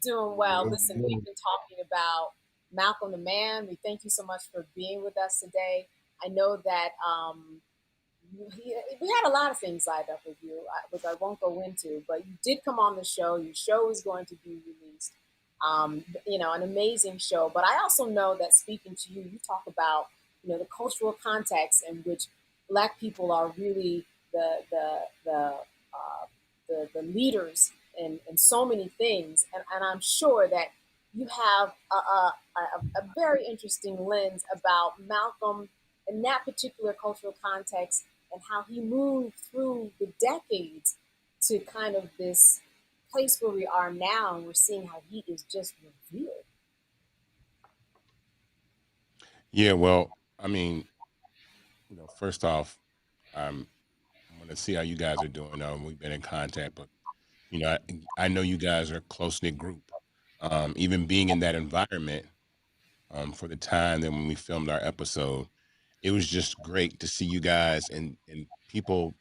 Doing well. Listen, we've been talking about Malcolm the Man. We thank you so much for being with us today. I know that we had a lot of things lined up with you, which I won't go into, but you did come on the show. Your show is going to be released. An amazing show. But I also know that speaking to you, you talk about, the cultural context in which Black people are really the leaders in so many things. And I'm sure that you have a very interesting lens about Malcolm in that particular cultural context and how he moved through the decades to kind of this place where we are now, and we're seeing how he is just revered. Yeah, well, I mean, first off, I'm going to see how you guys are doing. We've been in contact, but I know you guys are a close knit group. Even being in that environment for the time that when we filmed our episode, it was just great to see you guys and people,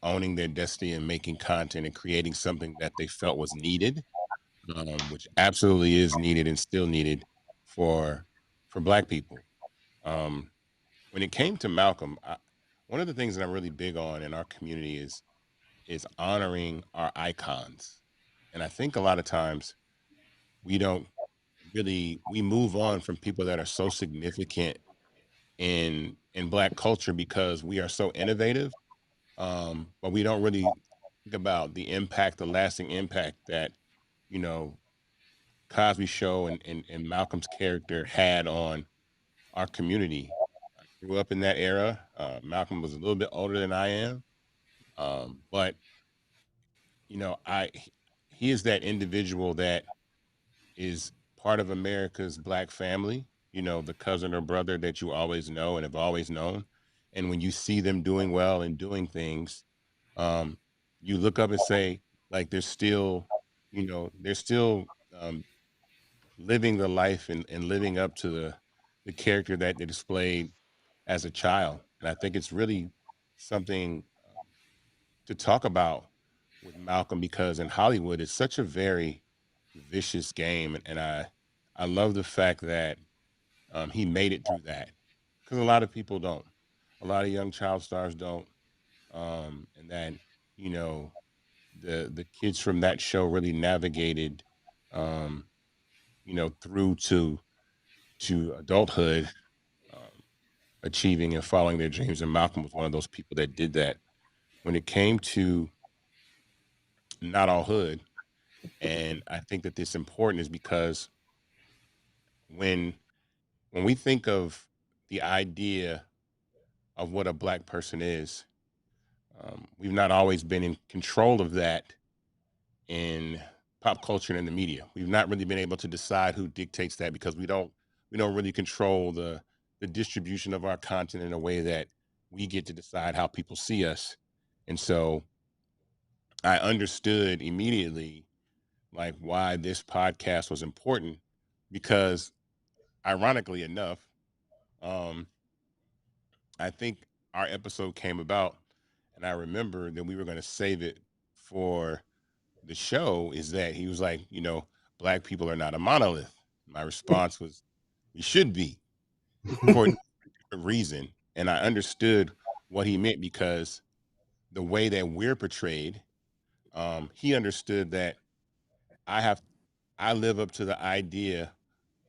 owning their destiny and making content and creating something that they felt was needed, which absolutely is needed and still needed for Black people. When it came to Malcolm, one of the things that I'm really big on in our community is honoring our icons. And I think a lot of times we move on from people that are so significant in Black culture because we are so innovative. But we don't really think about the lasting impact that, Cosby Show and Malcolm's character had on our community. I grew up in that era. Malcolm was a little bit older than I am. But he is that individual that is part of America's Black family, the cousin or brother that you always know and have always known. And when you see them doing well and doing things, um, you look up and say, like, they're still, they're still living the life and living up to the character that they displayed as a child. And I think it's really something to talk about with Malcolm, because in Hollywood it's such a very vicious game, and I love the fact that he made it through that, because a lot of people don't. A lot of young child stars don't, and that you know the kids from that show really navigated, um, through to adulthood, um, achieving and following their dreams. And Malcolm was one of those people that did that. When it came to Not All Hood, and I think that this important is because when when we think of the idea of what a black person is, we've not always been in control of that in pop culture and in the media. We've not really been able to decide who dictates that, because we don't really control the distribution of our content in a way that we get to decide how people see us. And so I understood immediately, like, why this podcast was important, because ironically enough, um, I think our episode came about, and I remember that we were going to save it for the show. Is that he was like, black people are not a monolith. My response was, we should be, for a different reason. And I understood what he meant, because the way that we're portrayed, he understood that I have, I live up to the idea,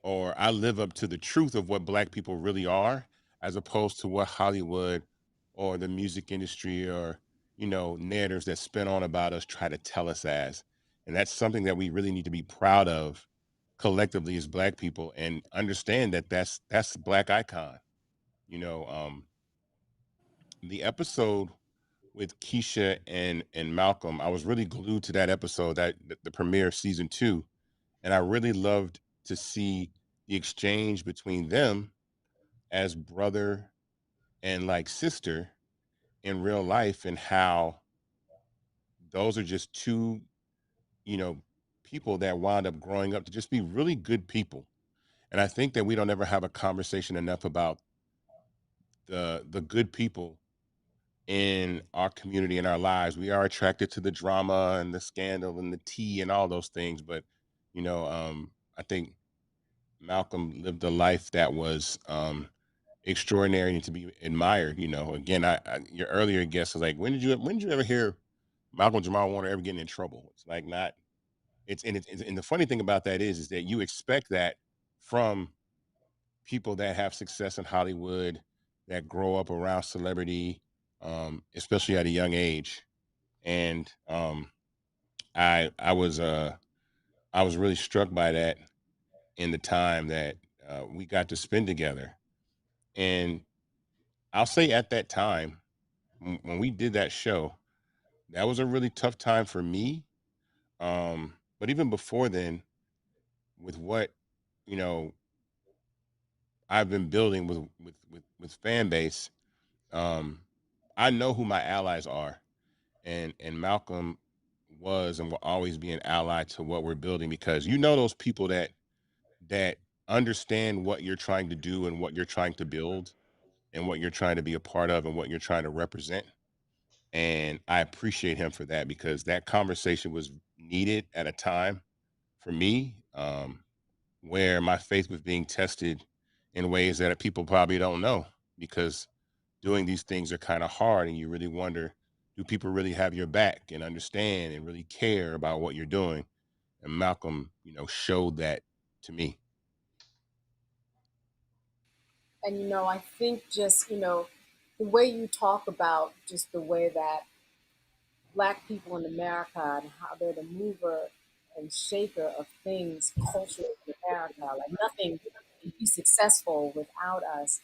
or I live up to the truth of what black people really are, as opposed to what Hollywood or the music industry, or narratives that spin on about us try to tell us as. And that's something that we really need to be proud of collectively as black people, and understand that that's black icon. you know um the episode with Keisha and Malcolm, I was really glued to that episode, that the premiere of season 2, and I really loved to see the exchange between them as brother and like sister in real life, and how those are just two, you know, people that wound up growing up to just be really good people. And I think that we don't ever have a conversation enough about the good people in our community, in our lives. We are attracted to the drama and the scandal and the tea and all those things, but I think Malcolm lived a life that was extraordinary and to be admired. Again, your earlier guest was like, when did you ever hear Malcolm-Jamal Warner ever getting in trouble? It's like, not. And the funny thing about that is that you expect that from people that have success in Hollywood, that grow up around celebrity, especially at a young age. And I was really struck by that in the time that we got to spend together. And I'll say, at that time, when we did that show, that was a really tough time for me. But even before then, with what you know I've been building with fan base, um, I know who my allies are, and Malcolm was and will always be an ally to what we're building, because those people that understand what you're trying to do and what you're trying to build and what you're trying to be a part of and what you're trying to represent. And I appreciate him for that, because that conversation was needed at a time for me, where my faith was being tested in ways that people probably don't know, because doing these things are kind of hard, and you really wonder, do people really have your back and understand and really care about what you're doing? And Malcolm, showed that to me. And I think just the way you talk about just the way that Black people in America and how they're the mover and shaker of things culturally in America, like nothing can be successful without us.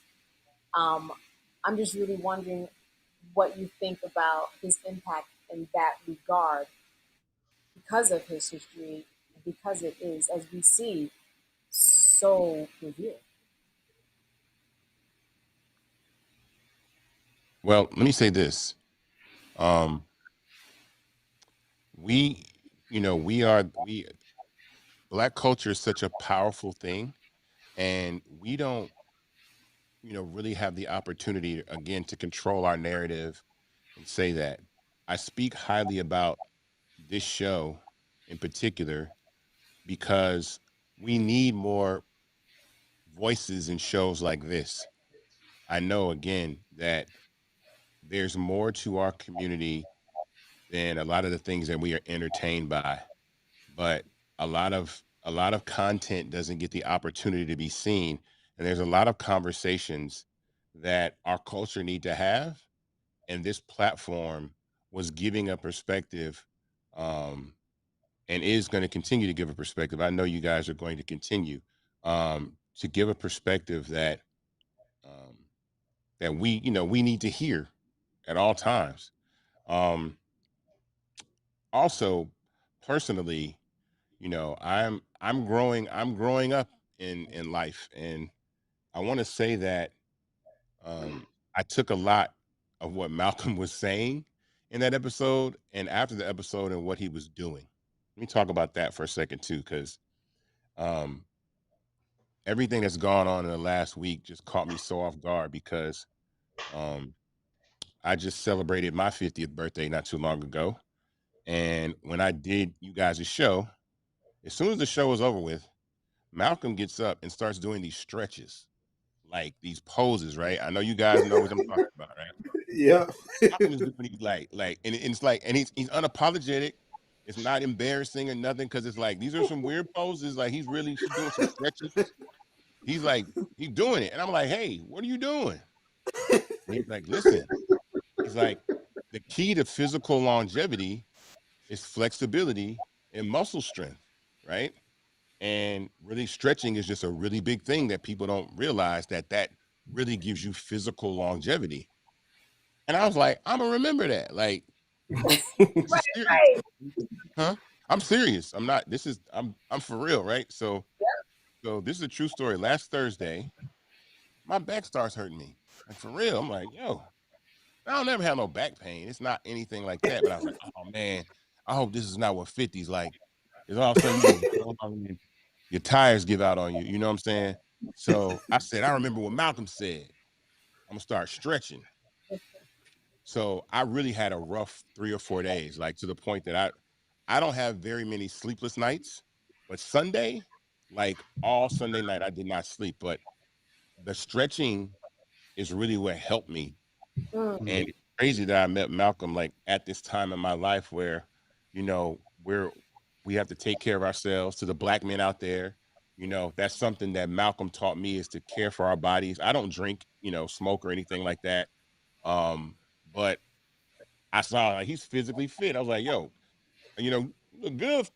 I'm just really wondering what you think about his impact in that regard because of his history, because it is, as we see, so revered. Well, let me say this. Um, we, we Black culture is such a powerful thing, and we don't, really have the opportunity again to control our narrative and say that. I speak highly about this show in particular because we need more voices in shows like this. I know again that there's more to our community than a lot of the things that we are entertained by, but a lot of content doesn't get the opportunity to be seen, and there's a lot of conversations that our culture need to have, and this platform was giving a perspective, um, and is going to continue to give a perspective. I know you guys are going to continue to give a perspective um, that we need to hear at all times. Um, Also, personally, I'm growing up in life, and I want to say that I took a lot of what Malcolm was saying in that episode and after the episode and what he was doing. Let me talk about that for a second too, because um, everything that's gone on in the last week just caught me so off guard because um, I just celebrated my 50th birthday not too long ago. And when I did you guys' show, as soon as the show was over with, Malcolm gets up and starts doing these stretches, like these poses, right? I know you guys know what I'm talking about, right? Yeah. Malcolm is doing these and it's like, and he's unapologetic. It's not embarrassing or nothing because it's like these are some weird poses. Like he's really doing some stretches. He's like he's doing it, and I'm like, hey, what are you doing? And he's like, listen. He's like, the key to physical longevity is flexibility and muscle strength, right? And really stretching is just a really big thing that people don't realize that really gives you physical longevity. And I was like, I'm gonna remember that. Like, this is serious, huh? I'm serious. I'm not. This is. I'm for real, right? So this is a true story. Last Thursday, my back starts hurting me. Like for real. I'm like, yo, I don't never have no back pain. It's not anything like that. But I was like, oh man, I hope this is not what 50's like. Because all of a sudden you just go along and your tires give out on you. You know what I'm saying? So I said, I remember what Malcolm said. I'm gonna start stretching. So I really had a rough 3 or 4 days, like to the point that I don't have very many sleepless nights. But Sunday, like all Sunday night, I did not sleep. But the stretching is really what helped me. And it's crazy that I met Malcolm like at this time in my life where, you know, we have to take care of ourselves. To the Black men out there, that's something that Malcolm taught me is to care for our bodies. I don't drink, smoke or anything like that. But I saw like he's physically fit. I was like, yo, you look good.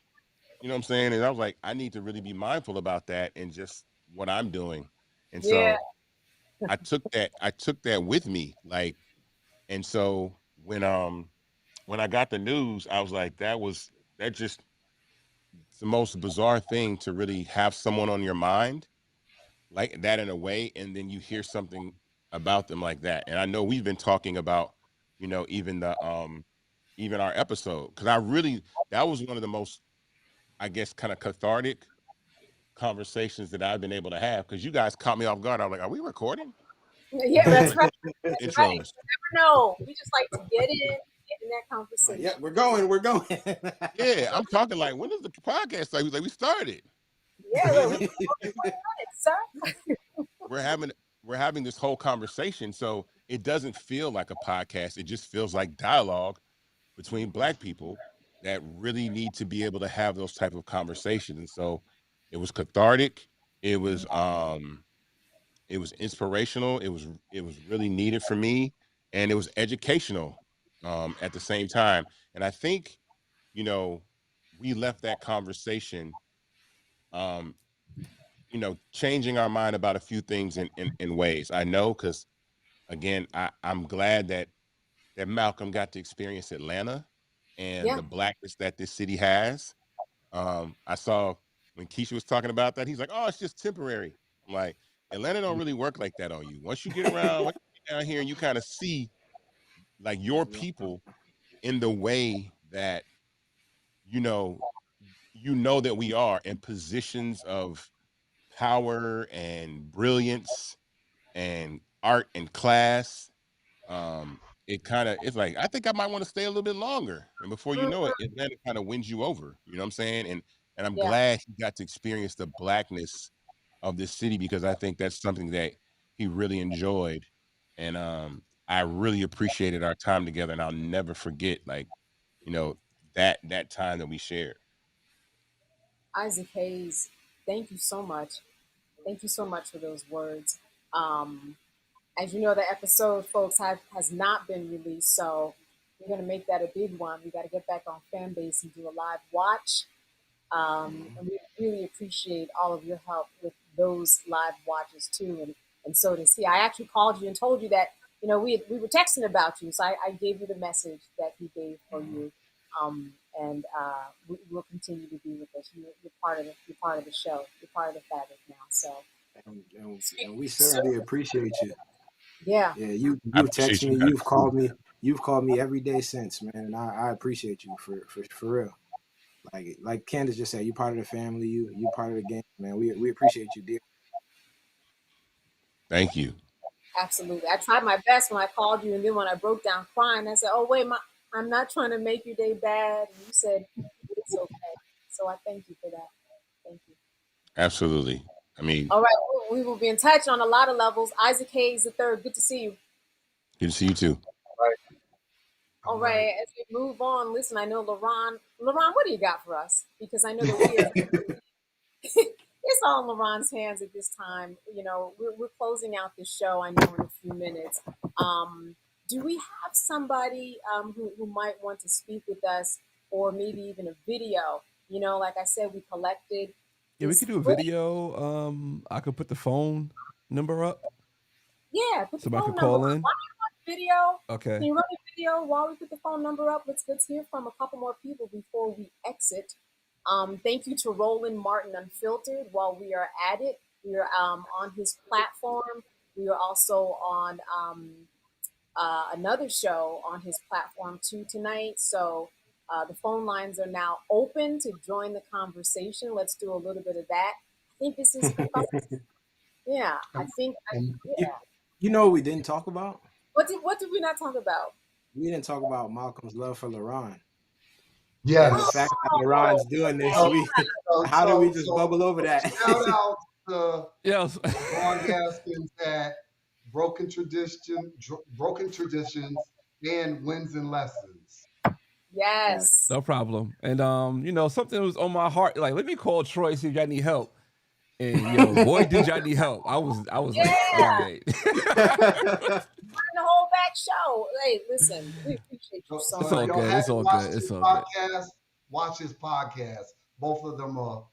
You know what I'm saying? And I was like, I need to really be mindful about that and just what I'm doing. And Yeah. so I took that with me. Like, and so when I got the news, I was like, that just it's the most bizarre thing to really have someone on your mind like that in a way, and then you hear something about them like that. And I know we've been talking about, even our episode, because that was one of the most, I guess, kind of cathartic conversations that I've been able to have because you guys caught me off guard. I'm like, are we recording? Yeah, that's right. That's right. Intros. You never know. We just like to get in that conversation. Yeah, we're going. Yeah, I'm talking like, when does the podcast start? He was like, we started. Yeah, look, we sir. we're having we're having this whole conversation, so it doesn't feel like a podcast. It just feels like dialogue between Black people that really need to be able to have those type of conversations. And so it was cathartic. It was inspirational. It was really needed for me, and it was educational at the same time. And I think, you know we left that conversation um changing our mind about a few things in ways. I know, because again, I'm glad that Malcolm got to experience Atlanta and Yeah. the blackness that this city has. I saw when Keisha was talking about that, he's like, oh, it's just temporary. I'm like, Atlanta don't really work like that on you. Once you get around, once you get down here and you kind of see like your people in the way that that we are in positions of power and brilliance and art and class. It's like I think I might want to stay a little bit longer, and before you know it, Atlanta kind of wins you over. You know what I'm saying? And I'm glad he got to experience the blackness of this city, because I think that's something that he really enjoyed, and I really appreciated our time together, and I'll never forget that time that we shared. Isaac Hayes, thank you so much. Thank you so much for those words. As you know, the episode, folks, has not been released, so we're going to make that a big one. We got to get back on Fanbase and do a live watch. And we really appreciate all of your help with those live watches too. And so does he. I actually called you and told you that, we were texting about you. So I gave you the message that he gave for you. And we will continue to be with us. You're part of it. You're part of the show. You're part of the fabric now. So. And we certainly appreciate you. Yeah. Yeah. You've texted me. You've called me. You've called me every day since, man. And I appreciate you for real. Like Candace just said, you're part of the family. You part of the game, man. We appreciate you, dear. Thank you. Absolutely. I tried my best when I called you, and then when I broke down crying, I said, "Oh wait, I'm not trying to make your day bad." And you said it's okay. So I thank you for that. Thank you. Absolutely. I mean, all right, we will be in touch on a lot of levels. Isaac Hayes III, good to see you. Good to see you too. All right, as we move on, listen, I know LaRon, what do you got for us? Because I know that we are, it's all in LaRon's hands at this time. We're closing out the show, I know, in a few minutes. Do we have somebody who might want to speak with us, or maybe even a video? Like I said, we collected. Yeah, we could do a video. I could put the phone number up. Yeah, put the somebody phone could number call up. in. Video. Okay. Can you run the video while we put the phone number up? Let's hear from a couple more people before we exit. Thank you to Roland Martin Unfiltered. While we are at it, we are on his platform. We are also on another show on his platform too tonight. So the phone lines are now open to join the conversation. Let's do a little bit of that. I think this is yeah. I think yeah. You know what we didn't talk about? What did we not talk about? We didn't talk about Malcolm's love for LaRon. Yes. And the fact that LaRon's doing this, how do we just bubble over that? Shout out to Ron Gaskins at Broken Traditions and Wins and Lessons. Yes. No problem. And something was on my heart. Like, let me call Troy, see if y'all need help. And boy, did y'all need help. I was like, all right. The whole back show. Hey, listen, we appreciate you so much. It's all good. It's all good. It's all good. Watch his podcast. Both of them are.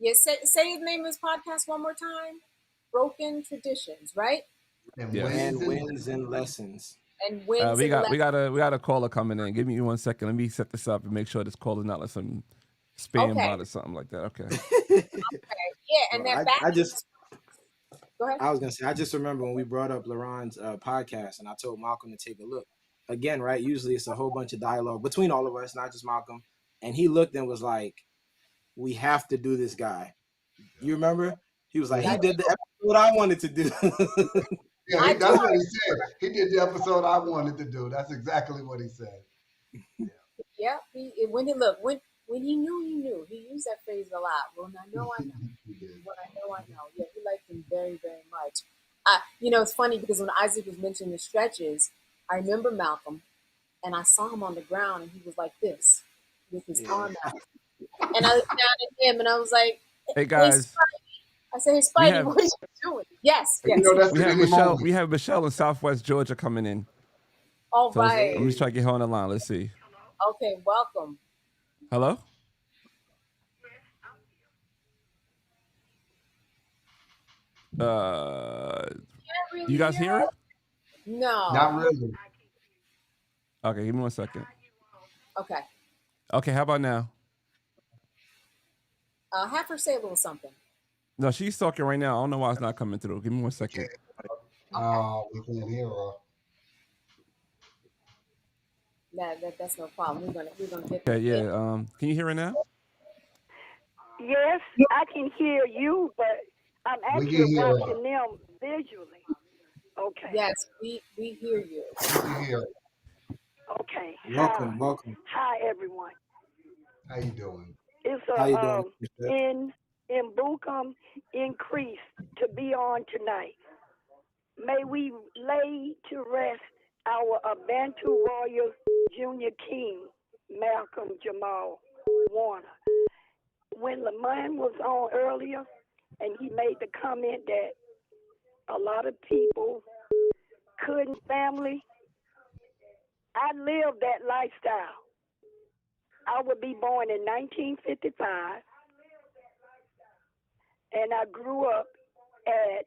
Yeah, say the name of his podcast one more time. Broken Traditions, right? And Wins and Lessons. And Wins we got a caller coming in. Give me 1 second. Let me set this up and make sure this caller not like some spam bot or something like that. Okay. Okay. Yeah, and that Go ahead. I was gonna say, I just remember when we brought up LaRon's podcast, and I told Malcolm to take a look. Again, right? Usually it's a whole bunch of dialogue between all of us, not just Malcolm. And he looked and was like, "We have to do this guy." You remember? He was like, "He did the episode I wanted to do." Yeah, that's what he said. He did the episode I wanted to do. That's exactly what he said. Yeah. When he knew, he knew. He used that phrase a lot. When I know, I know. When I know, I know. Yeah, he liked him very, very much. It's funny because when Isaac was mentioning the stretches, I remember Malcolm, and I saw him on the ground, and he was like this, with his arm out. And I looked down at him, and I was like, "Hey guys." I said, "Hey Spidey, what are you doing?" Yes. We have Michelle in Southwest Georgia coming in. All right. Let me try to get her on the line. Let's see. Okay, welcome. Hello? You guys hear her? No. Not really. Okay, give me 1 second. Okay. Okay, how about now? Have her say a little something. No, she's talking right now. I don't know why it's not coming through. Give me 1 second. We can't hear her. That's no problem. We're gonna get Okay, them in. yeah. Can you hear it now? Yes, I can hear you, but I'm We actually can hear her. watching them visually. Okay. Yes, we hear you. We can hear her. Okay. Welcome, welcome. Hi, everyone. How you doing? It's How you a doing, Michelle? in Bucum increase to be on tonight. May we lay to rest our Bantu warrior junior king, Malcolm-Jamal Warner. When Lamont was on earlier, and he made the comment that a lot of people couldn't family, I lived that lifestyle. I would be born in 1955, and I grew up at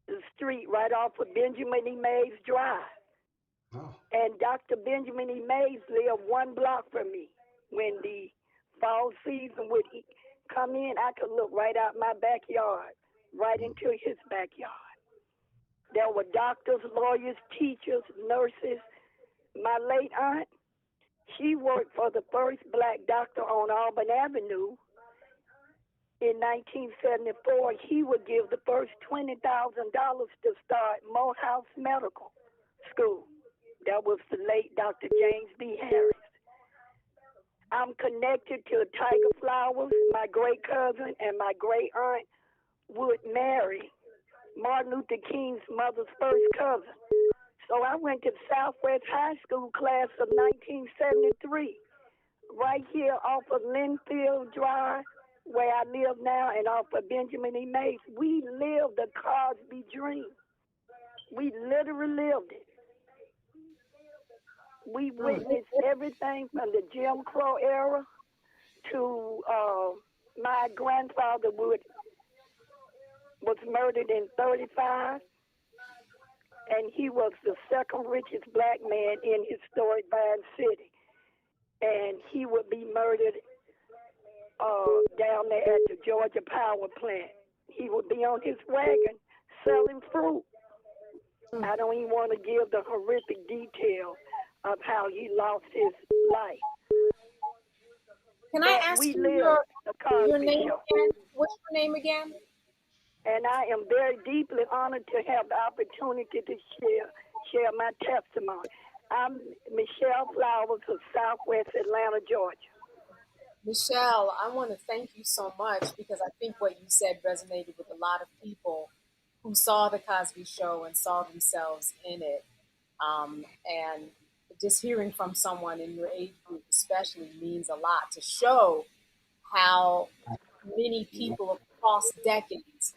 the street right off of Benjamin E. Mays Drive. Oh. And Dr. Benjamin E. Mays lived one block from me. When the fall season would come in, I could look right out my backyard, right into his backyard. There were doctors, lawyers, teachers, nurses. My late aunt, she worked for the first black doctor on Auburn Avenue. In 1974, he would give the first $20,000 to start Morehouse Medical School. That was the late Dr. James B. Harris. I'm connected to Tiger Flowers. My great cousin and my great aunt would marry Martin Luther King's mother's first cousin. So I went to Southwest High School class of 1973, right here off of Linfield Drive, where I live now, and off of Benjamin E. Mays. We lived the Cosby dream. We literally lived it. We witnessed everything from the Jim Crow era to my grandfather was murdered in 1935, and he was the second richest black man in historic Vine City. And he would be murdered down there at the Georgia Power Plant. He would be on his wagon selling fruit. I don't even want to give the horrific detail of how he lost his life. Can I ask you your name again? What's your name again? And I am very deeply honored to have the opportunity to share my testimony. I'm Michelle Flowers of Southwest Atlanta, Georgia. Michelle, I want to thank you so much because I think what you said resonated with a lot of people who saw the Cosby Show and saw themselves in it. And just hearing from someone in your age group especially means a lot to show how many people across decades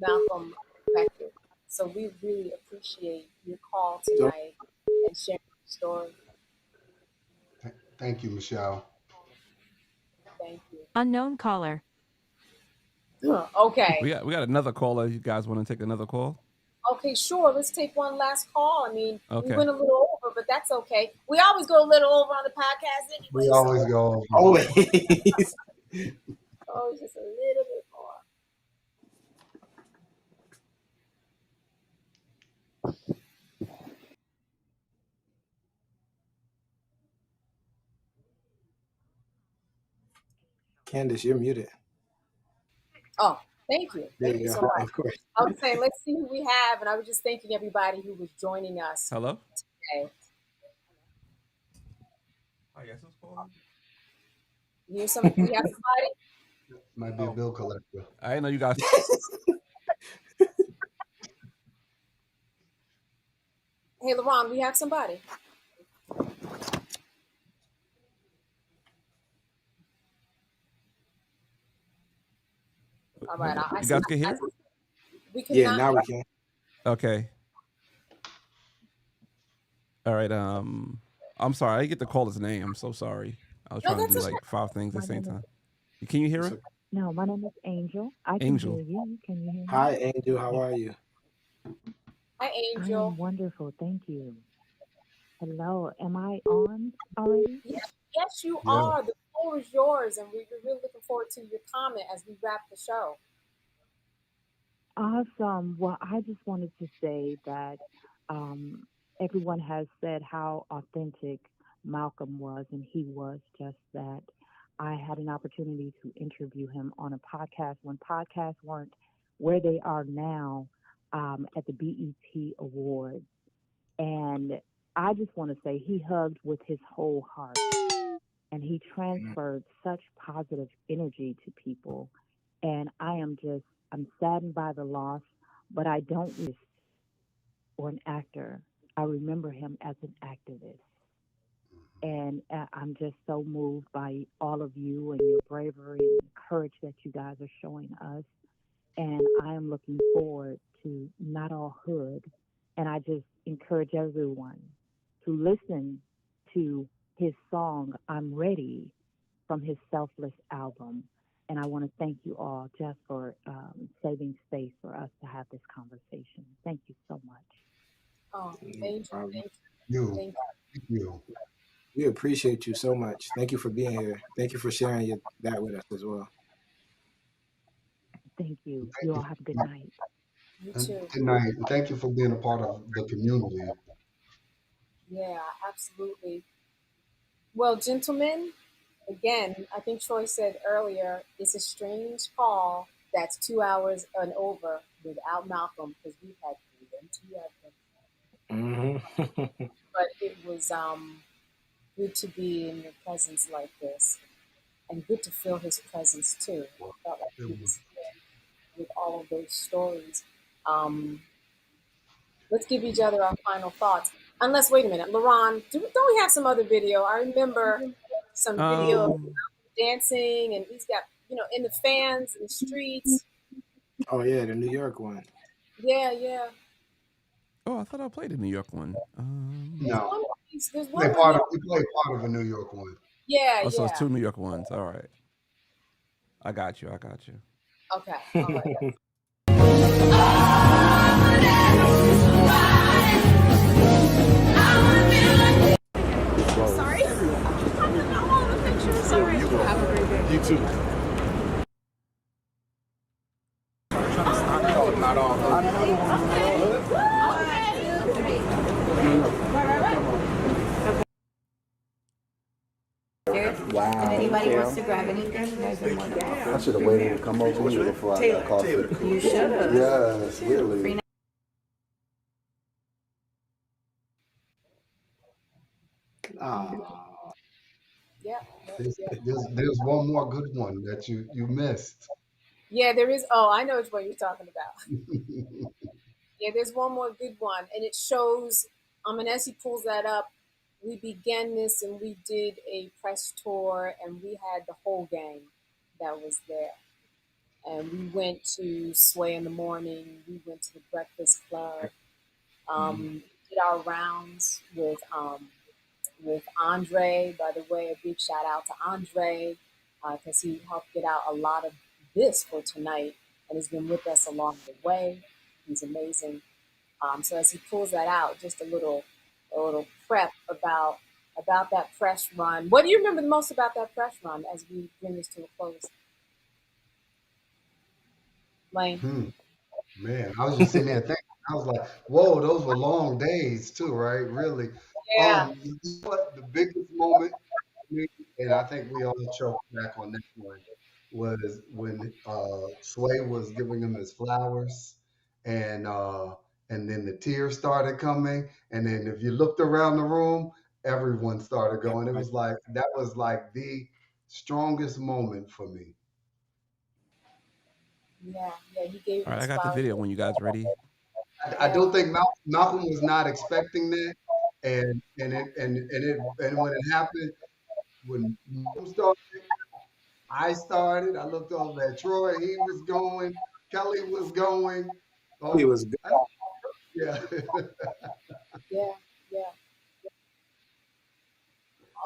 Malcolm affected. So we really appreciate your call tonight and sharing your story. Thank you, Michelle. Thank you. Unknown caller. Okay. We got another caller. You guys want to take another call? Okay, sure. Let's take one last call. I mean, Okay. we went a little over, but that's okay. We always go a little over on the podcast anyway. We always go over. Always. Oh, just a little bit more. Candace, you're muted. Oh, thank you. Thank you so much. Of course. I was saying, let's see who we have, and I was just thanking everybody who was joining us Hello? today. I guess it's calling. We have somebody? Might be a bill collector. I didn't know you guys. Hey, LaRon, we have somebody. All right. You guys can hear? We can. Yeah, now we can. Okay. All right. I'm sorry. I didn't get to call his name. I'm so sorry. I was trying to do like 5 things at the same time. Can you hear him? No, my name is Angel. I can Angel. hear you. Can you hear me? Hi, Angel. How are you? Hi, Angel. I am wonderful. Thank you. Hello. Am I on already? Yes, you are. The floor is yours, and we're really looking forward to your comment as we wrap the show. Awesome. Well, I just wanted to say that everyone has said how authentic Malcolm was, and he was just that. I had an opportunity to interview him on a podcast when podcasts weren't where they are now, at the BET Awards. And I just want to say he hugged with his whole heart and he transferred such positive energy to people. And I'm saddened by the loss, but I don't miss or an actor. I remember him as an activist. And I'm just so moved by all of you and your bravery and the courage that you guys are showing us. And I am looking forward to Not All Hood. And I just encourage everyone to listen to his song, I'm Ready, from his Selfless album. And I want to thank you all just for saving space for us to have this conversation. Thank you so much. Oh, thank you. You. We appreciate you so much. Thank you for being here. Thank you for sharing that with us as well. Thank you. You all have a good night. You too. Good night. And thank you for being a part of the community. Yeah, absolutely. Well, gentlemen, again, I think Troy said earlier, it's a strange call that's 2 hours and over without Malcolm because we've had plenty of them. But it was good to be in your presence like this and good to feel his presence too. I felt like he was here with all of those stories. Let's give each other our final thoughts. Unless, wait a minute, LaRon, don't we have some other video? I remember some video of dancing, and he's got, in the fans in the streets. Oh yeah, the New York one. Yeah. Oh, I thought I played the New York one. No. There's We one. played part of a New York one. Yeah, oh, so it's two New York ones. All right. I got you. Okay. All right. Sorry? I'm all the pictures. All right. Have a great day. You too. Not all. Wow. If anybody wants to grab anything, you guys are more than welcome. I should have waited to come over here before I got coffee. You should have. Yes, really. Yeah. There's one more good one that you missed. Yeah, there is. Oh, I know which one you're talking about. Yeah, there's one more good one, and it shows. And as he pulls that up, we began this, and we did a press tour, and we had the whole gang that was there, and we went to Sway in the Morning. We went to the Breakfast Club. Did our rounds with Andre. By the way, a big shout out to Andre because he helped get out a lot of this for tonight, and has been with us along the way. He's amazing. So as he pulls that out, just a little prep about that press run. What do you remember the most about that press run as we bring this to a close? Lane? Man, I was just sitting there thinking. I was like, "Whoa, those were long days too, right? Really." Yeah. You know what the biggest moment for me, and I think we all choked back on that one, was when Sway was giving him his flowers, and then the tears started coming, and then if you looked around the room, everyone started going. It was like that was like the strongest moment for me. Yeah, he gave All him right, I his got the flowers. video when you guys ready. I don't think Malcolm was not expecting that, and when it happened, when Malcolm started, I started. I looked over at Troy. He was going. Kelly was going. He was good. Yeah. Yeah.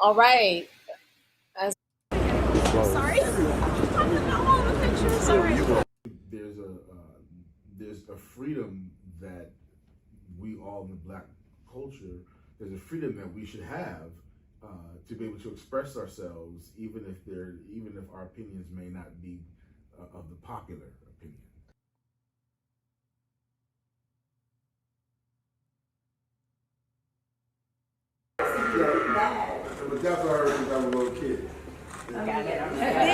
All right. Sorry? I'm all the pictures. All right. There's a freedom that we all in the Black culture. There's a freedom that we should have to be able to express ourselves, even if our opinions may not be of the popular opinion. definitely heard since I was a little kid. Got it.